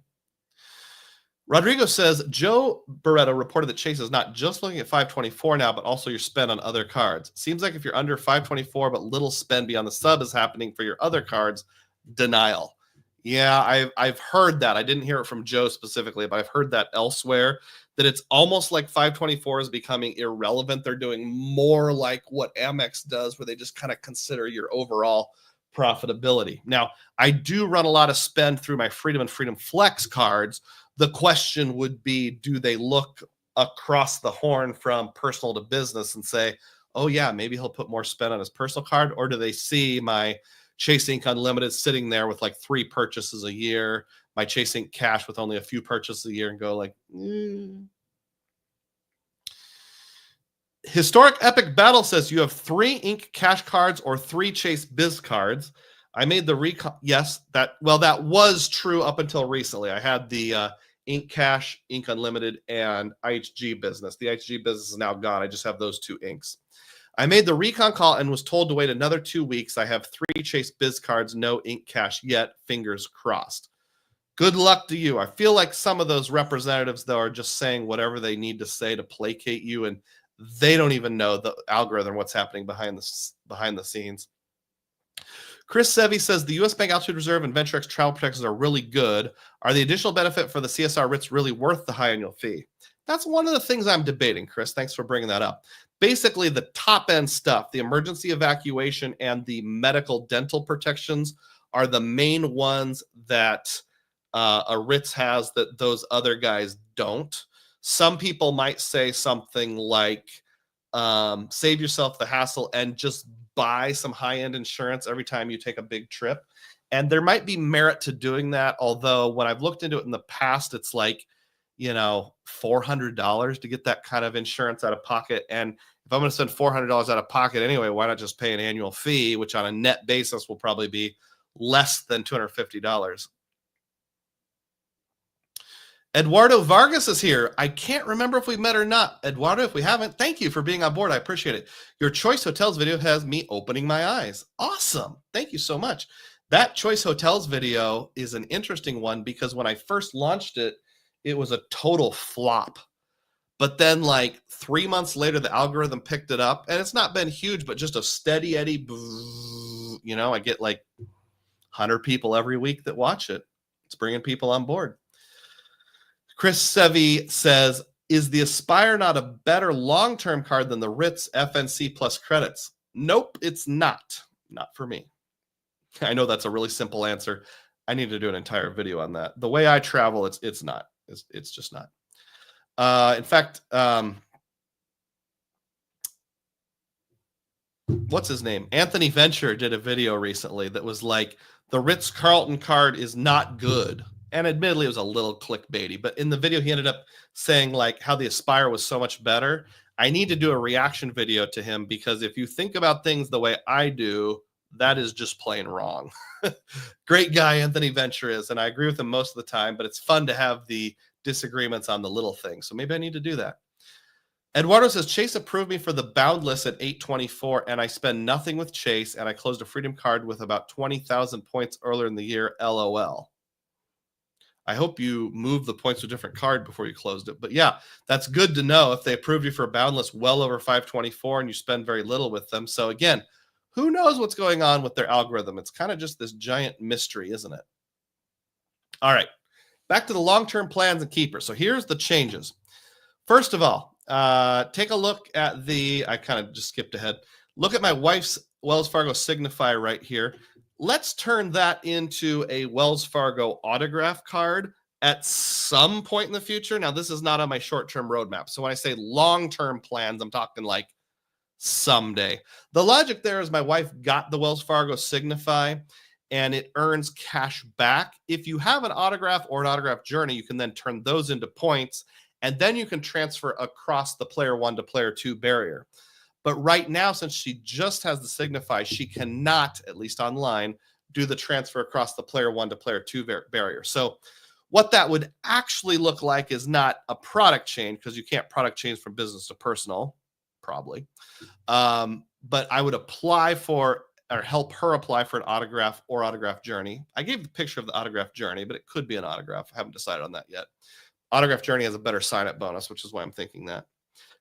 [SPEAKER 1] Rodrigo says, Joe Barreto reported that Chase is not just looking at 524 now, but also your spend on other cards. Seems like if you're under 524, but little spend beyond the sub is happening for your other cards, denial. Yeah, I've heard that. I didn't hear it from Joe specifically, but I've heard that elsewhere, that it's almost like 524 is becoming irrelevant. They're doing more like what Amex does, where they just kind of consider your overall profitability. Now, I do run a lot of spend through my Freedom and Freedom Flex cards. The question would be, do they look across the horn from personal to business and say, oh yeah, maybe he'll put more spend on his personal card? Or do they see my Chase Inc. Unlimited sitting there with like 3 purchases a year, my Chase Inc. Cash with only a few purchases a year, and go like, Historic Epic Battle says you have 3 Inc. Cash cards or 3 Chase Biz cards. I made the recon. Yes, that was true up until recently. I had the Inc. Cash, Inc. Unlimited, and IHG business. The IHG business is now gone. I just have those 2 Incs. I made the recon call and was told to wait another 2 weeks. I have 3 Chase Biz cards, no Inc. Cash yet. Fingers crossed. Good luck to you. I feel like some of those representatives, though, are just saying whatever they need to say to placate you, and they don't even know the algorithm, what's happening behind the scenes. Chris Sevi says the U.S. Bank Altitude Reserve and Venture X travel protections are really good. Are the additional benefit for the CSR Ritz really worth the high annual fee? That's one of the things I'm debating, Chris. Thanks for bringing that up. Basically, the top end stuff, the emergency evacuation and the medical dental protections are the main ones that a Ritz has that those other guys don't. Some people might say something like, save yourself the hassle and just buy some high-end insurance every time you take a big trip. And there might be merit to doing that. Although when I've looked into it in the past, it's like, $400 to get that kind of insurance out of pocket. And if I'm going to spend $400 out of pocket anyway, why not just pay an annual fee, which on a net basis will probably be less than $250. Eduardo Vargas is here. I can't remember if we met or not. Eduardo, if we haven't, thank you for being on board. I appreciate it. Your Choice Hotels video has me opening my eyes. Awesome. Thank you so much. That Choice Hotels video is an interesting one because when I first launched it, it was a total flop. But then like 3 months later, the algorithm picked it up, and it's not been huge, but just a steady Eddie. I get like 100 people every week that watch it. It's bringing people on board. Chris Sevi says, is the Aspire not a better long-term card than the Ritz FNC plus credits? Nope, it's not. Not for me. I know that's a really simple answer. I need to do an entire video on that. The way I travel, it's not. It's just not. In fact, what's his name? Anthony Venture did a video recently that was like, the Ritz-Carlton card is not good. And admittedly, it was a little clickbaity. But in the video, he ended up saying like how the Aspire was so much better. I need to do a reaction video to him, because if you think about things the way I do, that is just plain wrong. Great guy Anthony Venture is, and I agree with him most of the time, but it's fun to have the disagreements on the little things. So maybe I need to do that. Eduardo says, Chase approved me for the Boundless at 824, and I spend nothing with Chase, and I closed a Freedom card with about 20,000 points earlier in the year, LOL. I hope you moved the points to a different card before you closed it. But yeah, that's good to know if they approved you for a Boundless well over 524 and you spend very little with them. So again, who knows what's going on with their algorithm? It's kind of just this giant mystery, isn't it? All right, back to the long-term plans and keepers. So here's the changes. First of all, take a look at I kind of just skipped ahead. Look at my wife's Wells Fargo Signify right here. Let's turn that into a Wells Fargo autograph card at some point in the future. Now, this is not on my short-term roadmap. So when I say long-term plans, I'm talking like someday. The logic there is my wife got the Wells Fargo Signify, and it earns cash back. If you have an autograph or an autograph journey, you can then turn those into points, and then you can transfer across the player 1 to player 2 barrier. But right now, since she just has the Signify, she cannot, at least online, do the transfer across the player 1 to player 2 barrier. So what that would actually look like is not a product change, because you can't product change from business to personal, probably. But I would apply for, or help her apply for, an autograph or autograph journey. I gave the picture of the autograph journey, but it could be an autograph. I haven't decided on that yet. Autograph journey has a better sign-up bonus, which is why I'm thinking that.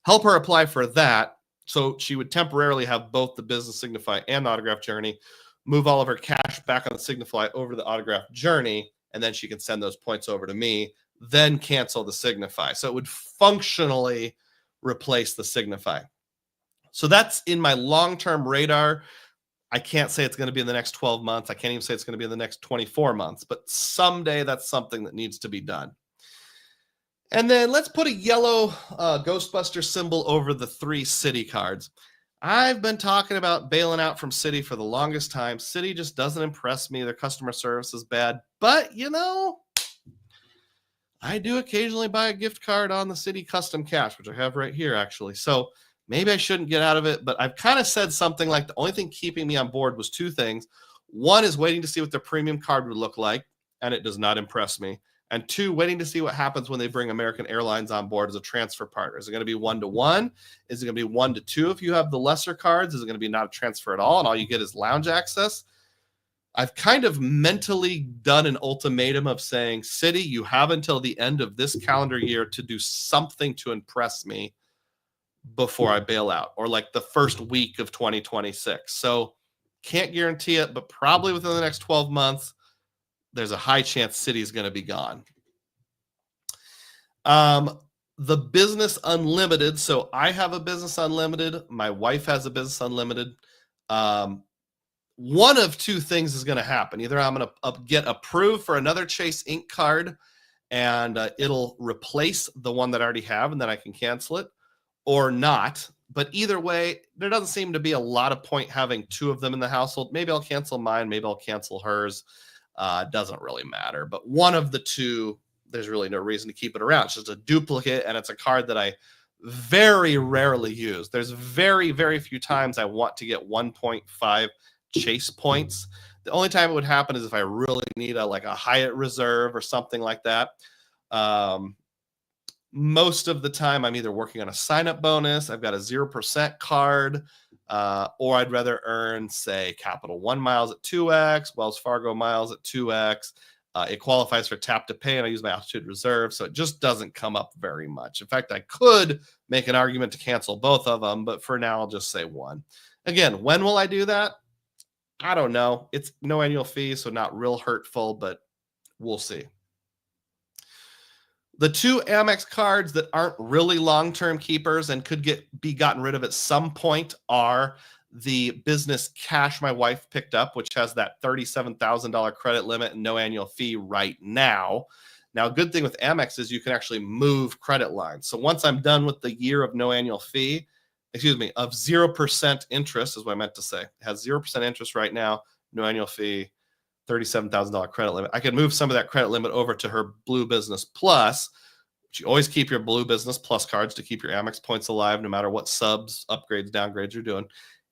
[SPEAKER 1] Help her apply for that. So she would temporarily have both the business Signify and the autograph journey, move all of her cash back on the Signify over to the autograph journey, and then she can send those points over to me, then cancel the Signify. So it would functionally replace the Signify. So that's in my long-term radar. I can't say it's going to be in the next 12 months. I can't even say it's going to be in the next 24 months, but someday that's something that needs to be done. And then let's put a yellow Ghostbuster symbol over the 3 Citi cards. I've been talking about bailing out from Citi for the longest time. Citi just doesn't impress me. Their customer service is bad. But, you know, I do occasionally buy a gift card on the Citi Custom Cash, which I have right here, actually. So maybe I shouldn't get out of it. But I've kind of said something like the only thing keeping me on board was 2 things. One is waiting to see what their premium card would look like, and it does not impress me. And 2, waiting to see what happens when they bring American Airlines on board as a transfer partner. Is it going to be 1-to-1? Is it going to be 1-to-2 if you have the lesser cards? Is it going to be not a transfer at all, and all you get is lounge access? I've kind of mentally done an ultimatum of saying, Citi, you have until the end of this calendar year to do something to impress me before I bail out, or like the first week of 2026. So can't guarantee it, but probably within the next 12 months, there's a high chance Citi is going to be gone. The Business Unlimited. So I have a Business Unlimited. My wife has a Business Unlimited. One of 2 things is going to happen. Either I'm going to get approved for another Chase Inc. card, and it'll replace the one that I already have, and then I can cancel it, or not. But either way, there doesn't seem to be a lot of point having 2 of them in the household. Maybe I'll cancel mine. Maybe I'll cancel hers. Doesn't really matter, but one of the 2, there's really no reason to keep it around. It's just a duplicate, and it's a card that I very rarely use. There's very, very few times I want to get 1.5 Chase points. The only time it would happen is if I really need a Hyatt reserve or something like that. Most of the time, I'm either working on a sign-up bonus, I've got a 0% card, or I'd rather earn, say, Capital One miles at 2x, Wells Fargo miles at 2x. It qualifies for tap to pay, and I use my altitude reserve, so it just doesn't come up very much. In fact, I could make an argument to cancel both of them, but for now, I'll just say one. Again, when will I do that? I don't know. It's no annual fee, so not real hurtful, but we'll see. The 2 Amex cards that aren't really long-term keepers and could be gotten rid of at some point are the business cash my wife picked up, which has that $37,000 credit limit and no annual fee right now. Now, a good thing with Amex is you can actually move credit lines. So once I'm done with the year of no annual fee, of 0% interest is what I meant to say. It has 0% interest right now, no annual fee, $37,000 credit limit. I can move some of that credit limit over to her Blue Business Plus, which you always keep your Blue Business Plus cards to keep your Amex points alive no matter what subs, upgrades, downgrades you're doing.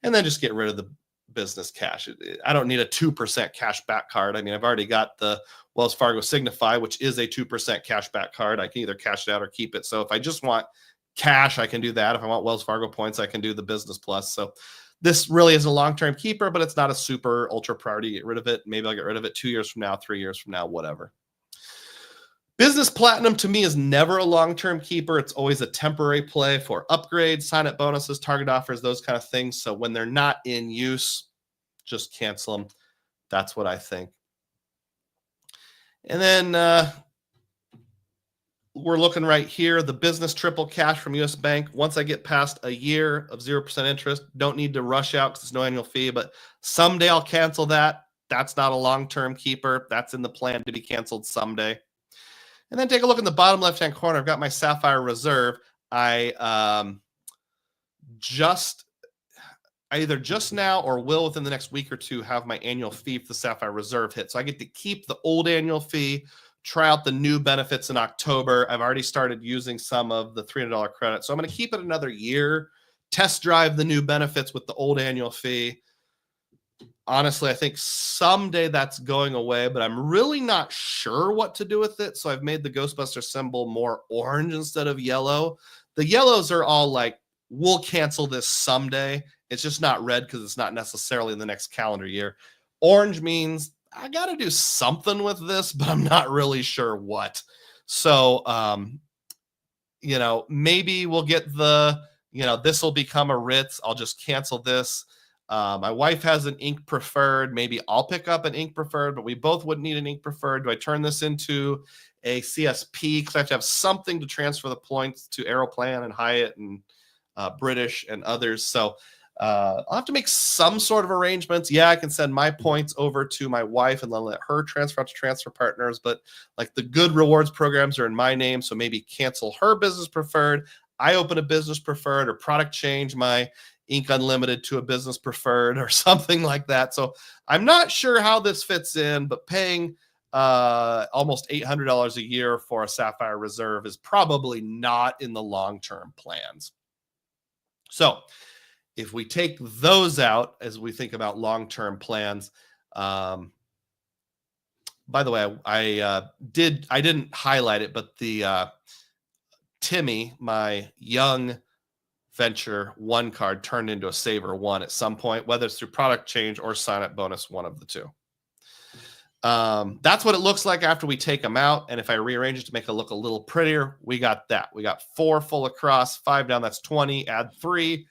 [SPEAKER 1] And then just get rid of the business cash. I don't need a 2% cash back card. I mean, I've already got the Wells Fargo Signify, which is a 2% cash back card. I can either cash it out or keep it. So if I just want cash, I can do that. If I want Wells Fargo points, I can do the Business Plus. So this really is a long-term keeper, but it's not a super ultra priority to get rid of it. Maybe I'll get rid of it 2 years from now, 3 years from now, whatever. Business Platinum to me is never a long-term keeper. It's always a temporary play for upgrades, sign-up bonuses, target offers, those kind of things. So when they're not in use, just cancel them. That's what I think. And then we're looking right here, the business triple cash from US Bank. Once I get past a year of 0% interest, don't need to rush out because there's no annual fee, but someday I'll cancel that. That's not a long-term keeper. That's in the plan to be canceled someday. And then take a look in the bottom left-hand corner. I've got my Sapphire Reserve. I either just now or will within the next week or two have my annual fee for the Sapphire Reserve hit. So I get to keep the old annual fee, try out the new benefits in October. I've already started using some of the $300 credit. So I'm going to keep it another year, test drive the new benefits with the old annual fee. Honestly, I think someday that's going away, but I'm really not sure what to do with it. So I've made the Ghostbuster symbol more orange instead of yellow. The yellows are all like, we'll cancel this someday. It's just not red because it's not necessarily in the next calendar year. Orange means I got to do something with this, but I'm not really sure what. So, maybe we'll get this will become a Ritz. I'll just cancel this. My wife has an Ink Preferred. Maybe I'll pick up an Ink Preferred, but we both wouldn't need an Ink Preferred. Do I turn this into a CSP? Because I have to have something to transfer the points to Aeroplan and Hyatt and British and others. So I'll have to make some sort of arrangements. Yeah, I can send my points over to my wife and then let her transfer out to transfer partners. But like the good rewards programs are in my name. So maybe cancel her business preferred. I open a business preferred or product change my Ink Unlimited to a business preferred or something like that. So I'm not sure how this fits in, but paying almost $800 a year for a Sapphire Reserve is probably not in the long-term plans. So if we take those out as we think about long-term plans, by the way, I didn't highlight it, but the Timmy, my young Venture One card, turned into a Savor One at some point, whether it's through product change or sign-up bonus, one of the two. That's what it looks like after we take them out. And if I rearrange it to make it look a little prettier, we got that. We got 4 full across, 5 down, that's 20, add 3,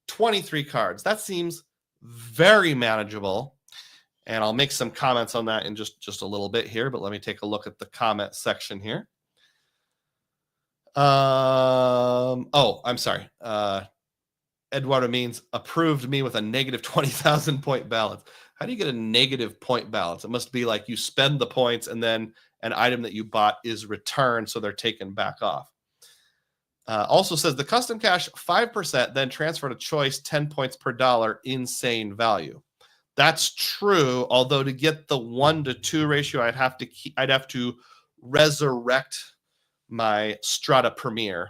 [SPEAKER 1] 23 cards. That seems very manageable. And I'll make some comments on that in just a little bit here, but let me take a look at the comment section here. I'm sorry. Eduardo means approved me with a negative 20,000 point balance. How do you get a negative point balance? It must be like you spend the points and then an item that you bought is returned, so they're taken back off. Also says the custom cash 5%, then transfer to choice 10 points per dollar, insane value. That's true. Although to get the 1-to-2 ratio, I'd have to resurrect my Strata Premier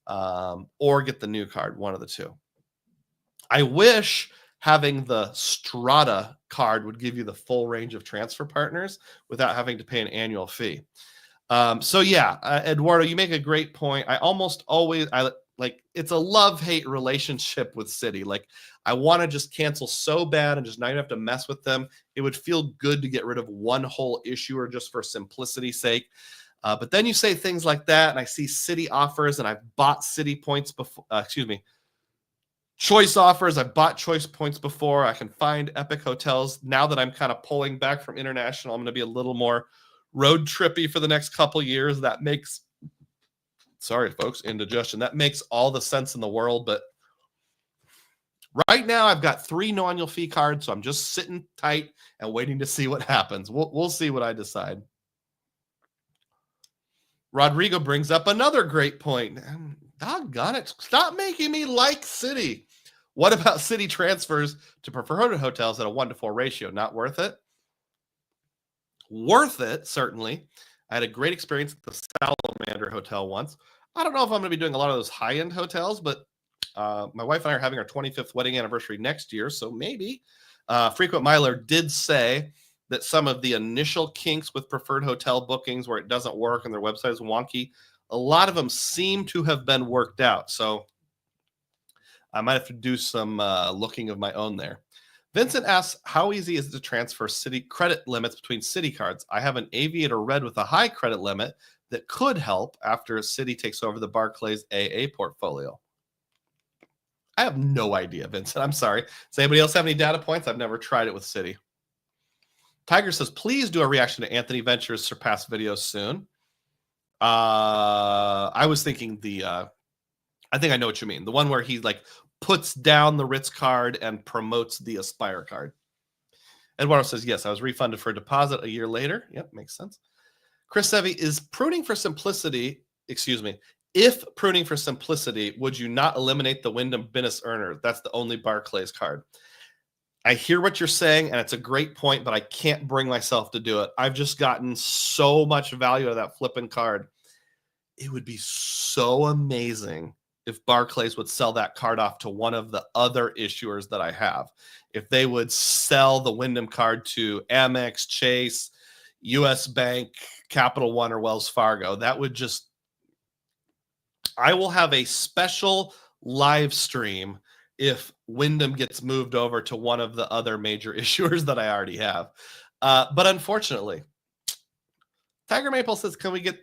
[SPEAKER 1] or get the new card, one of the two. I wish having the Strata card would give you the full range of transfer partners without having to pay an annual fee. So yeah, Eduardo, you make a great point. I almost always, it's a love-hate relationship with Citi. Like, I want to just cancel so bad and just not even have to mess with them. It would feel good to get rid of one whole issuer just for simplicity's sake. But then you say things like that, and I see Citi offers, and I've bought Citi points before, choice offers. I've bought choice points before. I can find Epic hotels. Now that I'm kind of pulling back from international, I'm going to be a little more road trippy for the next couple years. That makes, sorry folks, indigestion. That makes all the sense in the world. But Right now, I've got 3 no annual fee cards, so I'm just sitting tight and waiting to see what happens. We'll see what I decide. Rodrigo brings up another great point. Doggone it. Stop making me like Citi. What about Citi transfers to preferred hotels at a 1-to-4 ratio? Not worth it? Worth it, certainly. I had a great experience at the Salamander Hotel once. I don't know if I'm going to be doing a lot of those high-end hotels, but my wife and I are having our 25th wedding anniversary next year, so maybe. Frequent Miler did say that some of the initial kinks with preferred hotel bookings where it doesn't work and their website is wonky, a lot of them seem to have been worked out. So I might have to do some looking of my own there. Vincent asks, how easy is it to transfer Citi credit limits between Citi cards? I have an Aviator Red with a high credit limit that could help after Citi takes over the Barclays AA portfolio. I have no idea, Vincent. I'm sorry. Does anybody else have any data points? I've never tried it with Citi. Tiger says, please do a reaction to Anthony Venture's Surpass video soon. I was thinking I think I know what you mean. The one where he like puts down the Ritz card and promotes the Aspire card. Eduardo says, yes, I was refunded for a deposit a year later. Yep, makes sense. Chris Sevi, is pruning for simplicity, if pruning for simplicity, would you not eliminate the Wyndham Business Earner? That's the only Barclays card. I hear what you're saying, and it's a great point, but I can't bring myself to do it. I've just gotten so much value out of that flipping card. It would be so amazing if Barclays would sell that card off to one of the other issuers that I have. If they would sell the Wyndham card to Amex, Chase, US Bank, Capital One, or Wells Fargo, that would just... I will have a special live stream if Wyndham gets moved over to one of the other major issuers that I already have. But unfortunately, Tiger Maple says, can we get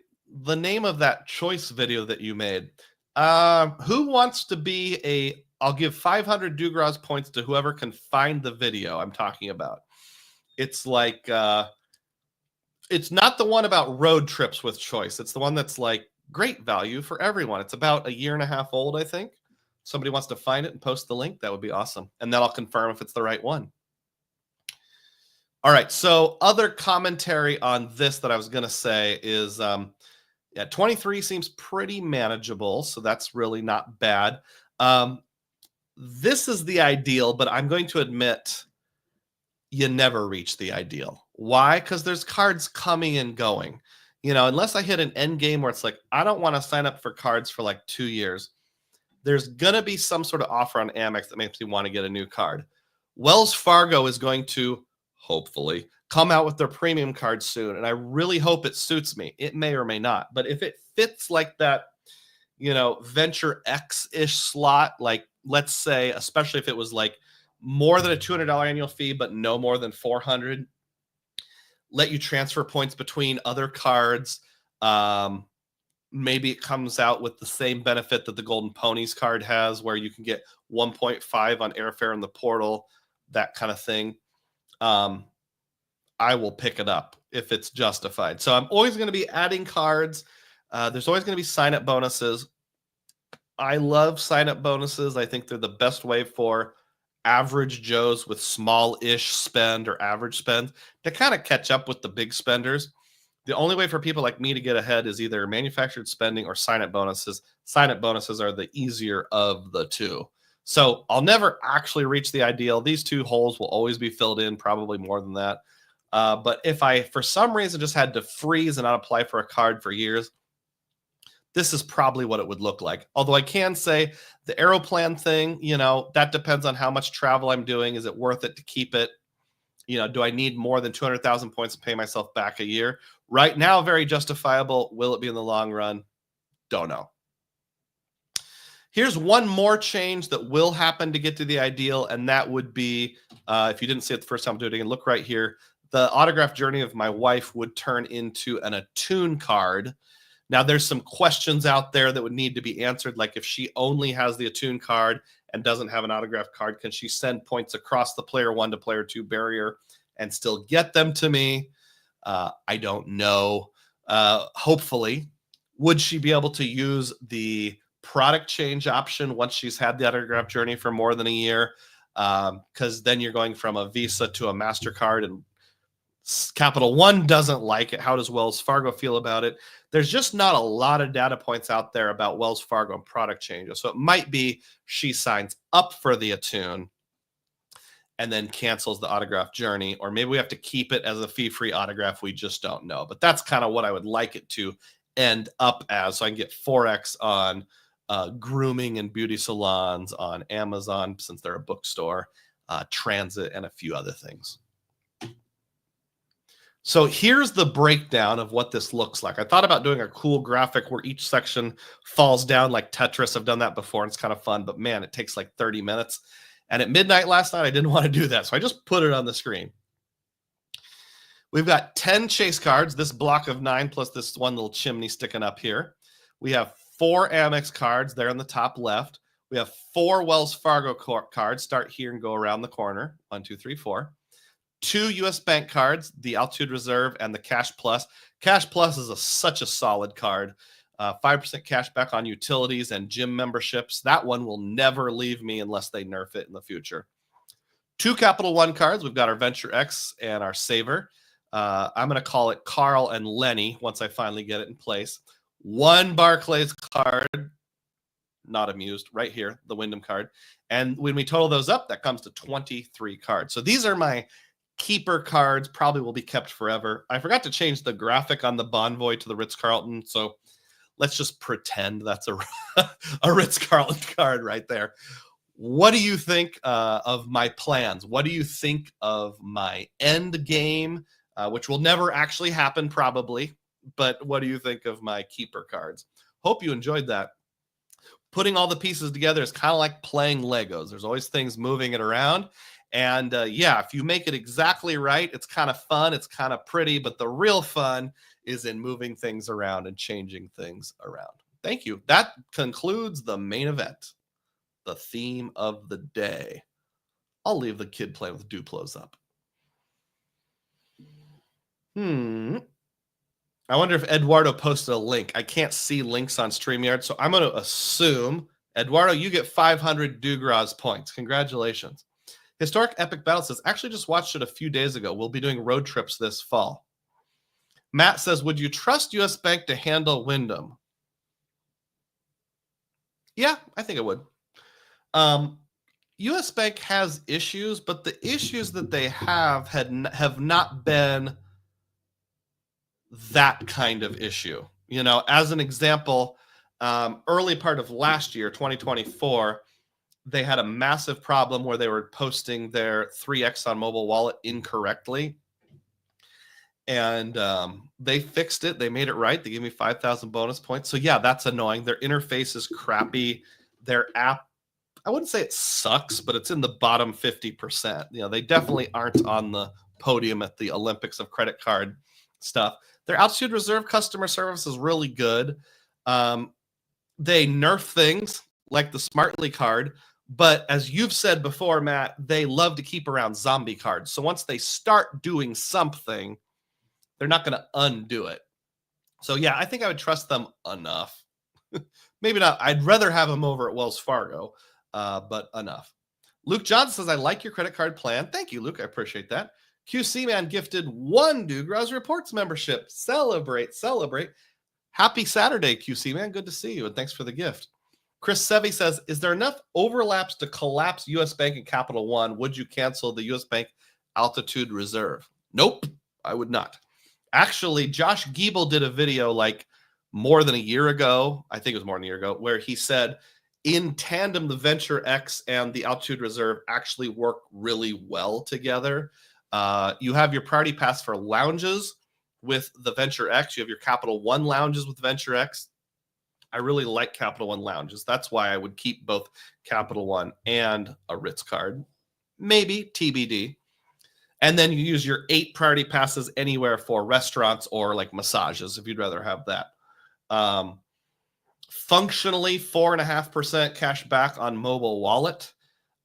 [SPEAKER 1] the name of that choice video that you made? Who wants to be I'll give 500 Dugroz points to whoever can find the video I'm talking about. It's like, it's not the one about road trips with choice. It's the one that's like great value for everyone. It's about 1.5 years old, I think. Somebody wants to find it and post the link, that would be awesome. And then I'll confirm if it's the right one. All right, so other commentary on this that I was going to say is, 23 seems pretty manageable, so that's really not bad. This is the ideal, but I'm going to admit you never reach the ideal. Why? Because there's cards coming and going. Unless I hit an end game where it's like, I don't want to sign up for cards for like 2 years, there's going to be some sort of offer on Amex that makes me want to get a new card. Wells Fargo is going to, hopefully, come out with their premium card soon, and I really hope it suits me. It may or may not, but if it fits like that, Venture X-ish slot, like let's say, especially if it was like more than a $200 annual fee, but no more than 400, let you transfer points between other cards. Maybe it comes out with the same benefit that the Golden Ponies card has, where you can get 1.5 on airfare in the portal, that kind of thing. I will pick it up if it's justified. So I'm always going to be adding cards. There's always going to be sign-up bonuses. I love sign-up bonuses. I think they're the best way for average Joes with small-ish spend or average spend to kind of catch up with the big spenders. The only way for people like me to get ahead is either manufactured spending or sign-up bonuses. Sign-up bonuses are the easier of the two. So I'll never actually reach the ideal. These 2 holes will always be filled in, probably more than that. But if I, for some reason, just had to freeze and not apply for a card for years, this is probably what it would look like. Although I can say the Aeroplan thing, that depends on how much travel I'm doing. Is it worth it to keep it? Do I need more than 200,000 points to pay myself back a year? Right now, very justifiable. Will it be in the long run? Don't know. Here's one more change that will happen to get to the ideal, and that would be, if you didn't see it the first time I'm doing it again, look right here. The autograph journey of my wife would turn into an Attune card. Now, there's some questions out there that would need to be answered, like if she only has the Attune card and doesn't have an autograph card, can she send points across the player 1 to player 2 barrier and still get them to me? I don't know. Hopefully. Would she be able to use the product change option once she's had the autograph journey for more than a year, because then you're going from a Visa to a MasterCard, and Capital One doesn't like it. How does Wells Fargo feel about it? There's just not a lot of data points out there about Wells Fargo and product changes. So it might be she signs up for the attune and then cancels the autograph journey, or maybe we have to keep it as a fee-free autograph. We just don't know. But that's kind of what I would like it to end up as, so I can get 4x on grooming and beauty salons, on Amazon, since they're a bookstore, transit, and a few other things. So here's the breakdown of what this looks like. I thought about doing a cool graphic where each section falls down like Tetris. I've done that before, and it's kind of fun, but man, it takes like 30 minutes. And at midnight last night, I didn't want to do that, so I just put it on the screen. We've got 10 chase cards, this block of 9 plus this one little chimney sticking up here. We have 4 Amex cards there in the top left. We have 4 Wells Fargo cards, start here and go around the corner. 1, 2, 3, 4. 2 U.S. Bank cards, the Altitude Reserve and the Cash Plus. Cash Plus is such a solid card. 5% cash back on utilities and gym memberships. That one will never leave me unless they nerf it in the future. 2 Capital One cards. We've got our Venture X and our Savor. I'm going to call it Carl and Lenny once I finally get it in place. 1 Barclays card. Not amused. Right here, the Wyndham card. And when we total those up, that comes to 23 cards. So these are my keeper cards, probably will be kept forever. I forgot to change the graphic on the Bonvoy to the Ritz-Carlton, so let's just pretend that's a Ritz-Carlton card right there. What do you think of my plans? What do you think of my end game, which will never actually happen probably, but what do you think of my keeper cards? Hope you enjoyed that. Putting all the pieces together is kind of like playing Legos. There's always things moving it around. And yeah, if you make it exactly right, it's kind of fun, it's kind of pretty, but the real fun is in moving things around and changing things around. Thank you. That concludes the main event, the theme of the day. I'll leave the kid playing with Duplos up. I wonder if Eduardo posted a link. I can't see links on StreamYard, so I'm going to assume, Eduardo, you get 500 Dugroz points. Congratulations. Historic Epic Battle says, actually just watched it a few days ago. We'll be doing road trips this fall. Matt says, would you trust U.S. Bank to handle Wyndham? Yeah, I think it would. U.S. Bank has issues, but the issues that they have not been that kind of issue. You know, as an example, early part of last year, 2024, they had a massive problem where they were posting their 3x on mobile wallet incorrectly. And they fixed it. They made it right. They gave me 5,000 bonus points. So yeah, that's annoying. Their interface is crappy. Their app, I wouldn't say it sucks, but it's in the bottom 50%. You know, they definitely aren't on the podium at the Olympics of credit card stuff. Their Altitude Reserve customer service is really good. They nerf things like the Smartly card, but as you've said before, Matt, they love to keep around zombie cards. So once they start doing something, they're not going to undo it. So yeah, I think I would trust them enough. Maybe not. I'd rather have them over at Wells Fargo, but enough. Luke Johnson says, I like your credit card plan. Thank you, Luke. I appreciate that. QC Man gifted 1 Dugroz Reports membership. Celebrate, celebrate. Happy Saturday, QC Man. Good to see you, and thanks for the gift. Chris Sevi says, is there enough overlaps to collapse U.S. Bank and Capital One? Would you cancel the U.S. Bank Altitude Reserve? Nope, I would not. Actually, Josh Giebel did a video like more than a year ago. I think it was more than a year ago, where he said, in tandem, the Venture X and the Altitude Reserve actually work really well together. You have your Priority Pass for lounges with the Venture X. You have your Capital One lounges with Venture X. I really like Capital One lounges. That's why I would keep both Capital One and a Ritz card. Maybe TBD. And then you use your 8 Priority Passes anywhere for restaurants or like massages if you'd rather have that. Functionally, 4.5% cash back on mobile wallet.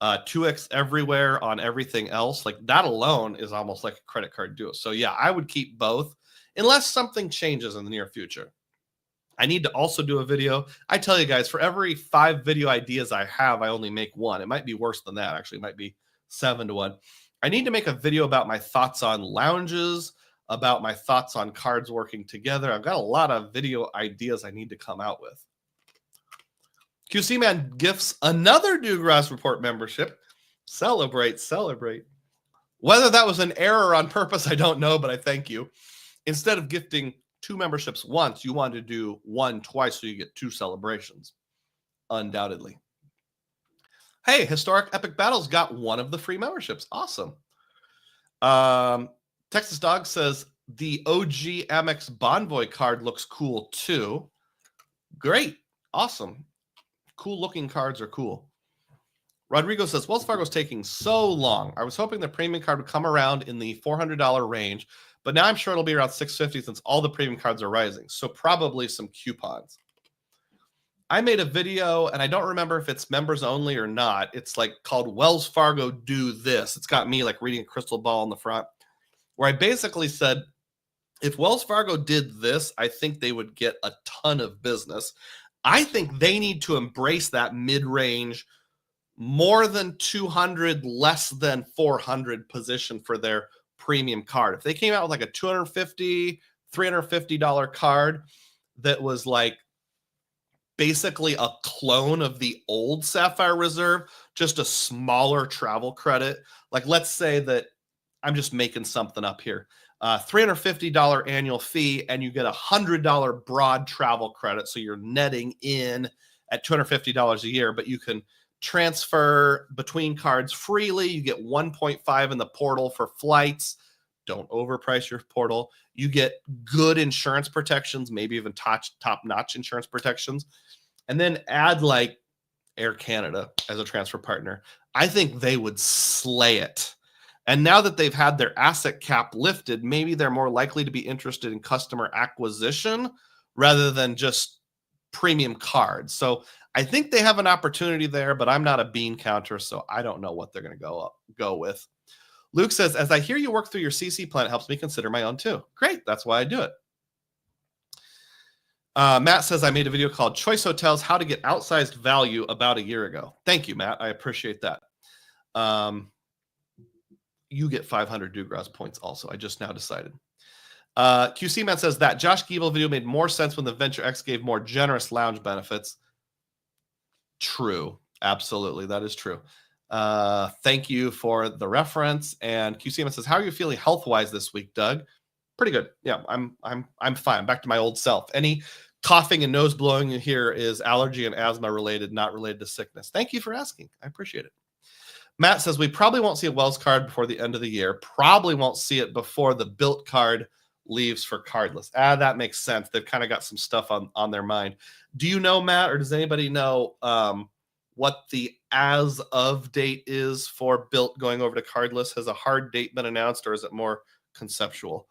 [SPEAKER 1] 2x everywhere on everything else. Like that alone is almost like a credit card duo. So yeah, I would keep both unless something changes in the near future. I need to also do a video. I tell you guys, for every 5 video ideas I have, I only make 1. It might be worse than that. Actually, it might be 7 to 1. I need to make a video about my thoughts on lounges, about my thoughts on cards working together. I've got a lot of video ideas I need to come out with. QC Man gifts another Dugroz Report membership. Celebrate, celebrate. Whether that was an error on purpose, I don't know, but I thank you. Instead of gifting 2 memberships once, you want to do 1 twice so you get 2 celebrations. Undoubtedly. Hey, Historic Epic Battles got 1 of the free memberships. Awesome. Texas Dog says the OG Amex Bonvoy card looks cool too. Great. Awesome. Cool looking cards are cool. Rodrigo says Wells Fargo's taking so long. I was hoping the premium card would come around in the $400 range, but now I'm sure it'll be around $650 since all the premium cards are rising. So probably some coupons. I made a video, and I don't remember if it's members only or not. It's like called Wells Fargo Do This. It's got me like reading a crystal ball in the front, where I basically said, if Wells Fargo did this, I think they would get a ton of business. I think they need to embrace that mid-range, more than 200, less than 400 position for their premium card. If they came out with like a $250, $350 card that was like basically a clone of the old Sapphire Reserve, just a smaller travel credit. Like, let's say that I'm just making something up here. $350 annual fee, and you get a $100 broad travel credit. So you're netting in at $250 a year, but you can transfer between cards freely. You get 1.5 in the portal for flights. Don't overprice your portal. You get good insurance protections, maybe even top-notch insurance protections. And then add like Air Canada as a transfer partner. I think they would slay it. And now that they've had their asset cap lifted, maybe they're more likely to be interested in customer acquisition rather than just premium cards. So I think they have an opportunity there, but I'm not a bean counter, so I don't know what they're going to go with. Luke says, as I hear you work through your CC plan, it helps me consider my own too. Great. That's why I do it. Matt says, I made a video called Choice Hotels, How to Get Outsized Value about a year ago. Thank you, Matt. I appreciate that. You get 500 Dugroz points also. I just now decided. QC Matt says that Josh Giebel video made more sense when the Venture X gave more generous lounge benefits. True. Absolutely. That is true. Thank you for the reference. And QC Matt says, how are you feeling health-wise this week, Doug? Pretty good. Yeah, I'm fine. Back to my old self. Any coughing and nose blowing here is allergy and asthma related, not related to sickness. Thank you for asking. I appreciate it. Matt says we probably won't see a Wells card before the end of the year. Probably won't see it before the Built card leaves for cardless. That makes sense. They've kind of got some stuff on their mind. Do you know, Matt, or does anybody know what the as of date is for Built going over to cardless? Has a hard date been announced, or is it more conceptual?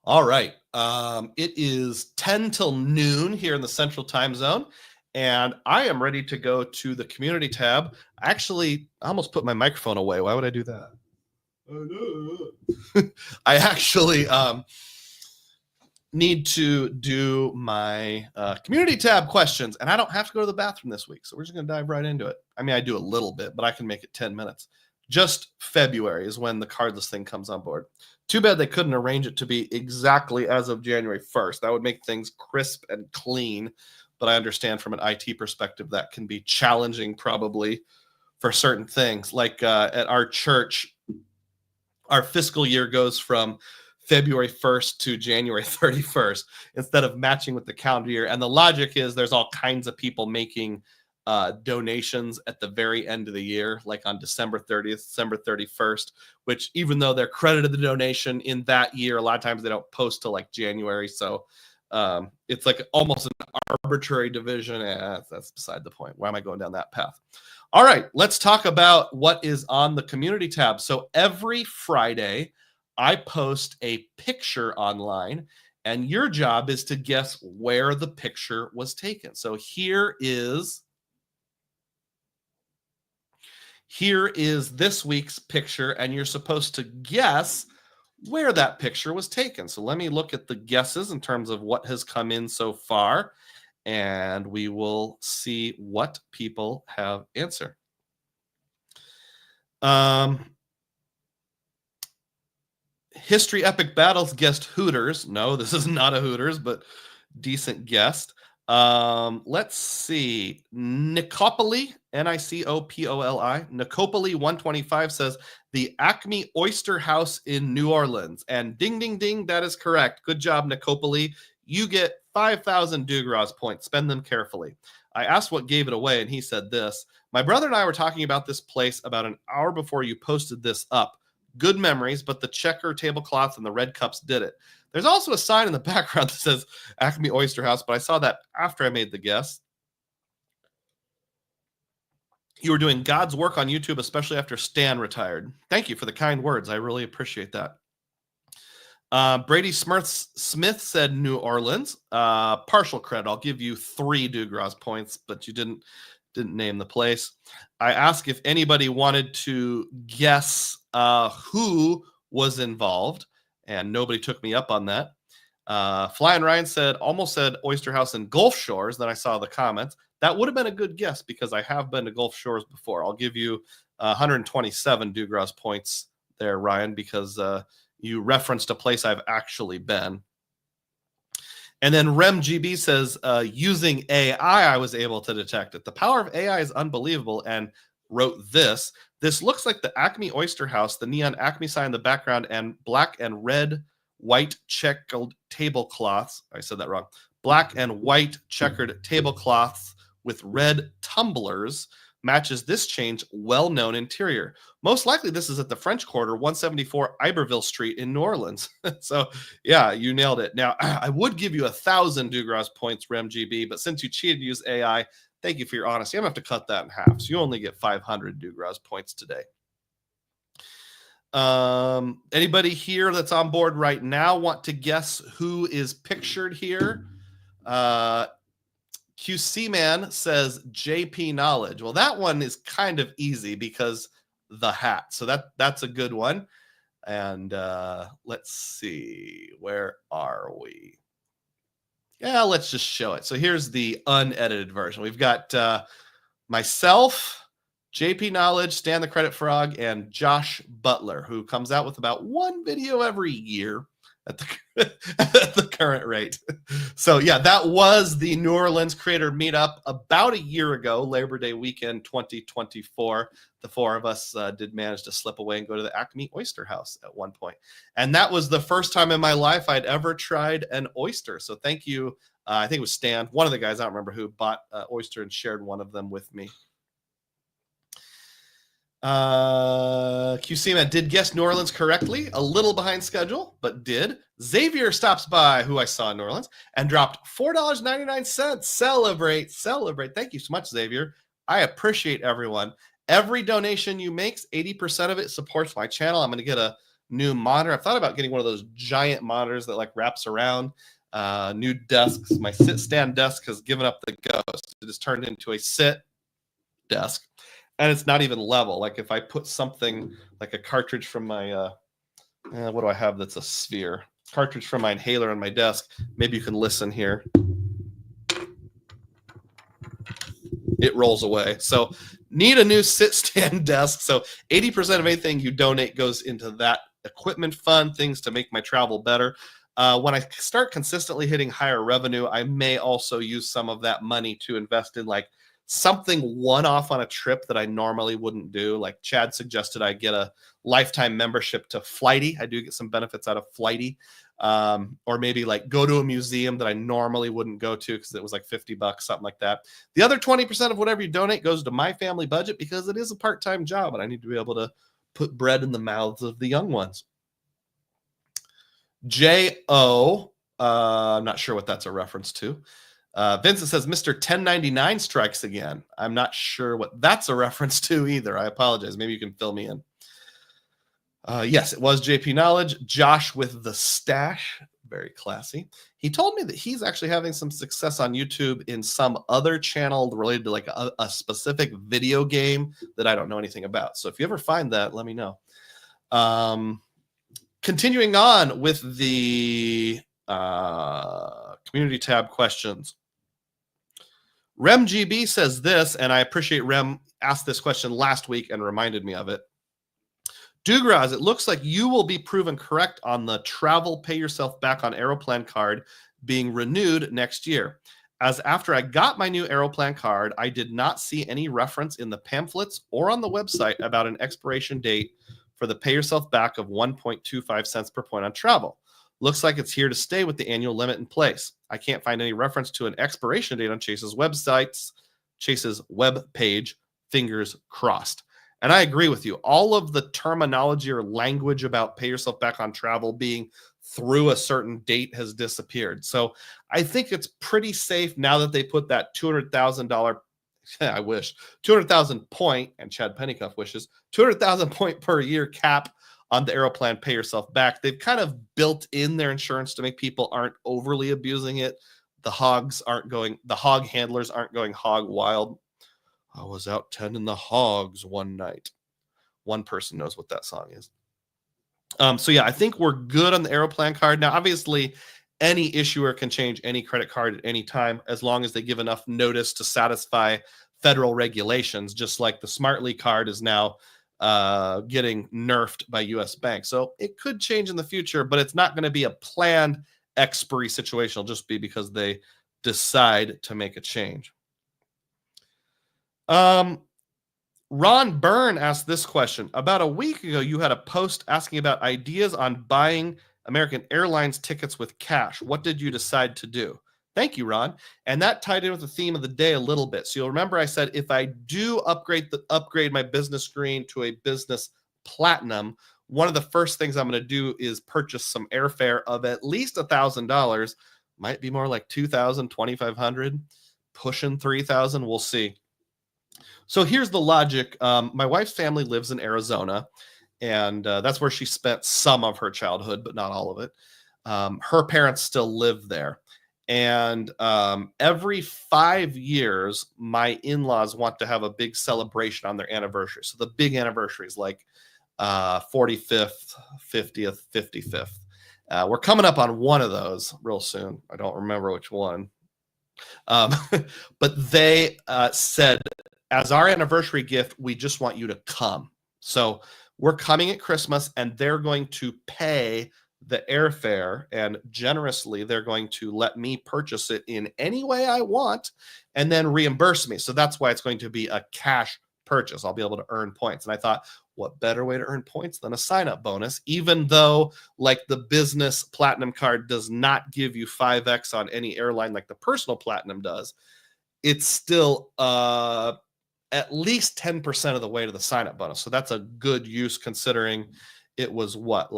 [SPEAKER 1] All right. It is 10 till noon here in the Central Time Zone, and I am ready to go to the community tab. Actually, I almost put my microphone away. Why would I do that? I actually need to do my community tab questions, and I don't have to go to the bathroom this week, so we're just going to dive right into it. I mean, I do a little bit, but I can make it 10 minutes. Just February is when the cardless thing comes on board. Too bad they couldn't arrange it to be exactly as of January 1st. That would make things crisp and clean, but I understand from an IT perspective that can be challenging probably for certain things. Like at our church, our fiscal year goes from February 1st to January 31st instead of matching with the calendar year. And the logic is there's all kinds of people making donations at the very end of the year, like on December 30th, December 31st, which even though they're credited the donation in that year, a lot of times they don't post till like January. So it's like almost an arbitrary division. That's beside the point. Why am I going down that path? All right, let's talk about what is on the community tab. So every Friday, I post a picture online, and your job is to guess where the picture was taken. So here is Here is this week's picture, and you're supposed to guess where that picture was taken. So let me look at the guesses in terms of what has come in so far, and we will see what people have answered. History Epic Battles guessed Hooters. No, this is not a Hooters, but decent guest. Let's see. Nicopoli, Nicopoli, Nicopoli 125 says the Acme Oyster House in New Orleans. And ding, ding, ding, that is correct. Good job, Nicopoli. You get 5,000 DouglasRose points. Spend them carefully. I asked what gave it away, and he said this. My brother and I were talking about this place about an hour before you posted this up. Good memories, but the checker tablecloth and the red cups did it. There's also a sign in the background that says Acme Oyster House, but I saw that after I made the guess. You were doing God's work on YouTube, especially after Stan retired. Thank you for the kind words. I really appreciate that. Brady Smith said New Orleans. Partial credit. I'll give you 3 DouglasRose points, but you didn't name the place. I asked if anybody wanted to guess who was involved, and nobody took me up on that. Flying Ryan almost said Oyster House and Gulf Shores. Then I saw the comments. That would have been a good guess because I have been to Gulf Shores before. I'll give you 127 DouglasRose points there, Ryan, because you referenced a place I've actually been. And then RemGB says, using AI, I was able to detect it. The power of AI is unbelievable, and wrote this. This looks like the Acme Oyster House, the neon Acme sign in the background, and black and red, white checkered tablecloths. I said that wrong. Black and white checkered tablecloths with red tumblers matches this change well-known interior. Most likely this is at the French Quarter, 174 Iberville Street in New Orleans. So yeah, you nailed it. Now, I would give you 1,000 DouglasRose points, RemGB, but since you cheated to use AI, thank you for your honesty. I'm going to have to cut that in half. So you only get 500 DouglasRose points today. Anybody here that's on board right now want to guess who is pictured here? QC Man says JP Knowledge. Well, that one is kind of easy because the hat. So that's a good one. And let's see, where are we? Yeah, let's just show it. So here's the unedited version. We've got myself, JP Knowledge, Stan the Credit Frog, and Josh Butler, who comes out with about 1 video every year at the current rate. So yeah, that was the New Orleans Creator Meetup about a year ago, Labor Day weekend 2024. The 4 of us did manage to slip away and go to the Acme Oyster House at one point. And that was the first time in my life I'd ever tried an oyster. So thank you. I think it was Stan, one of the guys, I don't remember who, bought oyster and shared one of them with me. QC Man did guess New Orleans correctly, a little behind schedule, but did. Xavier stops by, who I saw in New Orleans, and dropped $4.99. Celebrate. Thank you so much, Xavier. I appreciate everyone. Every donation you make, 80% of it supports my channel. I'm going to get a new monitor. I've thought about getting one of those giant monitors that like wraps around. New desks. My sit-stand desk has given up the ghost. It has turned into a sit desk. And it's not even level. Like if I put something like a cartridge from my, what do I have that's a sphere? Cartridge from my inhaler on my desk. Maybe you can listen here. It rolls away. So need a new sit-stand desk. So 80% of anything you donate goes into that equipment fund, things to make my travel better. When I start consistently hitting higher revenue, I may also use some of that money to invest in like something one-off on a trip that I normally wouldn't do. Like Chad suggested I get a lifetime membership to Flighty. I do get some benefits out of Flighty. Or maybe like go to a museum that I normally wouldn't go to because it was like $50, something like that. The other 20% of whatever you donate goes to my family budget because it is a part-time job and I need to be able to put bread in the mouths of the young ones. J.O. I'm not sure what that's a reference to. Vincent says, Mr. 1099 strikes again. I'm not sure what that's a reference to either. I apologize. Maybe you can fill me in. Yes, it was JP Knowledge. Josh with the stash. very classy. He told me that he's actually having some success on YouTube in some other channel related to like a specific video game that I don't know anything about. So if you ever find that, let me know. Continuing on with the community tab questions. RemGB says this, and I appreciate Rem asked this question last week and reminded me of it. Dugroz, it looks like you will be proven correct on the travel pay yourself back on Aeroplan card being renewed next year. As after I got my new Aeroplan card, I did not see any reference in the pamphlets or on the website about an expiration date for the pay yourself back of 1.25 cents per point on travel. Looks like it's here to stay with the annual limit in place. I can't find any reference to an expiration date on Chase's web page, fingers crossed. And I agree with you. All of the terminology or language about pay yourself back on travel being through a certain date has disappeared. So I think it's pretty safe now that they put that $200,000, I wish, 200,000 point, and Chad Pennycuff wishes, 200,000 point per year cap on the Aeroplan pay yourself back. They've kind of built in their insurance to make people aren't overly abusing it. The hog handlers aren't going hog wild. I was out tending the hogs one night. One person knows what that song is. So yeah, I think we're good on the Aeroplan card. Now, obviously, any issuer can change any credit card at any time as long as they give enough notice to satisfy federal regulations, just like the Smartly card is now getting nerfed by U.S. Bank. So it could change in the future, but it's not going to be a planned expiry situation. It'll just be because they decide to make a change. Ron Byrne asked this question. About a week ago, you had a post asking about ideas on buying American Airlines tickets with cash. What did you decide to do? Thank you, Ron. And that tied in with the theme of the day a little bit. So you'll remember I said if I do upgrade my business screen to a business platinum, one of the first things I'm going to do is purchase some airfare of at least $1,000. Might be more like $2,000, $2,500, pushing $3,000. We'll see. So here's the logic. My wife's family lives in Arizona, and that's where she spent some of her childhood, but not all of it. Her parents still live there. And every 5 years, my in-laws want to have a big celebration on their anniversary. So the big anniversaries like 45th, 50th, 55th. We're coming up on one of those real soon. I don't remember which one. But they said, as our anniversary gift, we just want you to come. So we're coming at Christmas, and they're going to pay the airfare, and generously they're going to let me purchase it in any way I want and then reimburse me. So that's why it's going to be a cash purchase. I'll be able to earn points. And I thought, what better way to earn points than a sign-up bonus, even though like the business platinum card does not give you 5x on any airline like the personal platinum does. It's still at least 10% of the way to the sign-up bonus. So that's a good use considering it was what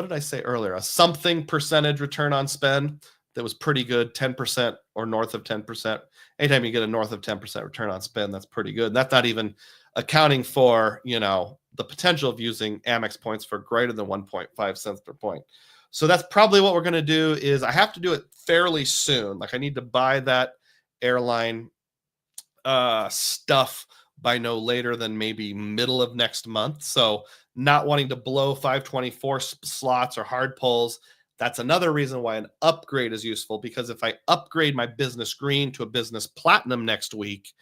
[SPEAKER 1] did I say earlier? A something percentage return on spend that was pretty good, 10% or north of 10%. Anytime you get a north of 10% return on spend, that's pretty good. That's not even accounting for, the potential of using Amex points for greater than 1.5 cents per point. So that's probably what we're going to do is I have to do it fairly soon. Like I need to buy that airline stuff by no later than maybe middle of next month. So not wanting to blow 524 slots or hard pulls. That's another reason why an upgrade is useful, because if I upgrade my business green to a business platinum next week,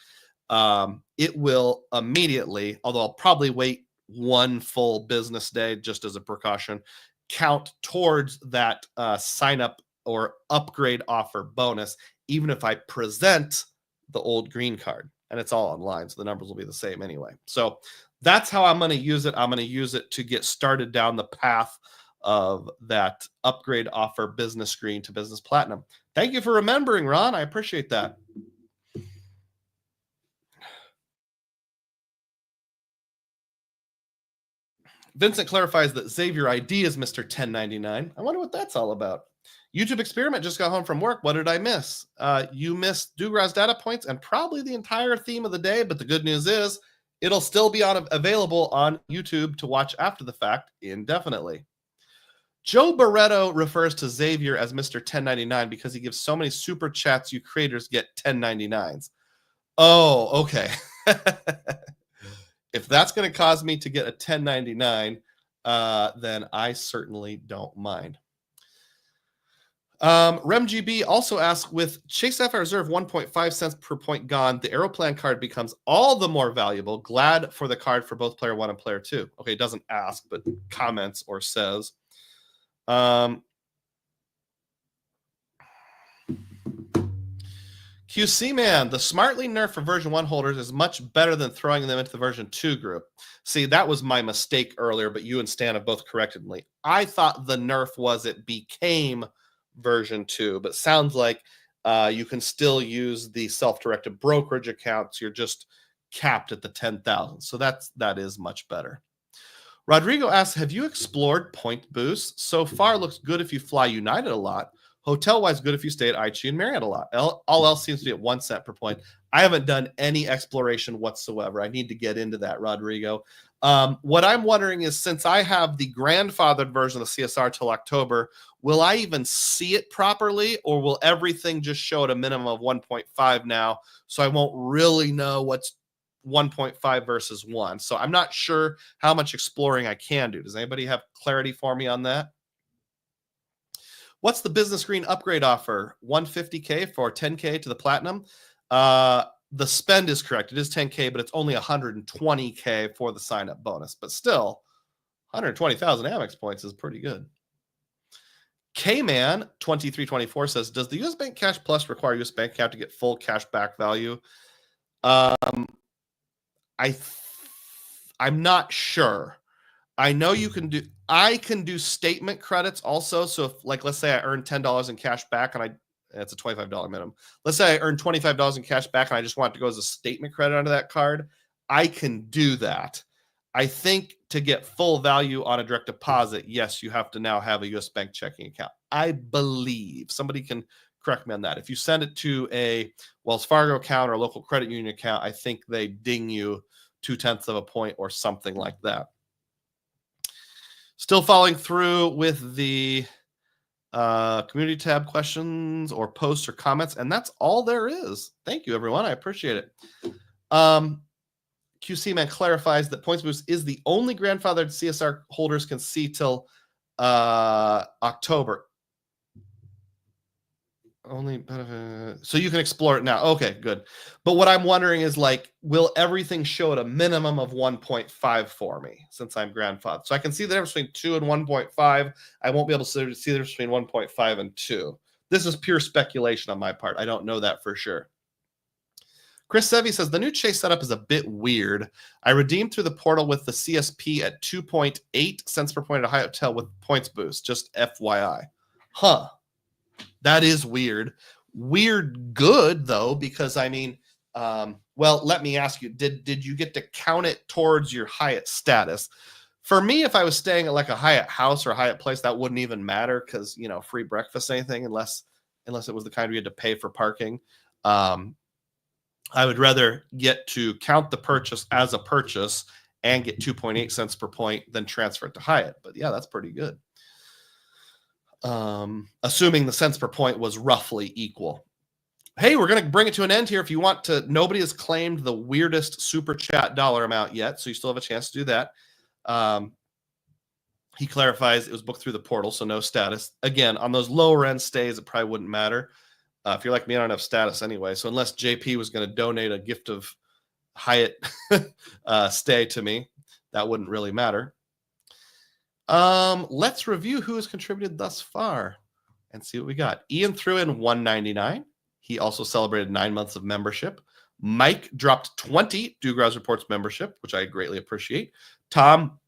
[SPEAKER 1] it will immediately, although I'll probably wait one full business day just as a precaution, count towards that sign up or upgrade offer bonus, even if I present the old green card. And it's all online, so the numbers will be the same anyway. So that's how I'm going to use it. I'm going to use it to get started down the path of that upgrade offer business screen to business platinum. Thank you for remembering, Ron. I appreciate that. Vincent clarifies that Xavier ID is Mr. 1099. I wonder what that's all about. YouTube experiment just got home from work. What did I miss? You missed Dugroz data points and probably the entire theme of the day. But the good news is it'll still be available on YouTube to watch after the fact indefinitely. Joe Barretto refers to Xavier as Mr. 1099 because he gives so many super chats you creators get 1099s. Oh, okay. If that's going to cause me to get a 1099, then I certainly don't mind. RemGB also asks, with Chase Sapphire Reserve 1.5 cents per point gone, the Aeroplan card becomes all the more valuable. Glad for the card for both player 1 and player 2. Okay, it doesn't ask, but comments or says. QC Man, the smartly nerfed for version 1 holders is much better than throwing them into the version 2 group. See, that was my mistake earlier, but you and Stan have both corrected me. I thought the nerf was it became version 2, but sounds like you can still use the self-directed brokerage accounts. You're just capped at the 10,000. So that is much better. Rodrigo asks, have you explored point boosts? So far looks good if you fly United a lot. Hotel-wise, good if you stay at Aichi and Marriott a lot. All else seems to be at 1 cent per point. I haven't done any exploration whatsoever. I need to get into that, Rodrigo. What I'm wondering is, since I have the grandfathered version of the CSR till October, will I even see it properly, or will everything just show at a minimum of 1.5 now, so I won't really know what's 1.5 versus 1? So I'm not sure how much exploring I can do. Does anybody have clarity for me on that? What's the business green upgrade offer? 150K for 10K to the platinum. The spend is correct. It is 10K, but it's only 120K for the sign-up bonus. But still, 120,000 Amex points is pretty good. K-Man 2324 says, does the US Bank Cash Plus require US Bank account to get full cash back value? I'm not sure. I know you can do. I can do statement credits also. So if, like, let's say I earn $10 in cash back, and it's a $25 minimum. Let's say I earn $25 in cash back, and I just want it to go as a statement credit onto that card. I can do that. I think to get full value on a direct deposit, yes, you have to now have a US Bank checking account. I believe. Somebody can correct me on that. If you send it to a Wells Fargo account or a local credit union account, I think they ding you 0.2 of a point or something like that. Still following through with the community tab questions or posts or comments, and that's all there is. Thank you, everyone. I appreciate it. QC Man clarifies that Points Boost is the only grandfathered CSR holders can see till October. Only so you can explore it now. Okay, good. But what I'm wondering is, like, will everything show at a minimum of 1.5 for me since I'm grandfathered? So I can see the difference between 2 and 1.5. I won't be able to see the difference between 1.5 and 2. This is pure speculation on my part. I don't know that for sure. Chris Sevi says, the new Chase setup is a bit weird. I redeemed through the portal with the CSP at 2.8 cents per point at a high hotel with Points Boost. Just FYI. Huh. That is weird. Weird good, though, because, I mean, well, let me ask you, did you get to count it towards your Hyatt status? For me, if I was staying at like a Hyatt house or a Hyatt place, that wouldn't even matter because, you know, free breakfast, anything, unless it was the kind where you had to pay for parking. I would rather get to count the purchase as a purchase and get 2.8 cents per point than transfer it to Hyatt. But yeah, that's pretty good. Assuming the cents per point was roughly equal. Hey, we're going to bring it to an end here. If you want to, nobody has claimed the weirdest super chat dollar amount yet, so you still have a chance to do that. He clarifies it was booked through the portal, so no status. Again, on those lower end stays, it probably wouldn't matter. If you're like me, I don't have status anyway. So unless JP was going to donate a gift of Hyatt stay to me, that wouldn't really matter. Let's review who has contributed thus far and see what we got. Ian threw in $1.99. He also celebrated 9 months of membership. Mike dropped 20 Dugroz Reports membership, which I greatly appreciate. Tom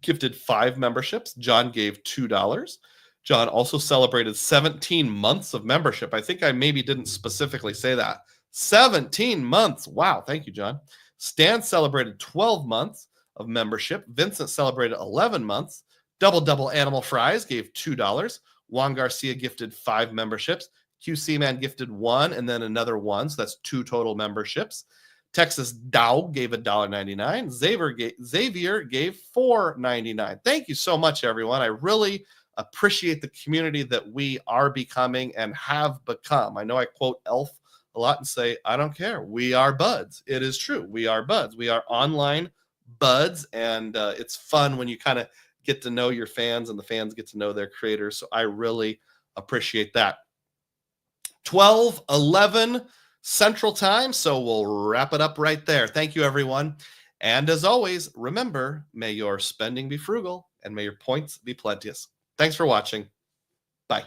[SPEAKER 1] gifted 5 memberships. John gave $2. John also celebrated 17 months of membership. I think I maybe didn't specifically say that. 17 months. Wow. Thank you, John. Stan celebrated 12 months of membership. Vincent celebrated 11 months. Double Animal Fries gave $2. Juan Garcia gifted 5 memberships. QC Man gifted 1 and then another 1. So that's 2 total memberships. Texas Dow gave $1.99. Xavier gave $4.99. Thank you so much, everyone. I really appreciate the community that we are becoming and have become. I know I quote Elf a lot and say, I don't care. We are buds. It is true. We are buds. We are online buds. And it's fun when you kind of get to know your fans and the fans get to know their creators. So I really appreciate that. 12:11 Central Time. So we'll wrap it up right there. Thank you, everyone. And as always, remember, may your spending be frugal and may your points be plenteous. Thanks for watching. Bye.